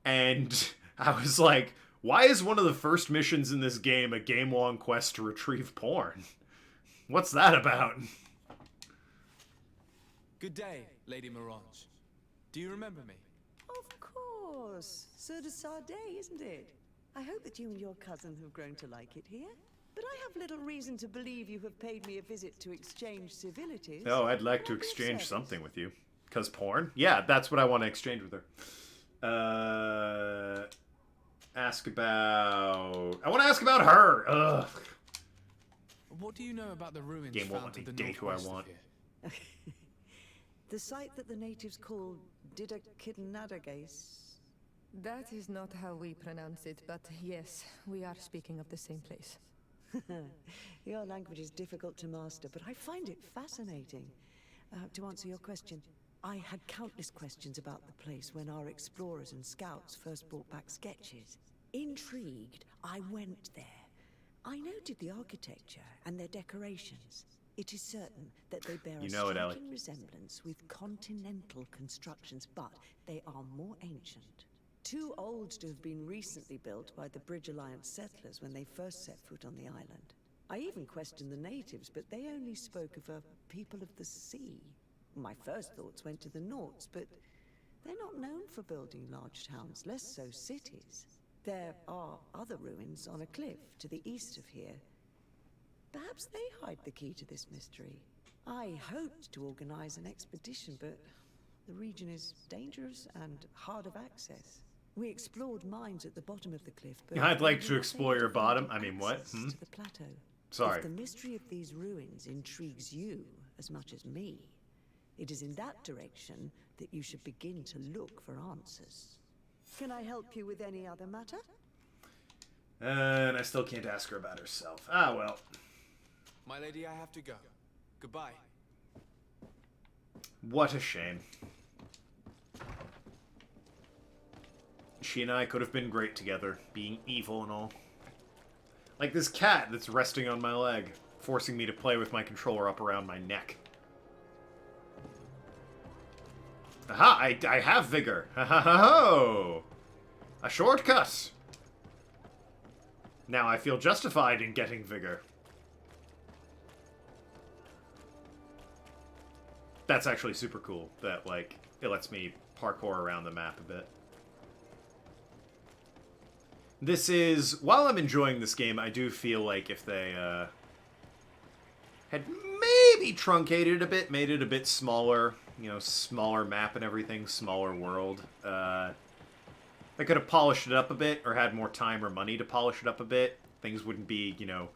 And I was like, why is one of the first missions in this game a game-long quest to retrieve porn? What's that about? Good day, Lady Mirage. Do you remember me? Of course. Sur de Sade, isn't it? I hope that you and your cousin have grown to like it here. But I have little reason to believe you have paid me a visit to exchange civilities. Oh, I'd like to exchange something with you. 'Cause porn? Yeah, that's what I want to exchange with her. Ask about... I want to ask about her! Ugh. What do you know about the ruins Game won't found let to me the date who I northwest want. of here? The site that the natives call Didakidnadagase. That is not how we pronounce it, but yes, we are speaking of the same place. Your language is difficult to master, but I find it fascinating. To answer your question, I had countless questions about the place when our explorers and scouts first brought back sketches. Intrigued, I went there. I noted the architecture and their decorations. It is certain that they bear a striking resemblance with continental constructions, but they are more ancient. Too old to have been recently built by the Bridge Alliance settlers when they first set foot on the island. I even questioned the natives, but they only spoke of a people of the sea. My first thoughts went to the Nauts, but they're not known for building large towns, less so cities. There are other ruins on a cliff to the east of here. Perhaps they hide the key to this mystery. I hoped to organize an expedition, but the region is dangerous and hard of access. We explored mines at the bottom of the cliff, but I'd like to explore your bottom. I mean, what? to the plateau. Sorry. If the mystery of these ruins intrigues you, as much as me. It is in that direction that you should begin to look for answers. Can I help you with any other matter? And I still can't ask her about herself. Ah, well. My lady, I have to go. Goodbye. What a shame. She and I could have been great together, being evil and all. Like this cat that's resting on my leg, forcing me to play with my controller up around my neck. Aha! I have vigor! Ha ha ha ho! A shortcut! Now I feel justified in getting vigor. That's actually super cool, that, like, it lets me parkour around the map a bit. This is... While I'm enjoying this game, I do feel like if they, had maybe truncated a bit, made it a bit smaller, you know, smaller map and everything, smaller world, they could have polished it up a bit, or had more time or money to polish it up a bit. Things wouldn't be, you know,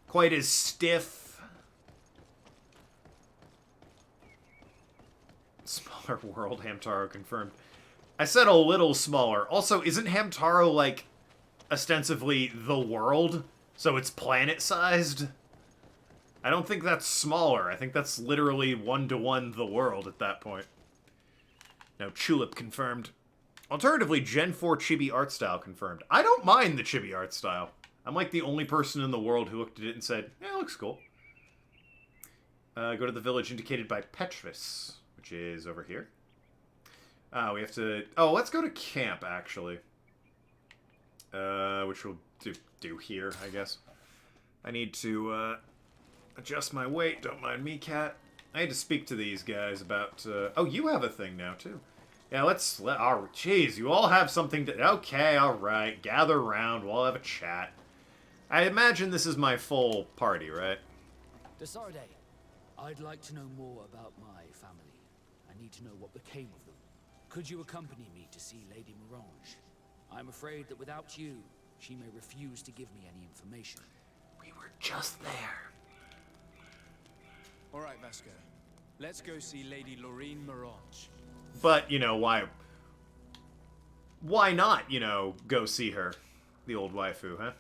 quite as stiff. Smaller world, Hamtaro confirmed. I said a little smaller. Also, isn't Hamtaro, like, ostensibly the world? So it's planet-sized? I don't think that's smaller. I think that's literally one-to-one the world at that point. Now, Tulip confirmed. Alternatively, Gen 4 chibi art style confirmed. I don't mind the chibi art style. I'm like the only person in the world who looked at it and said, yeah, it looks cool. Go to the village indicated by Petrus, which is over here. We have to... Oh, let's go to camp, actually. Which we'll do here, I guess. I need to adjust my weight. Don't mind me, cat. I had to speak to these guys about... Oh, you have a thing now, too. Yeah, let's... Oh, jeez, you all have something to... Okay, alright. Gather around. We'll all have a chat. I imagine this is my full party, right? Desarde, I'd like to know more about my family. I need to know what became of them. Could you accompany me to see Lady Morange? I'm afraid that without you, she may refuse to give me any information. We were just there. Alright, Vasco. Let's go see Lady Lorraine Morange. But, you know, why not, you know, go see her? The old waifu, huh?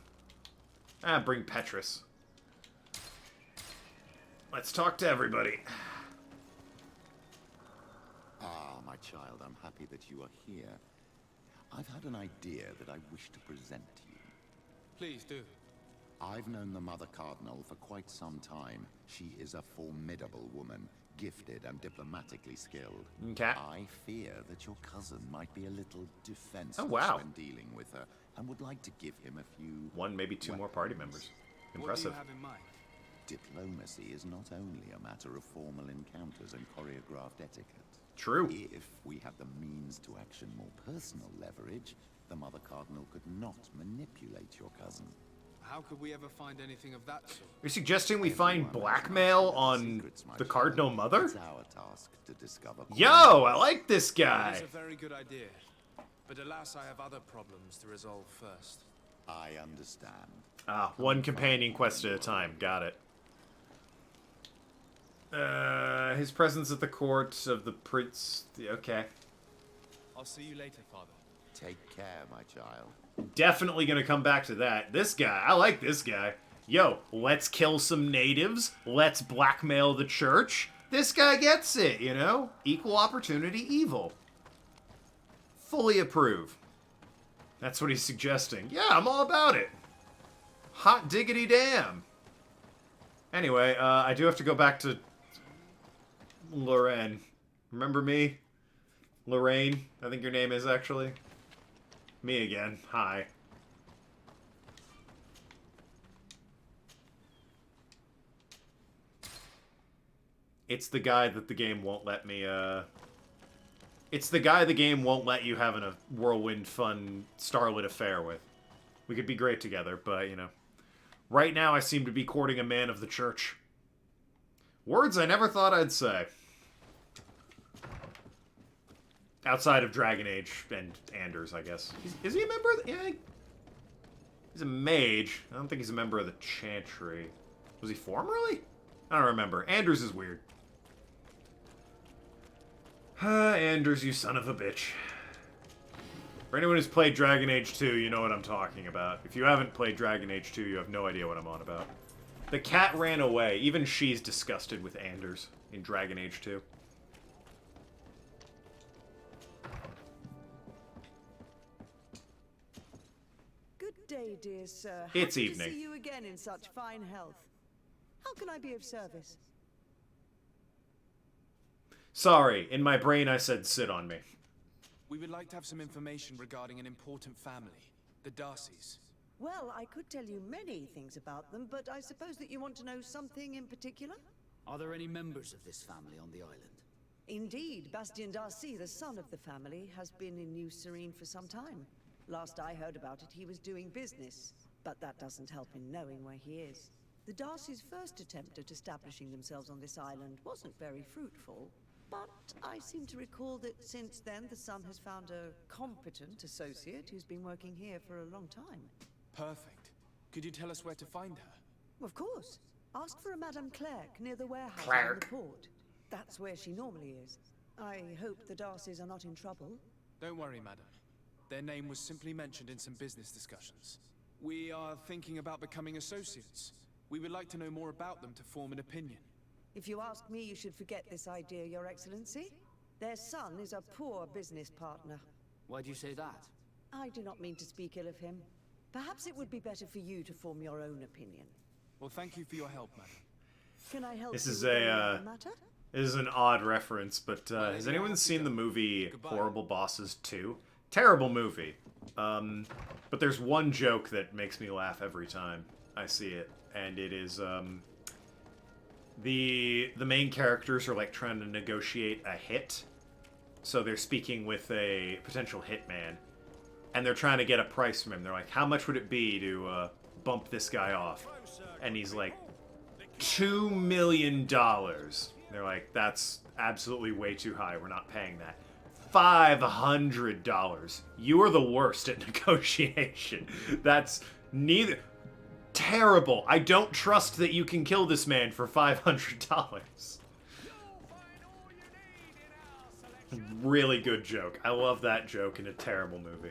Ah, bring Petrus. Let's talk to everybody. Ah, my child, I'm happy that you are here. I've had an idea that I wish to present to you. Please do. I've known the Mother Cardinal for quite some time. She is a formidable woman, gifted and diplomatically skilled. Okay. I fear that your cousin might be a little defenseless when dealing with her, and would like to give him a few... One, maybe two more party members. Impressive. What do you have in mind? Diplomacy is not only a matter of formal encounters and choreographed etiquette. True. If we had the means to action more personal leverage, the Mother Cardinal could not manipulate your cousin. How could we ever find anything of that sort? You're suggesting we find blackmail on the Cardinal Mother? It's our task to discover... Yo, I like this guy! It's a very good idea. But alas, I have other problems to resolve first. I understand. Ah, one companion quest at a time. Got it. His presence at the court of the prince... Okay. I'll see you later, Father. Take care, my child. Definitely gonna come back to that. This guy, I like this guy. Yo, let's kill some natives. Let's blackmail the church. This guy gets it, you know? Equal opportunity evil. Fully approve. That's what he's suggesting. Yeah, I'm all about it. Hot diggity damn. Anyway, I do have to go back to Lorraine. Remember me? Lorraine, I think your name is actually. Me again. Hi. It's the guy that the game won't let me, It's the guy the game won't let you have a whirlwind fun starlit affair with. We could be great together, but, you know. Right now I seem to be courting a man of the church. Words I never thought I'd say. Outside of Dragon Age and Anders, I guess. Is he a member of the... Yeah, he's a mage. I don't think he's a member of the Chantry. Was he formerly? I don't remember. Anders is weird. Anders, you son of a bitch. For anyone who's played Dragon Age 2, you know what I'm talking about. If you haven't played Dragon Age 2, you have no idea what I'm on about. The cat ran away. Even she's disgusted with Anders in Dragon Age 2. Good day, dear sir. It's Happy evening. to see you again in such fine health. How can I be of service? Sorry, in my brain I said sit on me. We would like to have some information regarding an important family, the Darcys. Well, I could tell you many things about them, but I suppose that you want to know something in particular? Are there any members of this family on the island? Indeed, Bastien Darcy, the son of the family, has been in New Serene for some time. Last I heard about it, he was doing business, but that doesn't help in knowing where he is. The Darcys' first attempt at establishing themselves on this island wasn't very fruitful, but I seem to recall that since then the son has found a competent associate who's been working here for a long time. Perfect. Could you tell us where to find her? Of course. Ask for a Madame Clerc near the warehouse Clerc. on the port. That's where she normally is. I hope the Darcys are not in trouble. Don't worry, madam. Their name was simply mentioned in some business discussions. We are thinking about becoming associates. We would like to know more about them to form an opinion. If you ask me, you should forget this idea, Your Excellency. Their son is a poor business partner. Why do you say that? I do not mean to speak ill of him. Perhaps it would be better for you to form your own opinion. Well, thank you for your help, madam. Can I help This you is with any a, other matter? This is an odd reference, but has anyone seen the movie Horrible Bosses 2? Terrible movie. But there's one joke that makes me laugh every time I see it, and it is the main characters are like trying to negotiate a hit. So they're speaking with a potential hitman, and they're trying to get a price from him. They're like, how much would it be to bump this guy off? And he's like, $2 million. They're like, that's absolutely way too high. We're not paying that. $500. You are the worst at negotiation. That's neither... Terrible. I don't trust that you can kill this man for $500. Really good joke. I love that joke in a terrible movie.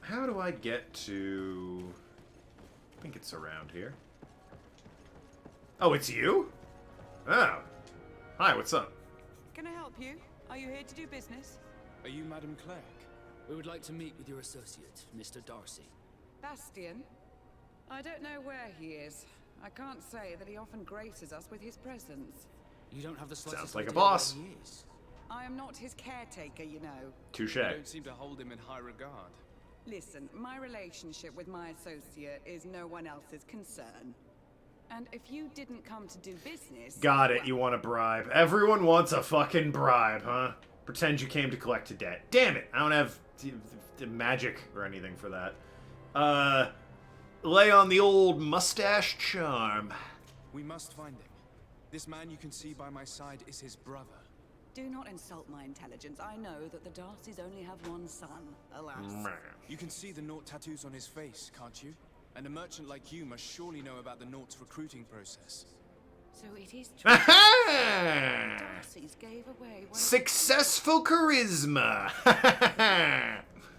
How do I get to... I think it's around here. Oh, it's you? Oh. Hi, what's up? Can I help you? Are you here to do business? Are you Madame Clerc? We would like to meet with your associate, Mr. Darcy. Bastian? I don't know where he is. I can't say that he often graces us with his presence. You don't have the slightest Sounds like a idea boss. where he is. I am not his caretaker, you know. Touche. You don't seem to hold him in high regard. Listen, my relationship with my associate is no one else's concern. And if you didn't come to do business... Got it, you want a bribe. Everyone wants a fucking bribe, huh? Pretend you came to collect a debt. Damn it, I don't have magic or anything for that. Lay on the old mustache charm. We must find him. This man you can see by my side is his brother. Do not insult my intelligence. I know that the Darcys only have one son, alas. You can see the Naught tattoos on his face, can't you? And a merchant like you must surely know about the Naught's recruiting process. So it is true. Aha! Darcys gave away one Successful charisma!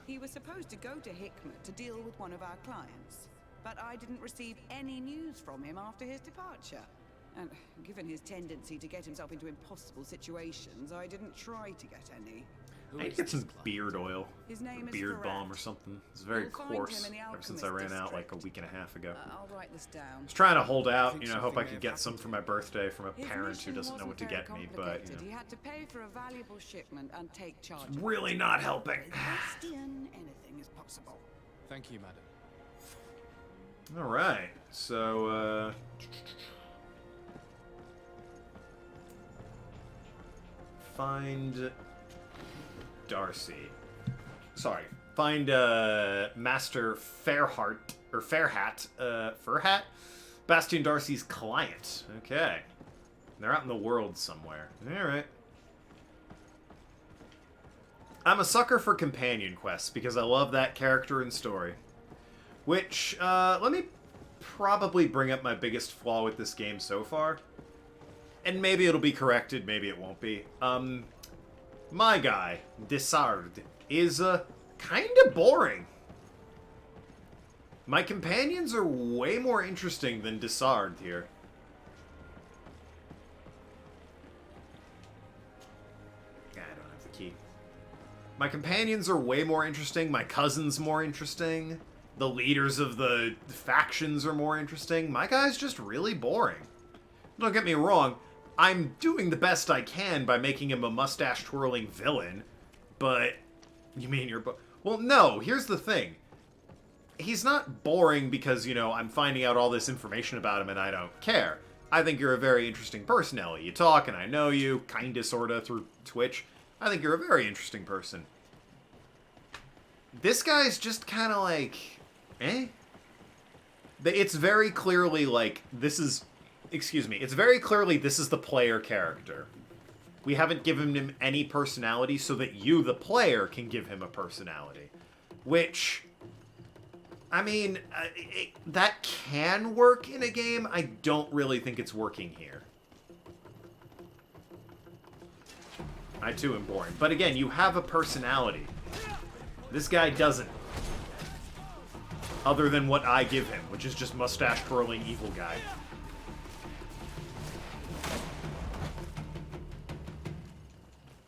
He was supposed to go to Hikmet to deal with one of our clients, but I didn't receive any news from him after his departure. And given his tendency to get himself into impossible situations, I didn't try to get any. I need to get some beard oil. His name is Beard Farad. balm or something. It's very You'll find coarse him in the ever since I ran Alchemist out like a district. week and a half ago. I'll write this down. I was trying to hold out, you know, hope I could get some for my birthday from a His parent who mission doesn't know what to wasn't get me, very but, you complicated. know. He had to pay for a valuable shipment and take charge It's of really it. not helping. With Bastian, anything is possible. Thank you, madam. Alright, so, find Darcy. Sorry. Find, Master Fairheart, or Fairhat, Furhat? Bastien Darcy's client. Okay. They're out in the world somewhere. Alright. I'm a sucker for companion quests because I love that character and story. Which, let me probably bring up my biggest flaw with this game so far. and maybe it'll be corrected, maybe it won't be. My guy, Desard, is kind of boring. My companions are way more interesting than Desard here. I don't have the key. My companions are way more interesting. My cousin's more interesting. The leaders of the factions are more interesting. My guy's just really boring. Don't get me wrong, I'm doing the best I can by making him a mustache-twirling villain, but... You mean you're... Well, no, here's the thing. He's not boring because, you know, I'm finding out all this information about him and I don't care. I think you're a very interesting person, Ellie. You talk and I know you, kinda, sorta, through Twitch. I think you're a very interesting person. This guy's just kinda like... Eh? It's very clearly like, this is... Excuse me. It's very clearly this is the player character. We haven't given him any personality so that you, the player, can give him a personality. Which, I mean, that can work in a game. I don't really think it's working here. I, too, am boring. But again, you have a personality. This guy doesn't. Other than what I give him, which is just mustache-twirling evil guy.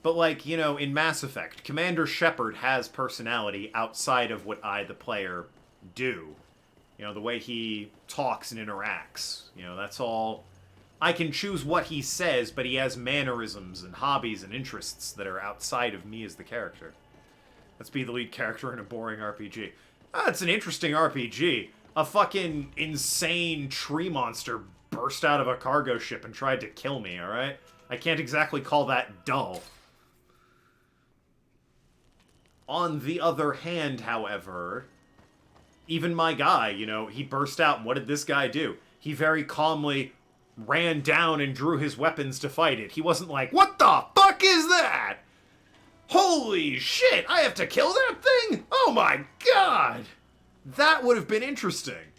But, like, you know, in Mass Effect, Commander Shepard has personality outside of what I, the player, do. You know, the way he talks and interacts. You know, that's all... I can choose what he says, but he has mannerisms and hobbies and interests that are outside of me as the character. Let's be the lead character in a boring RPG. Ah, it's an interesting RPG. A fucking insane tree monster burst out of a cargo ship and tried to kill me, alright? I can't exactly call that dull. On the other hand, however, even my guy, you know, he burst out, and what did this guy do? He very calmly ran down and drew his weapons to fight it. He wasn't like, what the fuck is that? Holy shit, I have to kill that thing? Oh my god! That would have been interesting.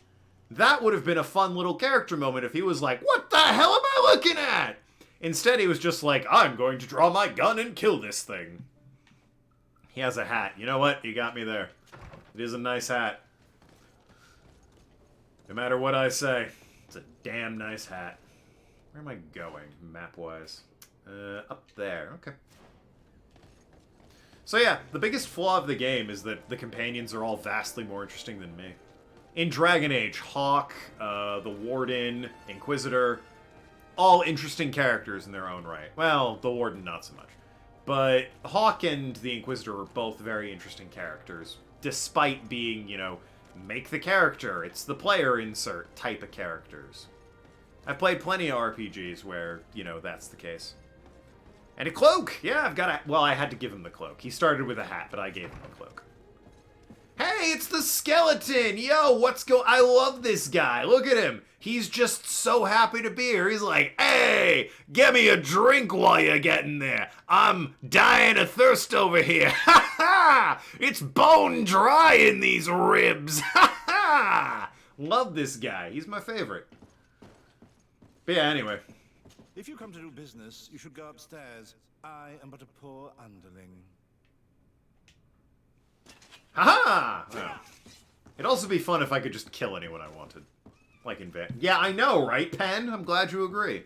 That would have been a fun little character moment if he was like, what the hell am I looking at? Instead, he was just like, I'm going to draw my gun and kill this thing. He has a hat. You know what? You got me there. It is a nice hat. No matter what I say, it's a damn nice hat. Where am I going, map-wise? Up there. Okay. So yeah, the biggest flaw of the game is that the companions are all vastly more interesting than me. In Dragon Age, Hawk, the Warden, Inquisitor, all interesting characters in their own right. Well, the Warden not so much. But Hawk and the Inquisitor are both very interesting characters, despite being, you know, make the character, it's the player insert type of characters. I've played plenty of RPGs where, you know, that's the case. And a cloak! Yeah, I've got a... Well, I had to give him the cloak. He started with a hat, but I gave him the cloak. Hey, it's the skeleton! Yo, what's I love this guy. Look at him. He's just so happy to be here. He's like, hey, get me a drink while you're getting there. I'm dying of thirst over here. Ha ha! It's bone dry in these ribs. Ha ha! Love this guy. He's my favorite. But yeah, anyway. If you come to do business, you should go upstairs. I am but a poor underling. Haha! Well, it'd also be fun if I could just kill anyone I wanted. Like in Van. Yeah, I know, right, Pen? I'm glad you agree.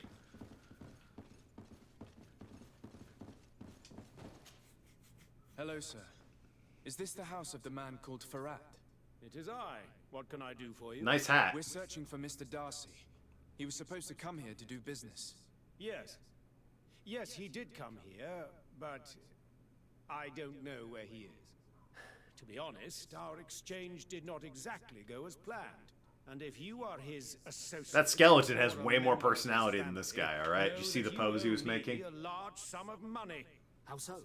Hello, sir. Is this the house of the man called Farad? It is I. What can I do for you? Nice hat. We're searching for Mr. Darcy. He was supposed to come here to do business. Yes. Yes, he did come here, but I don't know where he is. To be honest, our exchange did not exactly go as planned. And if you are his associate... That skeleton has way more personality than this guy, alright? Did you see the pose he was making? A large sum of money. How so?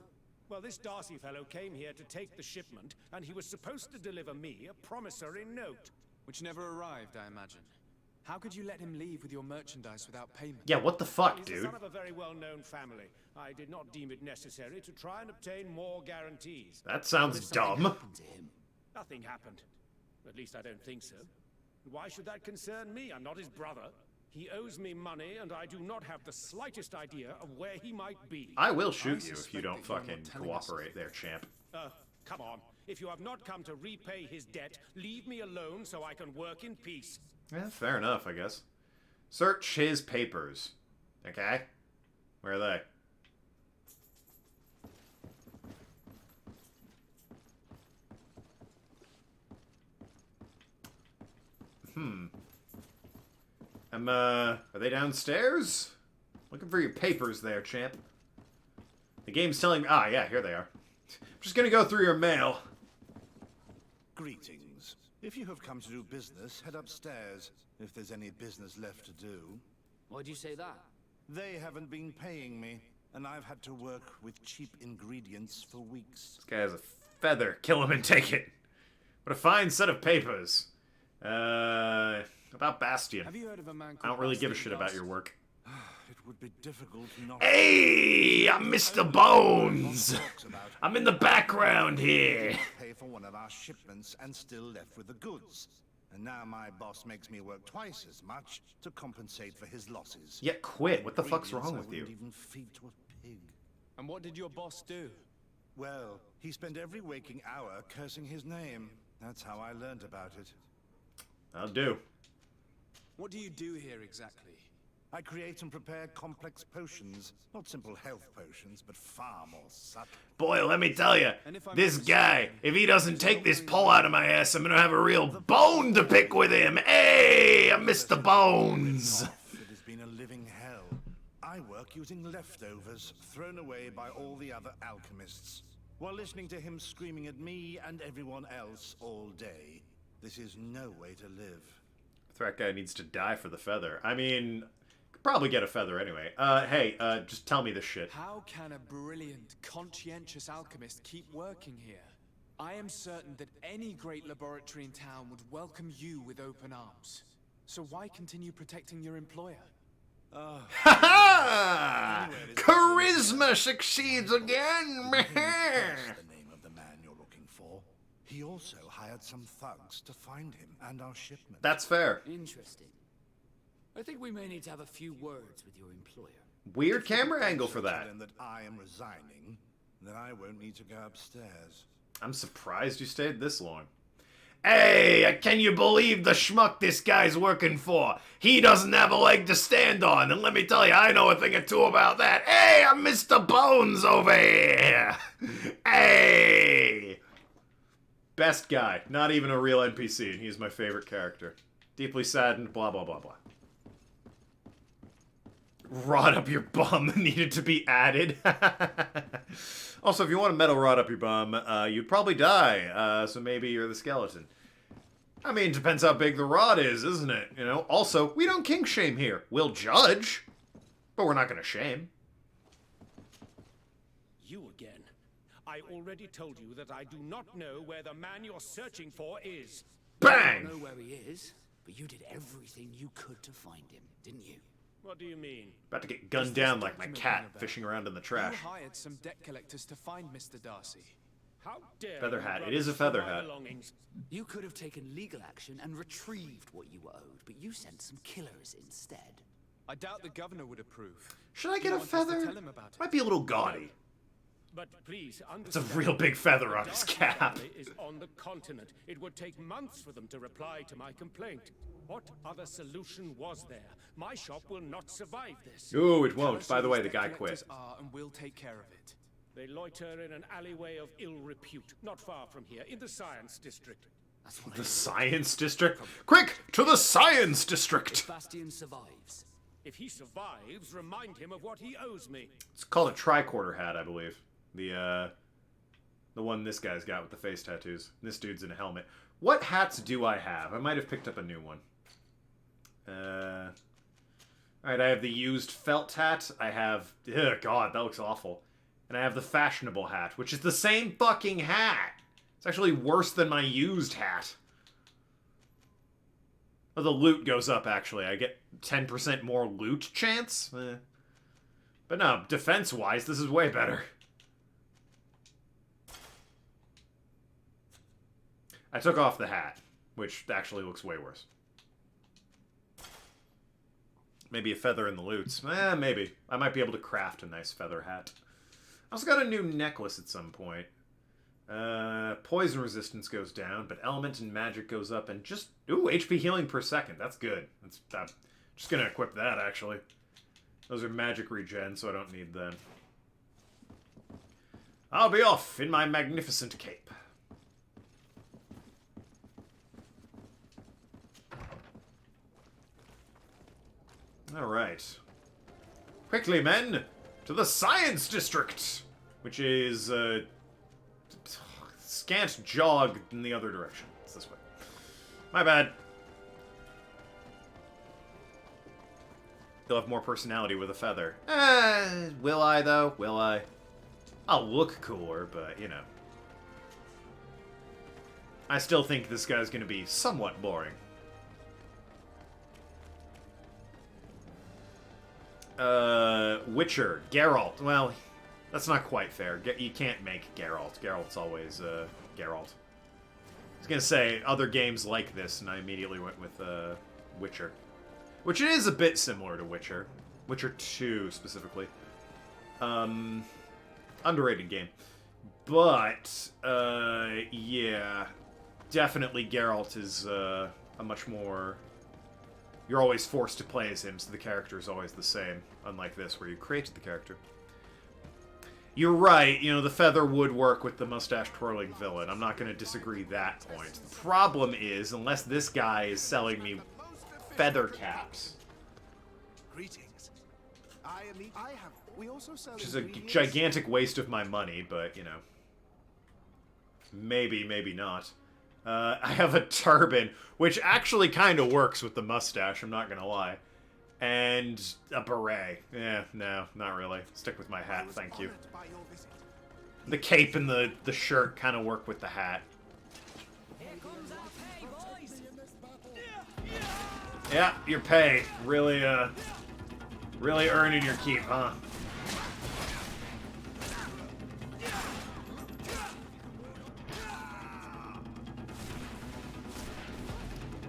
Well, this Darcy fellow came here to take the shipment, and he was supposed to deliver me a promissory note. Which never arrived, I imagine. How could you let him leave with your merchandise without payment? Yeah, what the fuck, He's dude? the son of a very well-known family. I did not deem it necessary to try and obtain more guarantees. That sounds dumb. Nothing happened. At least I don't think so. Why should that concern me? I'm not his brother. He owes me money, and I do not have the slightest idea of where he might be. I will shoot you if you don't fucking cooperate there, champ. Come on. If you have not come to repay his debt, leave me alone so I can work in peace. Yeah, fair enough, I guess. Search his papers. Okay? Where are they? Are they downstairs? Looking for your papers there, champ. The game's telling me... Ah, yeah, here they are. I'm just gonna go through your mail. Greetings. If you have come to do business, head upstairs, if there's any business left to do. Why'd you say that? They haven't been paying me, and I've had to work with cheap ingredients for weeks. This guy has a feather. Kill him and take it. What a fine set of papers. About Bastion. Have you heard of a man called I don't really give a Bastion shit about Darcy? your work. It would be difficult not... Hey, I'm Mr. Bones. I'm in the background here. Pay for one of our shipments and still left with the goods. And now my boss makes me work twice as much to compensate for his losses. Yeah, quit. What the fuck's wrong with you? I wouldn't even feed to a pig. And what did your boss do? Well, he spent every waking hour cursing his name. That's how I learned about it. I'll do. What do you do here exactly? I create and prepare complex potions. Not simple health potions, but far more subtle. Boy, let me tell you, this guy, if he doesn't take this pole out of my ass, I'm gonna have a real bone to pick with him. Hey, I'm Mr. Bones. It has been a living hell. I work using leftovers thrown away by all the other alchemists, while listening to him screaming at me and everyone else all day. This is no way to live. That guy needs to die for the feather. I mean, could probably get a feather anyway. Hey, just tell me this shit. How can a brilliant, conscientious alchemist keep working here? I am certain that any great laboratory in town would welcome you with open arms. So why continue protecting your employer? Ha ha! Charisma succeeds again! The name of the man you're looking for. He also hired some thugs to find him and our shipment. That's fair. Interesting. I think we may need to have a few words with your employer. Weird camera angle for that. Tell him that I am resigning, then I won't need to go upstairs. I'm surprised you stayed this long. Hey, can you believe the schmuck this guy's working for? He doesn't have a leg to stand on, and let me tell you, I know a thing or two about that. Hey, I'm Mr. Bones over here. Hey. Best guy. Not even a real NPC, and he's my favorite character. Deeply saddened, blah, blah, blah, blah. Rod up your bum needed to be added. Also, if you want to metal rod up your bum, you'd probably die, so maybe you're the skeleton. I mean, depends how big the rod is, isn't it? You know. Also, we don't kink shame here. We'll judge, but we're not going to shame. You again. I already told you that I do not know where the man you're searching for is. Bang! I don't know where he is, but you did everything you could to find him, didn't you? What do you mean? About to get gunned down like my cat fishing around in the trash. You hired some debt collectors to find Mr. Darcy. How dare Feather you hat. It rubbish is a for feather my hat. belongings? You could have taken legal action and retrieved what you were owed, but you sent some killers instead. I doubt the governor would approve. Should I Do get you a want us to feather? tell him about it? Might be a little gaudy. But please It's a understand. real big feather the on his Darcy cap. family is on the continent. It would take months for them to reply to my complaint. What other solution was there? My shop will not survive this. Ooh, it Tell won't. us By who the way, these the guy debt quit. collectors are, and we'll take care of it. They loiter in an alleyway of ill repute, not far from here, in the Science District. That's what The Science District? Quick, to the Science District! If Bastion survives. If he survives, remind him of what he owes me. It's called a tricorder hat, I believe. The one this guy's got with the face tattoos. This dude's in a helmet. What hats do I have? I might have picked up a new one. Alright, I have the used felt hat. I have... Ugh, God, that looks awful. And I have the fashionable hat, which is the same fucking hat. It's actually worse than my used hat. Oh, the loot goes up, actually. I get 10% more loot chance? But no, defense-wise, this is way better. I took off the hat, which actually looks way worse. Maybe a feather in the loots. Maybe. I might be able to craft a nice feather hat. I also got a new necklace at some point. Poison resistance goes down, but element and magic goes up, and just... Ooh, HP healing per second. That's good. I'm just gonna equip that, actually. Those are magic regen, so I don't need them. I'll be off in my magnificent cape. Alright. Quickly, men! To the Science District! Which is, scant jog in the other direction. It's this way. My bad. They'll have more personality with a feather. Will I, though? Will I? I'll look cooler, but, you know. I still think this guy's gonna be somewhat boring. Witcher. Geralt. Well, that's not quite fair. You can't make Geralt. Geralt's always, Geralt. I was gonna say other games like this, and I immediately went with, Witcher. Which it is a bit similar to Witcher. Witcher 2, specifically. Underrated game. But, yeah. Definitely Geralt is, a much more... You're always forced to play as him, so the character is always the same. Unlike this, where you created the character. You're right, you know, the feather would work with the mustache-twirling villain. I'm not going to disagree that point. The problem is, unless this guy is selling me feather caps. Greetings. We also sell Which is a gigantic waste of my money, but, you know. Maybe, maybe not. I have a turban, which actually kind of works with the mustache, I'm not gonna lie. And a beret. No, not really. Stick with my hat, thank you. The cape and the shirt kind of work with the hat. Yeah, your pay. Really, really earning your keep, huh?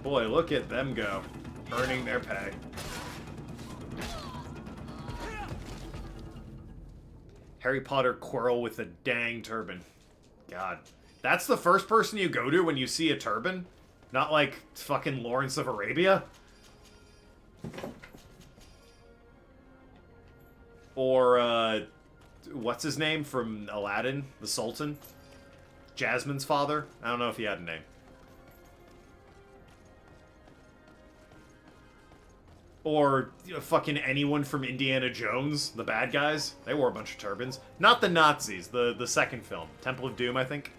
Boy, look at them go. Earning their pay. Harry Potter quarrel with a dang turban. God. That's the first person you go to when you see a turban? Not like fucking Lawrence of Arabia? Or, what's his name from Aladdin? The Sultan? Jasmine's father? I don't know if he had a name. Or fucking anyone from Indiana Jones, the bad guys. They wore a bunch of turbans. Not the Nazis, the second film. Temple of Doom, I think.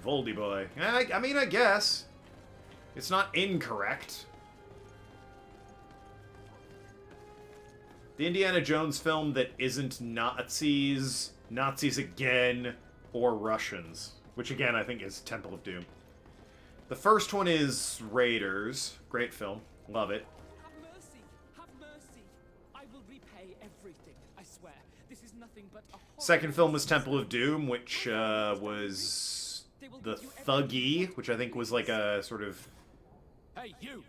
Voldy boy. I mean, I guess. It's not incorrect. The Indiana Jones film that isn't Nazis, Nazis again, or Russians. Which again, I think is Temple of Doom. The first one is Raiders. Great film. Love it. Second film was Temple of Doom, which was the Thuggee, which I think was like a sort of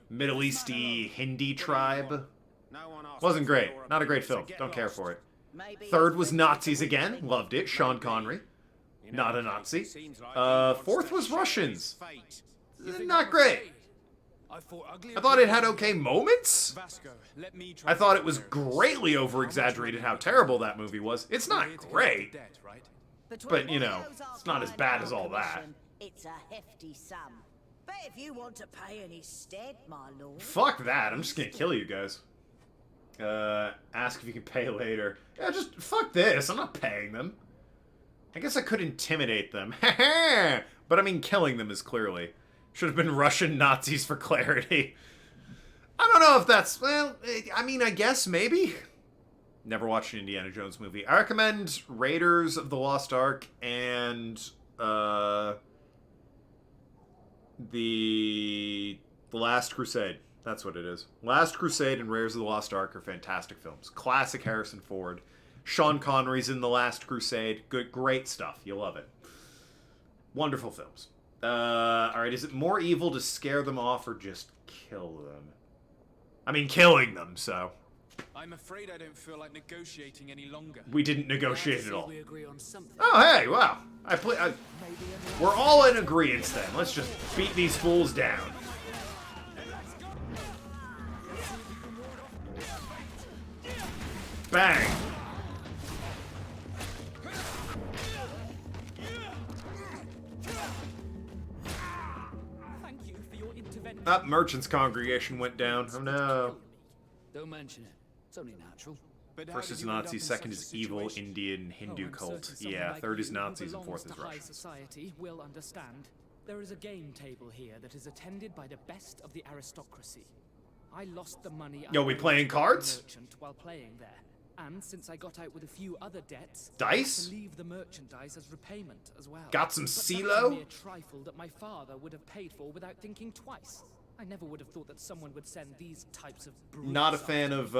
Middle Easty Hindi tribe. Wasn't great. Not a great film. Don't care for it. Third was Nazis again. Loved it. Sean Connery. Not a Nazi. Fourth was Russians. Not great. I thought it had okay moments. I thought it was greatly over-exaggerated how terrible that movie was. It's not great. But, you know, it's not as bad as all that. It's a hefty sum. But if you want to pay in his stead, my lord... Fuck that. I'm just gonna kill you guys. Ask if you can pay later. Yeah, just fuck this. I'm not paying them. I guess I could intimidate them. But I mean, killing them is clearly... Should have been Russian Nazis for clarity. I don't know if that's... Well, I mean, I guess, maybe. Never watched an Indiana Jones movie. I recommend Raiders of the Lost Ark and... The Last Crusade. That's what it is. Last Crusade and Raiders of the Lost Ark are fantastic films. Classic Harrison Ford. Sean Connery's in The Last Crusade. Good, great stuff. You'll love it. Wonderful films. Alright, is it more evil to scare them off or just kill them? I mean, killing them, so. I'm afraid I don't feel like negotiating any longer. We didn't negotiate at all. We agree on something. Oh, hey, wow. We're all in agreement then. Let's just beat these fools down. Bang. Thank you for your intervention. That merchant's congregation went down. Oh no. Don't mention it. It's only natural. First is Nazis, second is evil Indian Hindu cult. Yeah, third is Nazis, and fourth is High Russians. society will understand. There is a game table here that is attended by the best of the aristocracy. I lost the money. Yo, we playing cards? Merchant while playing there, and since I got out with a few other debts, Dice? I had to leave the merchandise as repayment as well. Got some But that's CeeLo? a mere trifle that my father would have paid for without thinking twice. I never would have thought that someone would send these types of brutes Not a after fan me. of,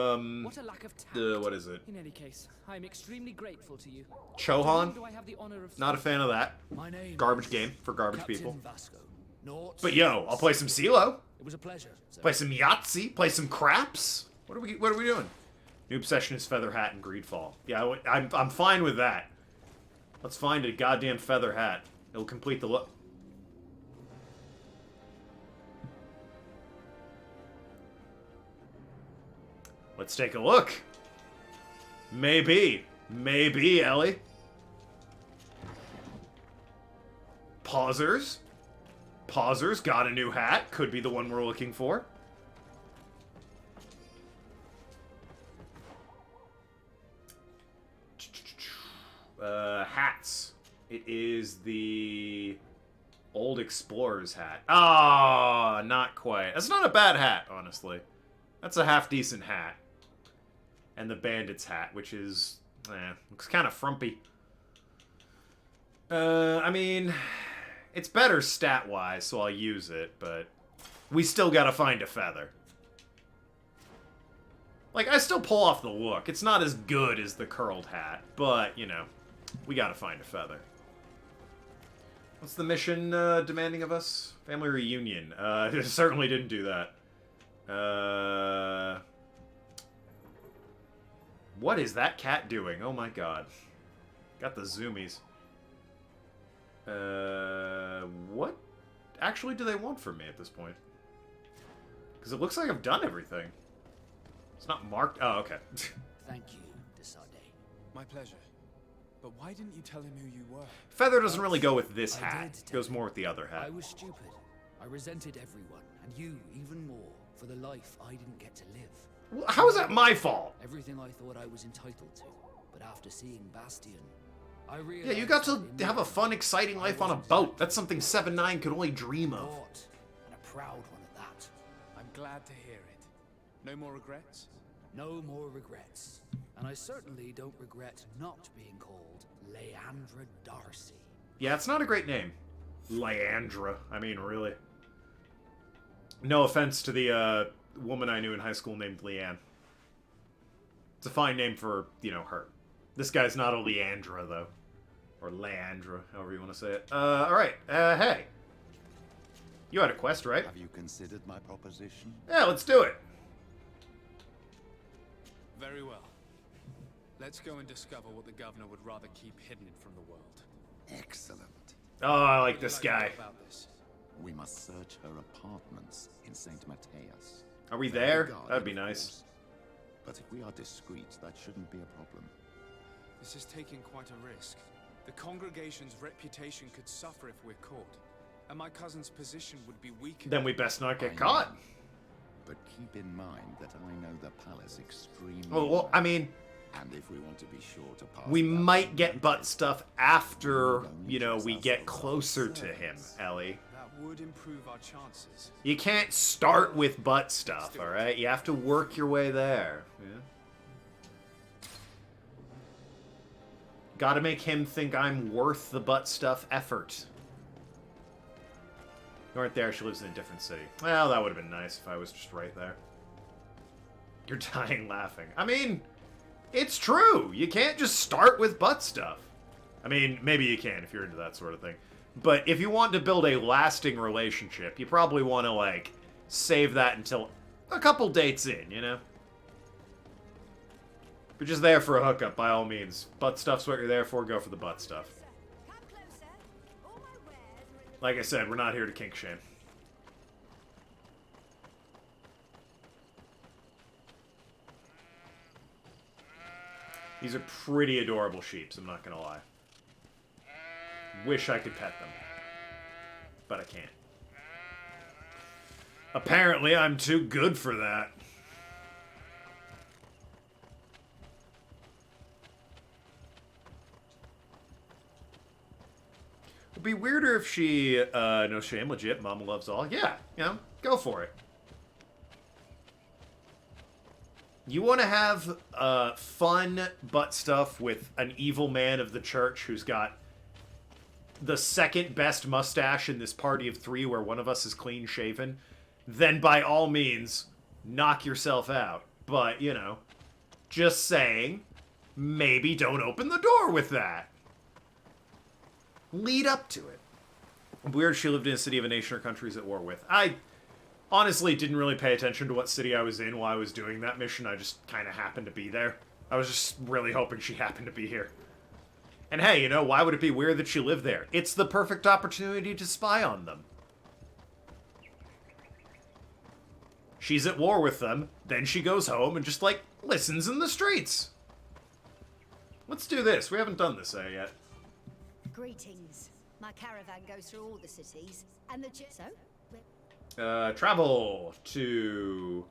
What a lack of tact. what is it? In any case, I'm extremely grateful to you. Chohan? Do I have the honor of Not a fan of that. My name Garbage is game for garbage Captain people. Vasco. Naught But yo, I'll play some CeeLo. It was a pleasure. sir. Play some Yahtzee. Play some craps. What are we doing? New obsession is feather hat and greedfall. Yeah, I'm fine with that. Let's find a goddamn feather hat. It'll complete the look. Let's take a look. Maybe, Ellie. Pausers. Pausers got a new hat. Could be the one we're looking for. Hats. It is the old explorer's hat. Ah, not quite. That's not a bad hat, honestly. That's a half-decent hat. And the bandit's hat, which is, looks kind of frumpy. I mean, it's better stat-wise, so I'll use it, but we still gotta find a feather. Like, I still pull off the look. It's not as good as the curled hat, but, you know, we gotta find a feather. What's the mission demanding of us? Family reunion. Certainly didn't do that. What is that cat doing? Oh my god. Got the zoomies. What actually do they want from me at this point? Because it looks like I've done everything. It's not marked. Oh, okay. Thank you, Desade. My pleasure. But why didn't you tell him who you were? Feather doesn't really go with this I hat. did It goes more with the other hat. I was stupid. I resented everyone, and you even more, for the life I didn't get to live. How is that my fault? Everything I thought I was entitled to. But after seeing Bastion, I realized... Yeah, you got to have a fun, exciting life on a boat. That's something 7-9 could only dream of. And a proud one at that. I'm glad to hear it. No more regrets? No more regrets. And I certainly don't regret not being called Leandra Darcy. Yeah, it's not a great name. Leandra. I mean, really. No offense to the woman I knew in high school named Leanne. It's a fine name for, you know, her. This guy's not a Leandra, though. Or Leandra, however you want to say it. Alright. Hey. You had a quest, right? Have you considered my proposition? Yeah, let's do it. Very well. Let's go and discover what the governor would rather keep hidden from the world. Excellent. Oh, I like this guy. We must search her apartments in St. Matthias. Are we Very there? guarded, That'd be of nice. course. But if we are discreet, that shouldn't be a problem. This is taking quite a risk. The congregation's reputation could suffer if we're caught, and my cousin's position would be weakened. Then we best not get caught. But keep in mind that I know the palace extremely Well, I mean... And if we want to be sure to pass... We might get butt stuff after, you know, we get closer to him, Ellie. That would improve our chances. You can't start with butt stuff, alright? You have to work your way there. Yeah. Gotta make him think I'm worth the butt stuff effort. You aren't there, she lives in a different city. Well, that would have been nice if I was just right there. You're dying laughing. I mean, it's true. You can't just start with butt stuff. I mean, maybe you can if you're into that sort of thing. But if you want to build a lasting relationship, you probably want to, like, save that until a couple dates in, you know? But just there for a hookup, by all means. Butt stuff's what you're there for, go for the butt stuff. Like I said, we're not here to kink shame. These are pretty adorable sheeps, I'm not gonna lie. Wish I could pet them. But I can't. Apparently, I'm too good for that. It'd be weirder if she, no shame, legit, mama loves all. Yeah, you know, go for it. You want to have fun butt stuff with an evil man of the church who's got the second best mustache in this party of 3 where one of us is clean shaven, then by all means, knock yourself out. But, you know, just saying, maybe don't open the door with that. Lead up to it. Weird she lived in a city of a nation or countries at war with. I honestly didn't really pay attention to what city I was in while I was doing that mission. I just kind of happened to be there. I was just really hoping she happened to be here. And hey, you know, why would it be weird that she lived there? It's the perfect opportunity to spy on them. She's at war with them, then she goes home and just, like, listens in the streets. Let's do this. We haven't done this yet. Greetings. My caravan goes through all the cities, and the Travel to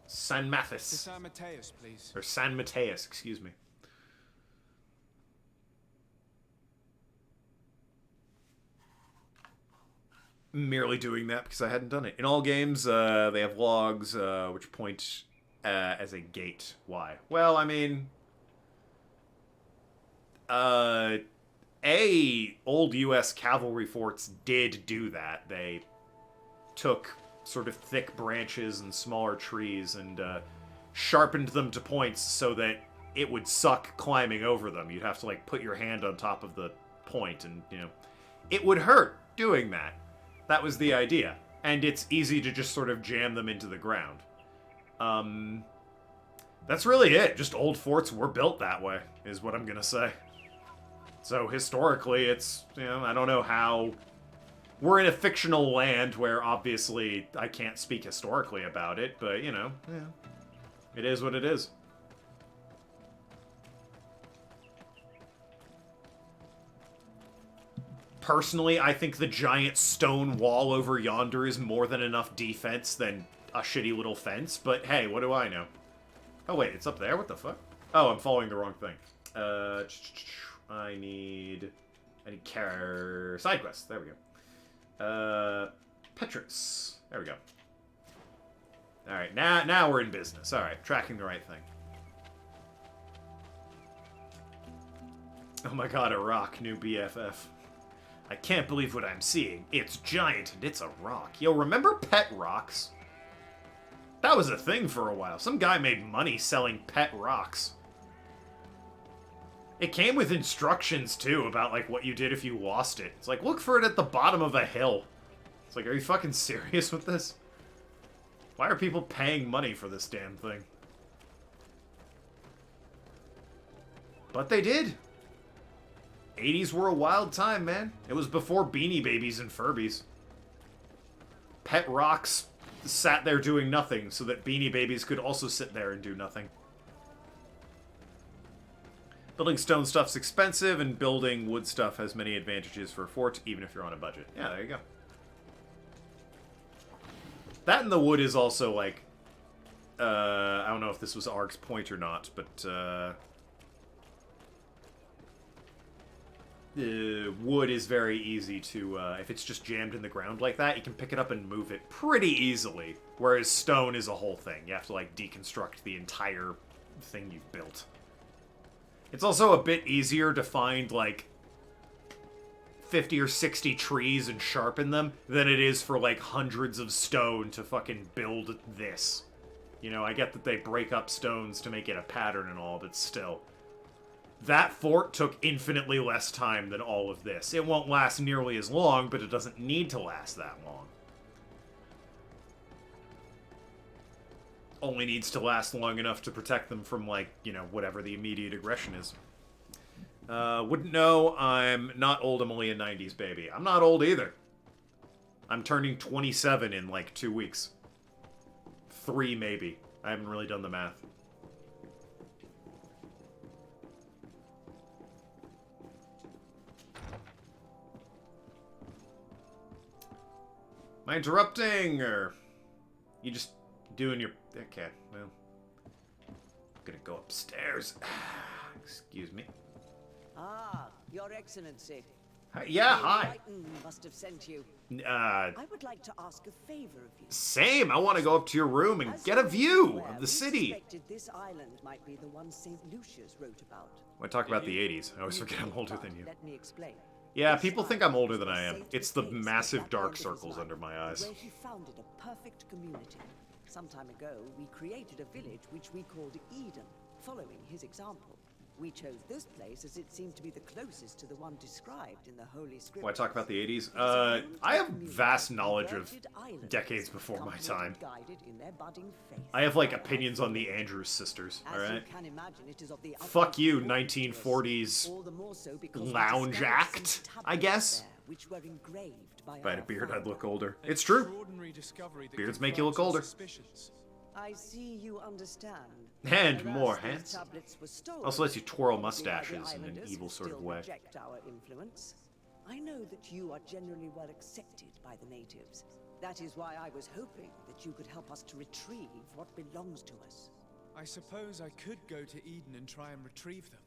San Mathis. To San Mateus, please. Or San Mateus, excuse me. Merely doing that because I hadn't done it. In all games, they have logs which point as a gate. Why? Well, I mean, old U.S. cavalry forts did do that. They took sort of thick branches and smaller trees and sharpened them to points so that it would suck climbing over them. You'd have to, like, put your hand on top of the point and, you know, it would hurt doing that. That was the idea. And it's easy to just sort of jam them into the ground. That's really it. Just old forts were built that way, is what I'm gonna say. So historically, it's, you know, I don't know how... We're in a fictional land where obviously I can't speak historically about it, but, you know, yeah, it is what it is. Personally, I think the giant stone wall over yonder is more than enough defense than a shitty little fence, but hey, what do I know? Oh wait, it's up there? What the fuck? Oh, I'm following the wrong thing. I need side quest. There we go. Petrus. There we go. Alright, now we're in business. Alright, tracking the right thing. Oh my god, a rock, new BFF. I can't believe what I'm seeing. It's giant and it's a rock. Yo, remember pet rocks? That was a thing for a while. Some guy made money selling pet rocks. It came with instructions, too, about, like, what you did if you lost it. It's like, look for it at the bottom of a hill. It's like, are you fucking serious with this? Why are people paying money for this damn thing? But they did. 80s were a wild time, man. It was before Beanie Babies and Furbies. Pet rocks sat there doing nothing so that Beanie Babies could also sit there and do nothing. Building stone stuff's expensive, and building wood stuff has many advantages for a fort, even if you're on a budget. Yeah, there you go. That and the wood is also, like... I don't know if this was Ark's point or not, but... wood is very easy to, if it's just jammed in the ground like that, you can pick it up and move it pretty easily. Whereas stone is a whole thing. You have to, like, deconstruct the entire thing you've built. It's also a bit easier to find, like, 50 or 60 trees and sharpen them than it is for, like, hundreds of stone to fucking build this. You know, I get that they break up stones to make it a pattern and all, but still. That fort took infinitely less time than all of this. It won't last nearly as long, but it doesn't need to last that long. only needs to last long enough to protect them from, like, you know, whatever the immediate aggression is. Wouldn't know. I'm not old. I'm only a 90s baby. I'm not old either. I'm turning 27 in, like, 2 weeks. 3, maybe. I haven't really done the math. Am I interrupting, or you just doing your... Okay, well... I'm gonna go upstairs. Excuse me. Ah, Your Excellency. Hi, yeah, hi. Triton must have sent you. I would like to ask a favor of you. Same. I want to go up to your room and get a view of the city. Suspected this island might be the one St. Lucius wrote about. When I talk about the 80s, I always forget I'm older than you. Let me explain. Yeah, people think I'm older than I am. It's the massive dark circles under my eyes. Where he founded a perfect community. Some time ago, we created a village which we called Eden, following his example. We chose this place as it seemed to be the closest to the one described in the Holy Scriptures. When I talk about the 80s, I have vast knowledge of decades before my time. I have, like, opinions on the Andrews sisters, alright? Fuck you, 1940s lounge act, I guess? If I had a beard, I'd look older. It's true. Beards make you look older. I see you understand. And more hands. Also lets you twirl mustaches in an evil sort of way. Our influence. I know that you are generally well accepted by the natives. That is why I was hoping that you could help us to retrieve what belongs to us. I suppose I could go to Eden and try and retrieve them.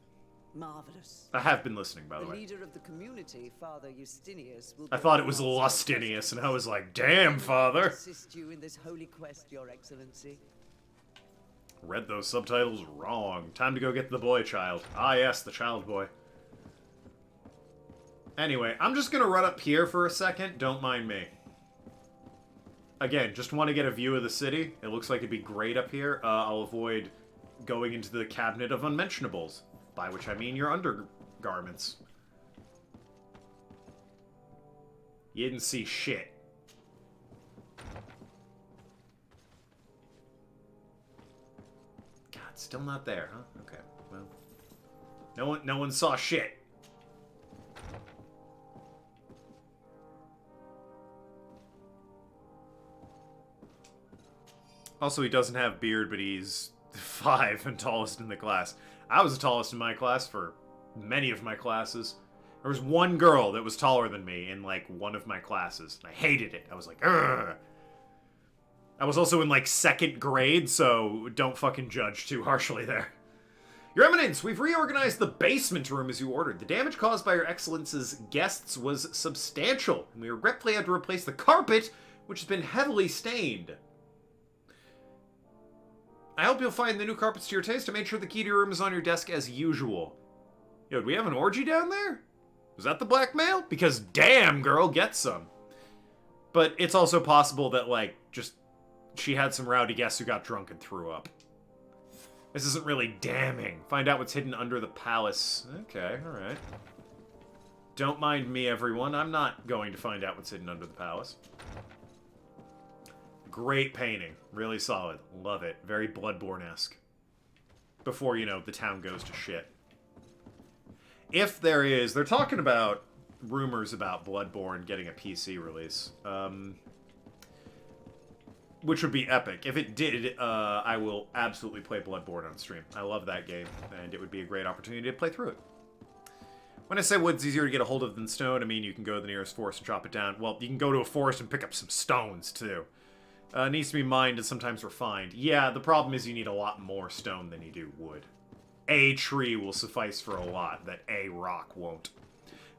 Marvelous. I have been listening, by the way. The leader of the community, Father Justinius, will I thought it was Lustinius, and I was like, damn, Father. Assist you in this holy quest, Your Excellency. Read those subtitles wrong. Time to go get the boy child. Ah, yes, the child boy. Anyway, I'm just gonna run up here for a second. Don't mind me. Again, just want to get a view of the city. It looks like it'd be great up here. I'll avoid going into the cabinet of unmentionables. By which I mean your undergarments. You didn't see shit. God, still not there, huh? Okay, well. No one saw shit. Also, he doesn't have beard, but he's 5 and tallest in the class. I was the tallest in my class for many of my classes. There was one girl that was taller than me in, like, one of my classes. I hated it. I was like, ugh. I was also in, like, 2nd grade, so don't fucking judge too harshly there. Your Eminence, we've reorganized the basement room as you ordered. The damage caused by your Excellence's guests was substantial, and we regretfully had to replace the carpet, which has been heavily stained. I hope you'll find the new carpets to your taste. I made sure the key to your room is on your desk as usual. Yo, do we have an orgy down there? Was that the blackmail? Because damn, girl, get some. But it's also possible that, like, just she had some rowdy guests who got drunk and threw up. This isn't really damning. Find out what's hidden under the palace. Okay, alright. Don't mind me, everyone. I'm not going to find out what's hidden under the palace. Great painting. Really solid. Love it. Very Bloodborne-esque. Before, you know, the town goes to shit. If there is... They're talking about rumors about Bloodborne getting a PC release. Which would be epic. If it did, I will absolutely play Bloodborne on stream. I love that game, and it would be a great opportunity to play through it. When I say wood's easier to get a hold of than stone, I mean you can go to the nearest forest and chop it down. Well, you can go to a forest and pick up some stones, too. Needs to be mined and sometimes refined. Yeah, the problem is you need a lot more stone than you do wood. A tree will suffice for a lot, that a rock won't.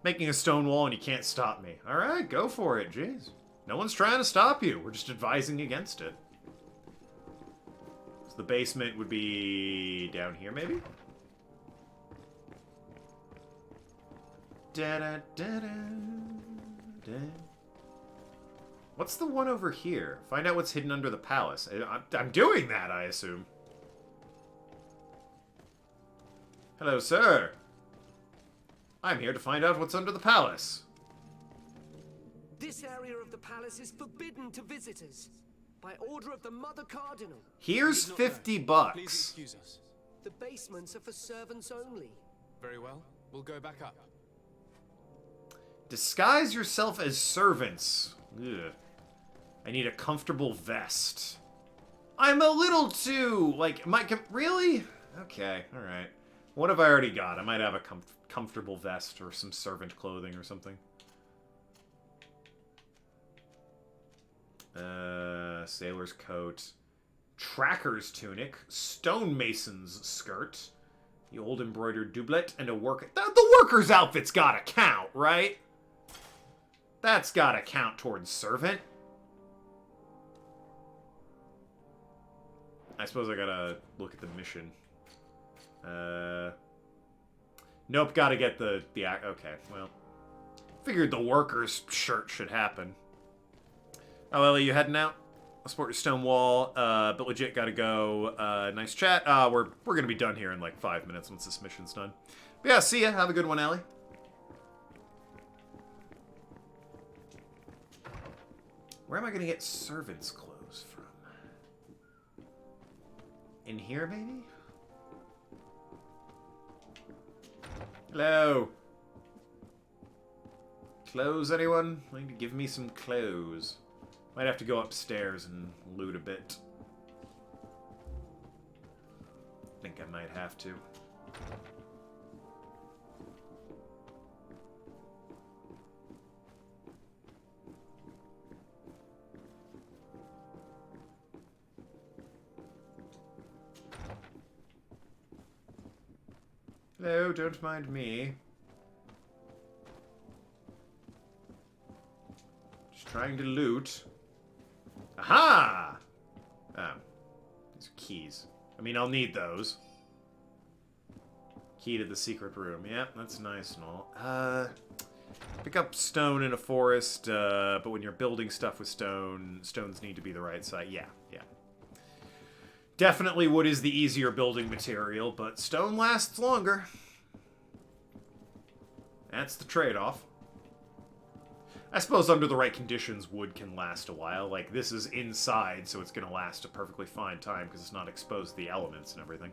Making a stone wall and you can't stop me. Alright, go for it, jeez. No one's trying to stop you, we're just advising against it. So the basement would be down here, maybe? Da-da-da-da-da. What's the one over here? Find out what's hidden under the palace. I'm doing that, I assume. Hello, sir. I'm here to find out what's under the palace. This area of the palace is forbidden to visitors. By order of the Mother Cardinal. Here's 50 bucks. Please excuse us. The basements are for servants only. Very well. We'll go back up. Disguise yourself as servants. Ugh. I need a comfortable vest. I'm a little too, like, really? Okay, alright. What have I already got? I might have a comfortable vest or some servant clothing or something. Sailor's coat. Tracker's tunic. Stonemason's skirt. The old embroidered doublet and a worker. The worker's outfit's gotta count, right? That's gotta count towards servant. I suppose I gotta look at the mission. Nope, gotta get the okay, well. Figured the worker's shirt should happen. Oh, Ellie, you heading out? I'll support your stone wall, but legit gotta go. Nice chat. We're gonna be done here in like 5 minutes once this mission's done. But yeah, see ya. Have a good one, Ellie. Where am I gonna get servants' clothes from? In here, maybe? Hello. Clothes, anyone? Need to give me some clothes. Might have to go upstairs and loot a bit. Think I might have to. Hello, don't mind me. Just trying to loot. Aha! Oh. These are keys. I mean, I'll need those. Key to the secret room. Yep, that's nice and all. Pick up stone in a forest, but when you're building stuff with stone, stones need to be the right size. Yeah, yeah. Definitely wood is the easier building material, but stone lasts longer. That's the trade-off. I suppose under the right conditions, wood can last a while. Like, this is inside, so it's going to last a perfectly fine time because it's not exposed to the elements and everything.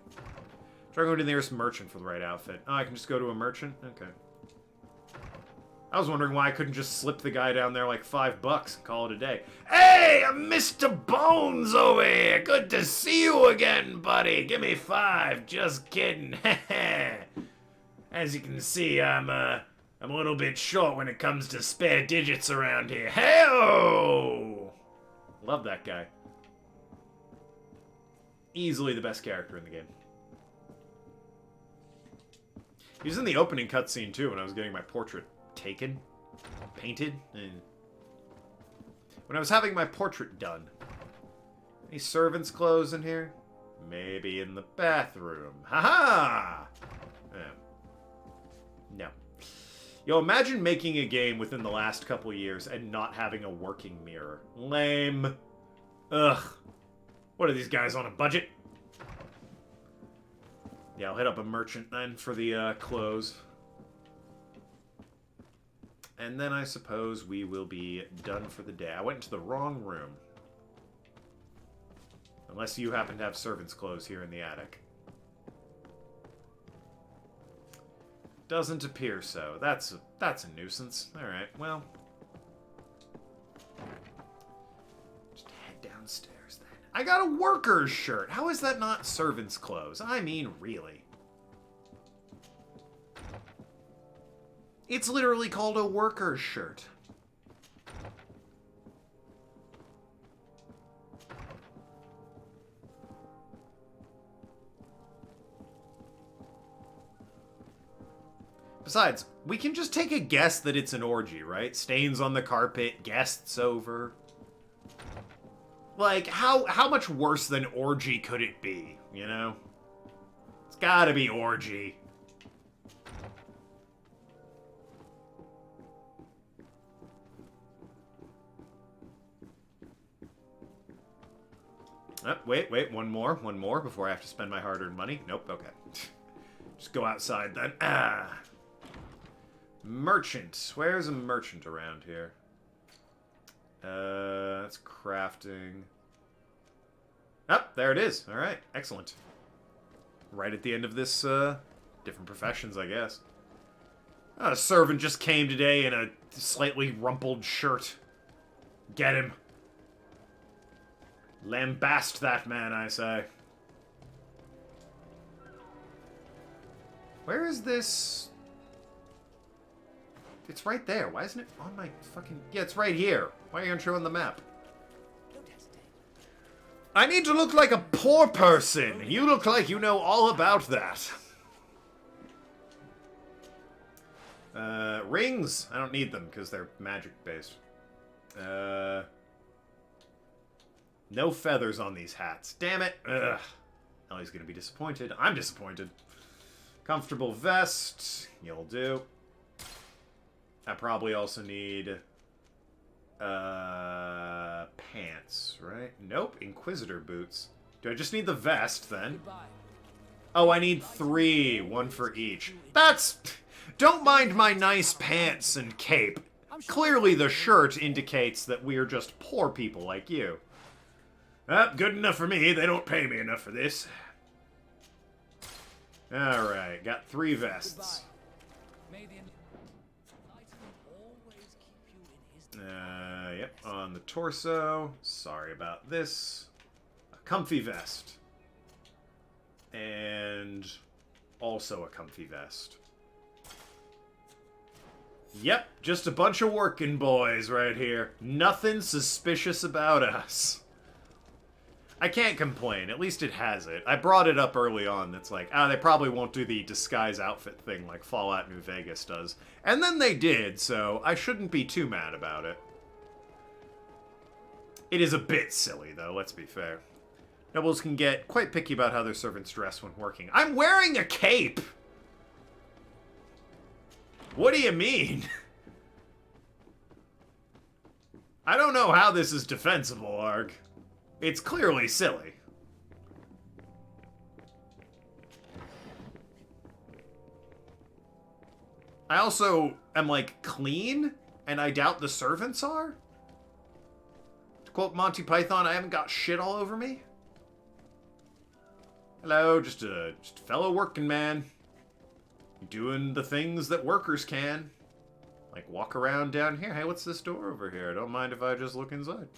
Try going to the nearest merchant for the right outfit. Oh, I can just go to a merchant? Okay. I was wondering why I couldn't just slip the guy down there like $5 and call it a day. Hey, Mr. Bones over here. Good to see you again, buddy. Give me 5. Just kidding. As you can see, I'm a little bit short when it comes to spare digits around here. Hey-oh! Love that guy. Easily the best character in the game. He was in the opening cutscene too when I was getting my portrait taken, painted. When I was having my portrait done. Any servants' clothes in here? Maybe in the bathroom. Ha-ha! No. Yo, imagine making a game within the last couple years and not having a working mirror. Lame. Ugh. What are these guys, on a budget? Yeah, I'll hit up a merchant then for the clothes. And then I suppose we will be done for the day. I went into the wrong room. Unless you happen to have servants' clothes here in the attic. Doesn't appear so. That's a nuisance. Alright, well. Just head downstairs then. I got a worker's shirt. How is that not servants' clothes? I mean, really. It's literally called a worker's shirt. Besides, we can just take a guess that it's an orgy, right? Stains on the carpet, guests over. Like, how much worse than orgy could it be, you know? It's gotta be orgy. Oh, wait, one more before I have to spend my hard-earned money. Nope, okay. Just go outside then. Merchant. Where's a merchant around here? That's crafting. there it is. All right, excellent. Right at the end of this, different professions, I guess. A servant just came today in a slightly rumpled shirt. Get him. Lambast that man, I say. Where is this? It's right there. Why isn't it on my fucking... Yeah, it's right here. Why aren't you on the map? I need to look like a poor person. You look like you know all about that. Rings. I don't need them because they're magic-based. No feathers on these hats. Damn it. Ugh. Ellie's gonna be disappointed. I'm disappointed. Comfortable vest. You'll do. I probably also need... pants, right? Nope. Inquisitor boots. Do I just need the vest, then? Oh, I need 3. 1 for each. That's... Don't mind my nice pants and cape. Clearly the shirt indicates that we're just poor people like you. Good enough for me. They don't pay me enough for this. Alright, got 3 vests. Yep, on the torso. Sorry about this. A comfy vest. And also a comfy vest. Yep, just a bunch of working boys right here. Nothing suspicious about us. I can't complain. At least it has it. I brought it up early on. That's like, they probably won't do the disguise outfit thing like Fallout New Vegas does. And then they did, so I shouldn't be too mad about it. It is a bit silly, though, let's be fair. Nobles can get quite picky about how their servants dress when working. I'm wearing a cape! What do you mean? I don't know how this is defensible, Arg. It's clearly silly. I also am, like, clean, and I doubt the servants are? To quote Monty Python, I haven't got shit all over me? Hello, just a fellow working man. Doing the things that workers can. Like, walk around down here. Hey, what's this door over here? I don't mind if I just look inside.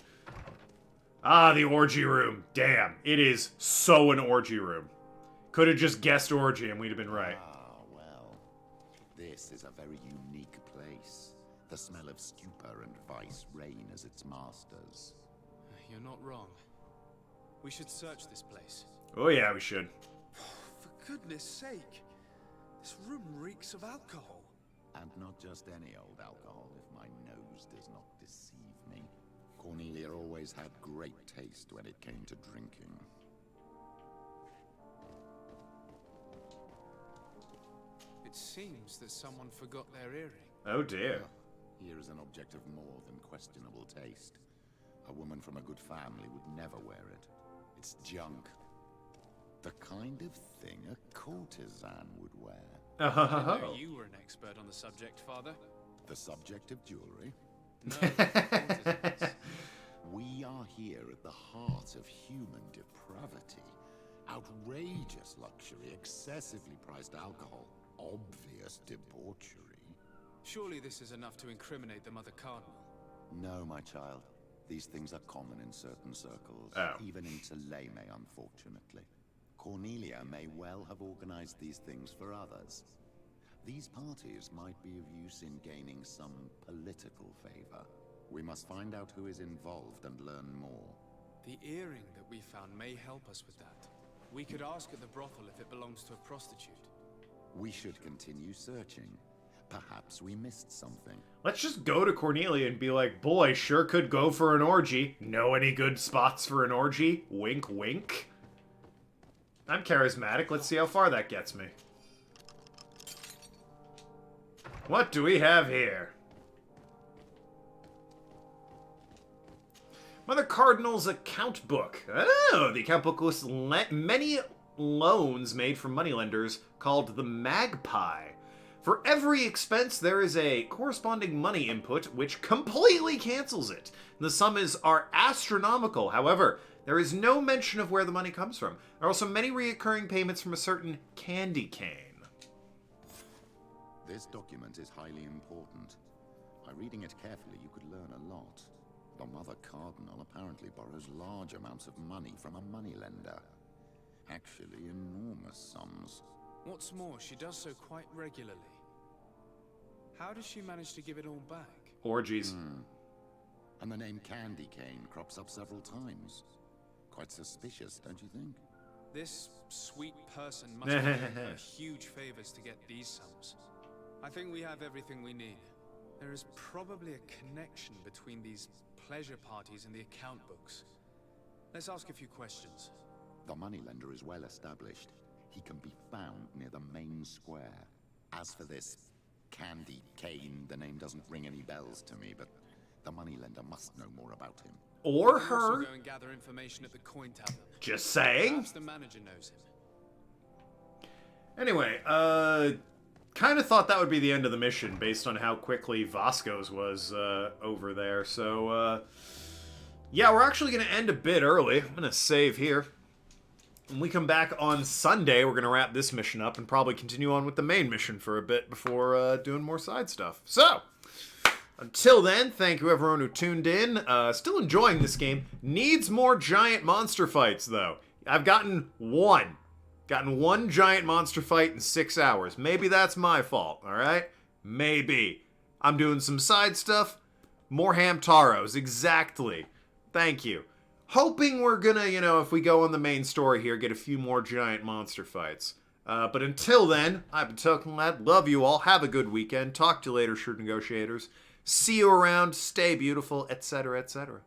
Ah, the orgy room. Damn, it is so an orgy room. Could have just guessed orgy and we'd have been right. Ah, well. This is a very unique place. The smell of stupor and vice reign as its masters. You're not wrong. We should search this place. Oh yeah, we should. For goodness sake. This room reeks of alcohol. And not just any old alcohol, if my nose does not deceive me. Cornelia always had great taste when it came to drinking. It seems that someone forgot their earring. Oh dear. Here is an object of more than questionable taste. A woman from a good family would never wear it. It's junk. The kind of thing a courtesan would wear. I didn't know you were an expert on the subject, Father. The subject of jewelry? No. We are here at the heart of human depravity. Outrageous luxury, excessively priced alcohol, obvious debauchery. Surely this is enough to incriminate the Mother Cardinal. No, my child. These things are common in certain circles, even in Thélème, unfortunately. Cornelia may well have organized these things for others. These parties might be of use in gaining some political favor. We must find out who is involved and learn more. The earring that we found may help us with that. We could ask at the brothel if it belongs to a prostitute. We should continue searching. Perhaps we missed something. Let's just go to Cornelia and be like, boy, sure could go for an orgy. Know any good spots for an orgy? Wink, wink. I'm charismatic. Let's see how far that gets me. What do we have here? Mother Cardinal's account book. Oh, the account book lists many loans made from moneylenders called the Magpie. For every expense, there is a corresponding money input which completely cancels it. The sums are astronomical. However, there is no mention of where the money comes from. There are also many recurring payments from a certain candy cane. This document is highly important. By reading it carefully, you could learn a lot. The Mother Cardinal apparently borrows large amounts of money from a moneylender. Actually, enormous sums. What's more, she does so quite regularly. How does she manage to give it all back? Orgies. And the name Candy Cane crops up several times. Quite suspicious, don't you think? This sweet person must have done huge favors to get these sums. I think we have everything we need. There is probably a connection between these pleasure parties and the account books. Let's ask a few questions. The moneylender is well established. He can be found near the main square. As for this Candy Cane, the name doesn't ring any bells to me, but the moneylender must know more about him. Or we can her. Also go and gather information at the coin tavern. Just saying. Perhaps the manager knows him. Anyway, kind of thought that would be the end of the mission based on how quickly Vasco's was over there. So, yeah, we're actually going to end a bit early. I'm going to save here. When we come back on Sunday, we're going to wrap this mission up and probably continue on with the main mission for a bit before doing more side stuff. So, until then, thank you everyone who tuned in. Still enjoying this game. Needs more giant monster fights, though. I've gotten one. Gotten one giant monster fight in 6 hours. Maybe that's my fault, alright? Maybe. I'm doing some side stuff. More Hamtaros, exactly. Thank you. Hoping we're gonna, if we go on the main story here, get a few more giant monster fights. But until then, I've been Token Lad. Love you all. Have a good weekend. Talk to you later, Shrewd Negotiators. See you around. Stay beautiful, etc., etc.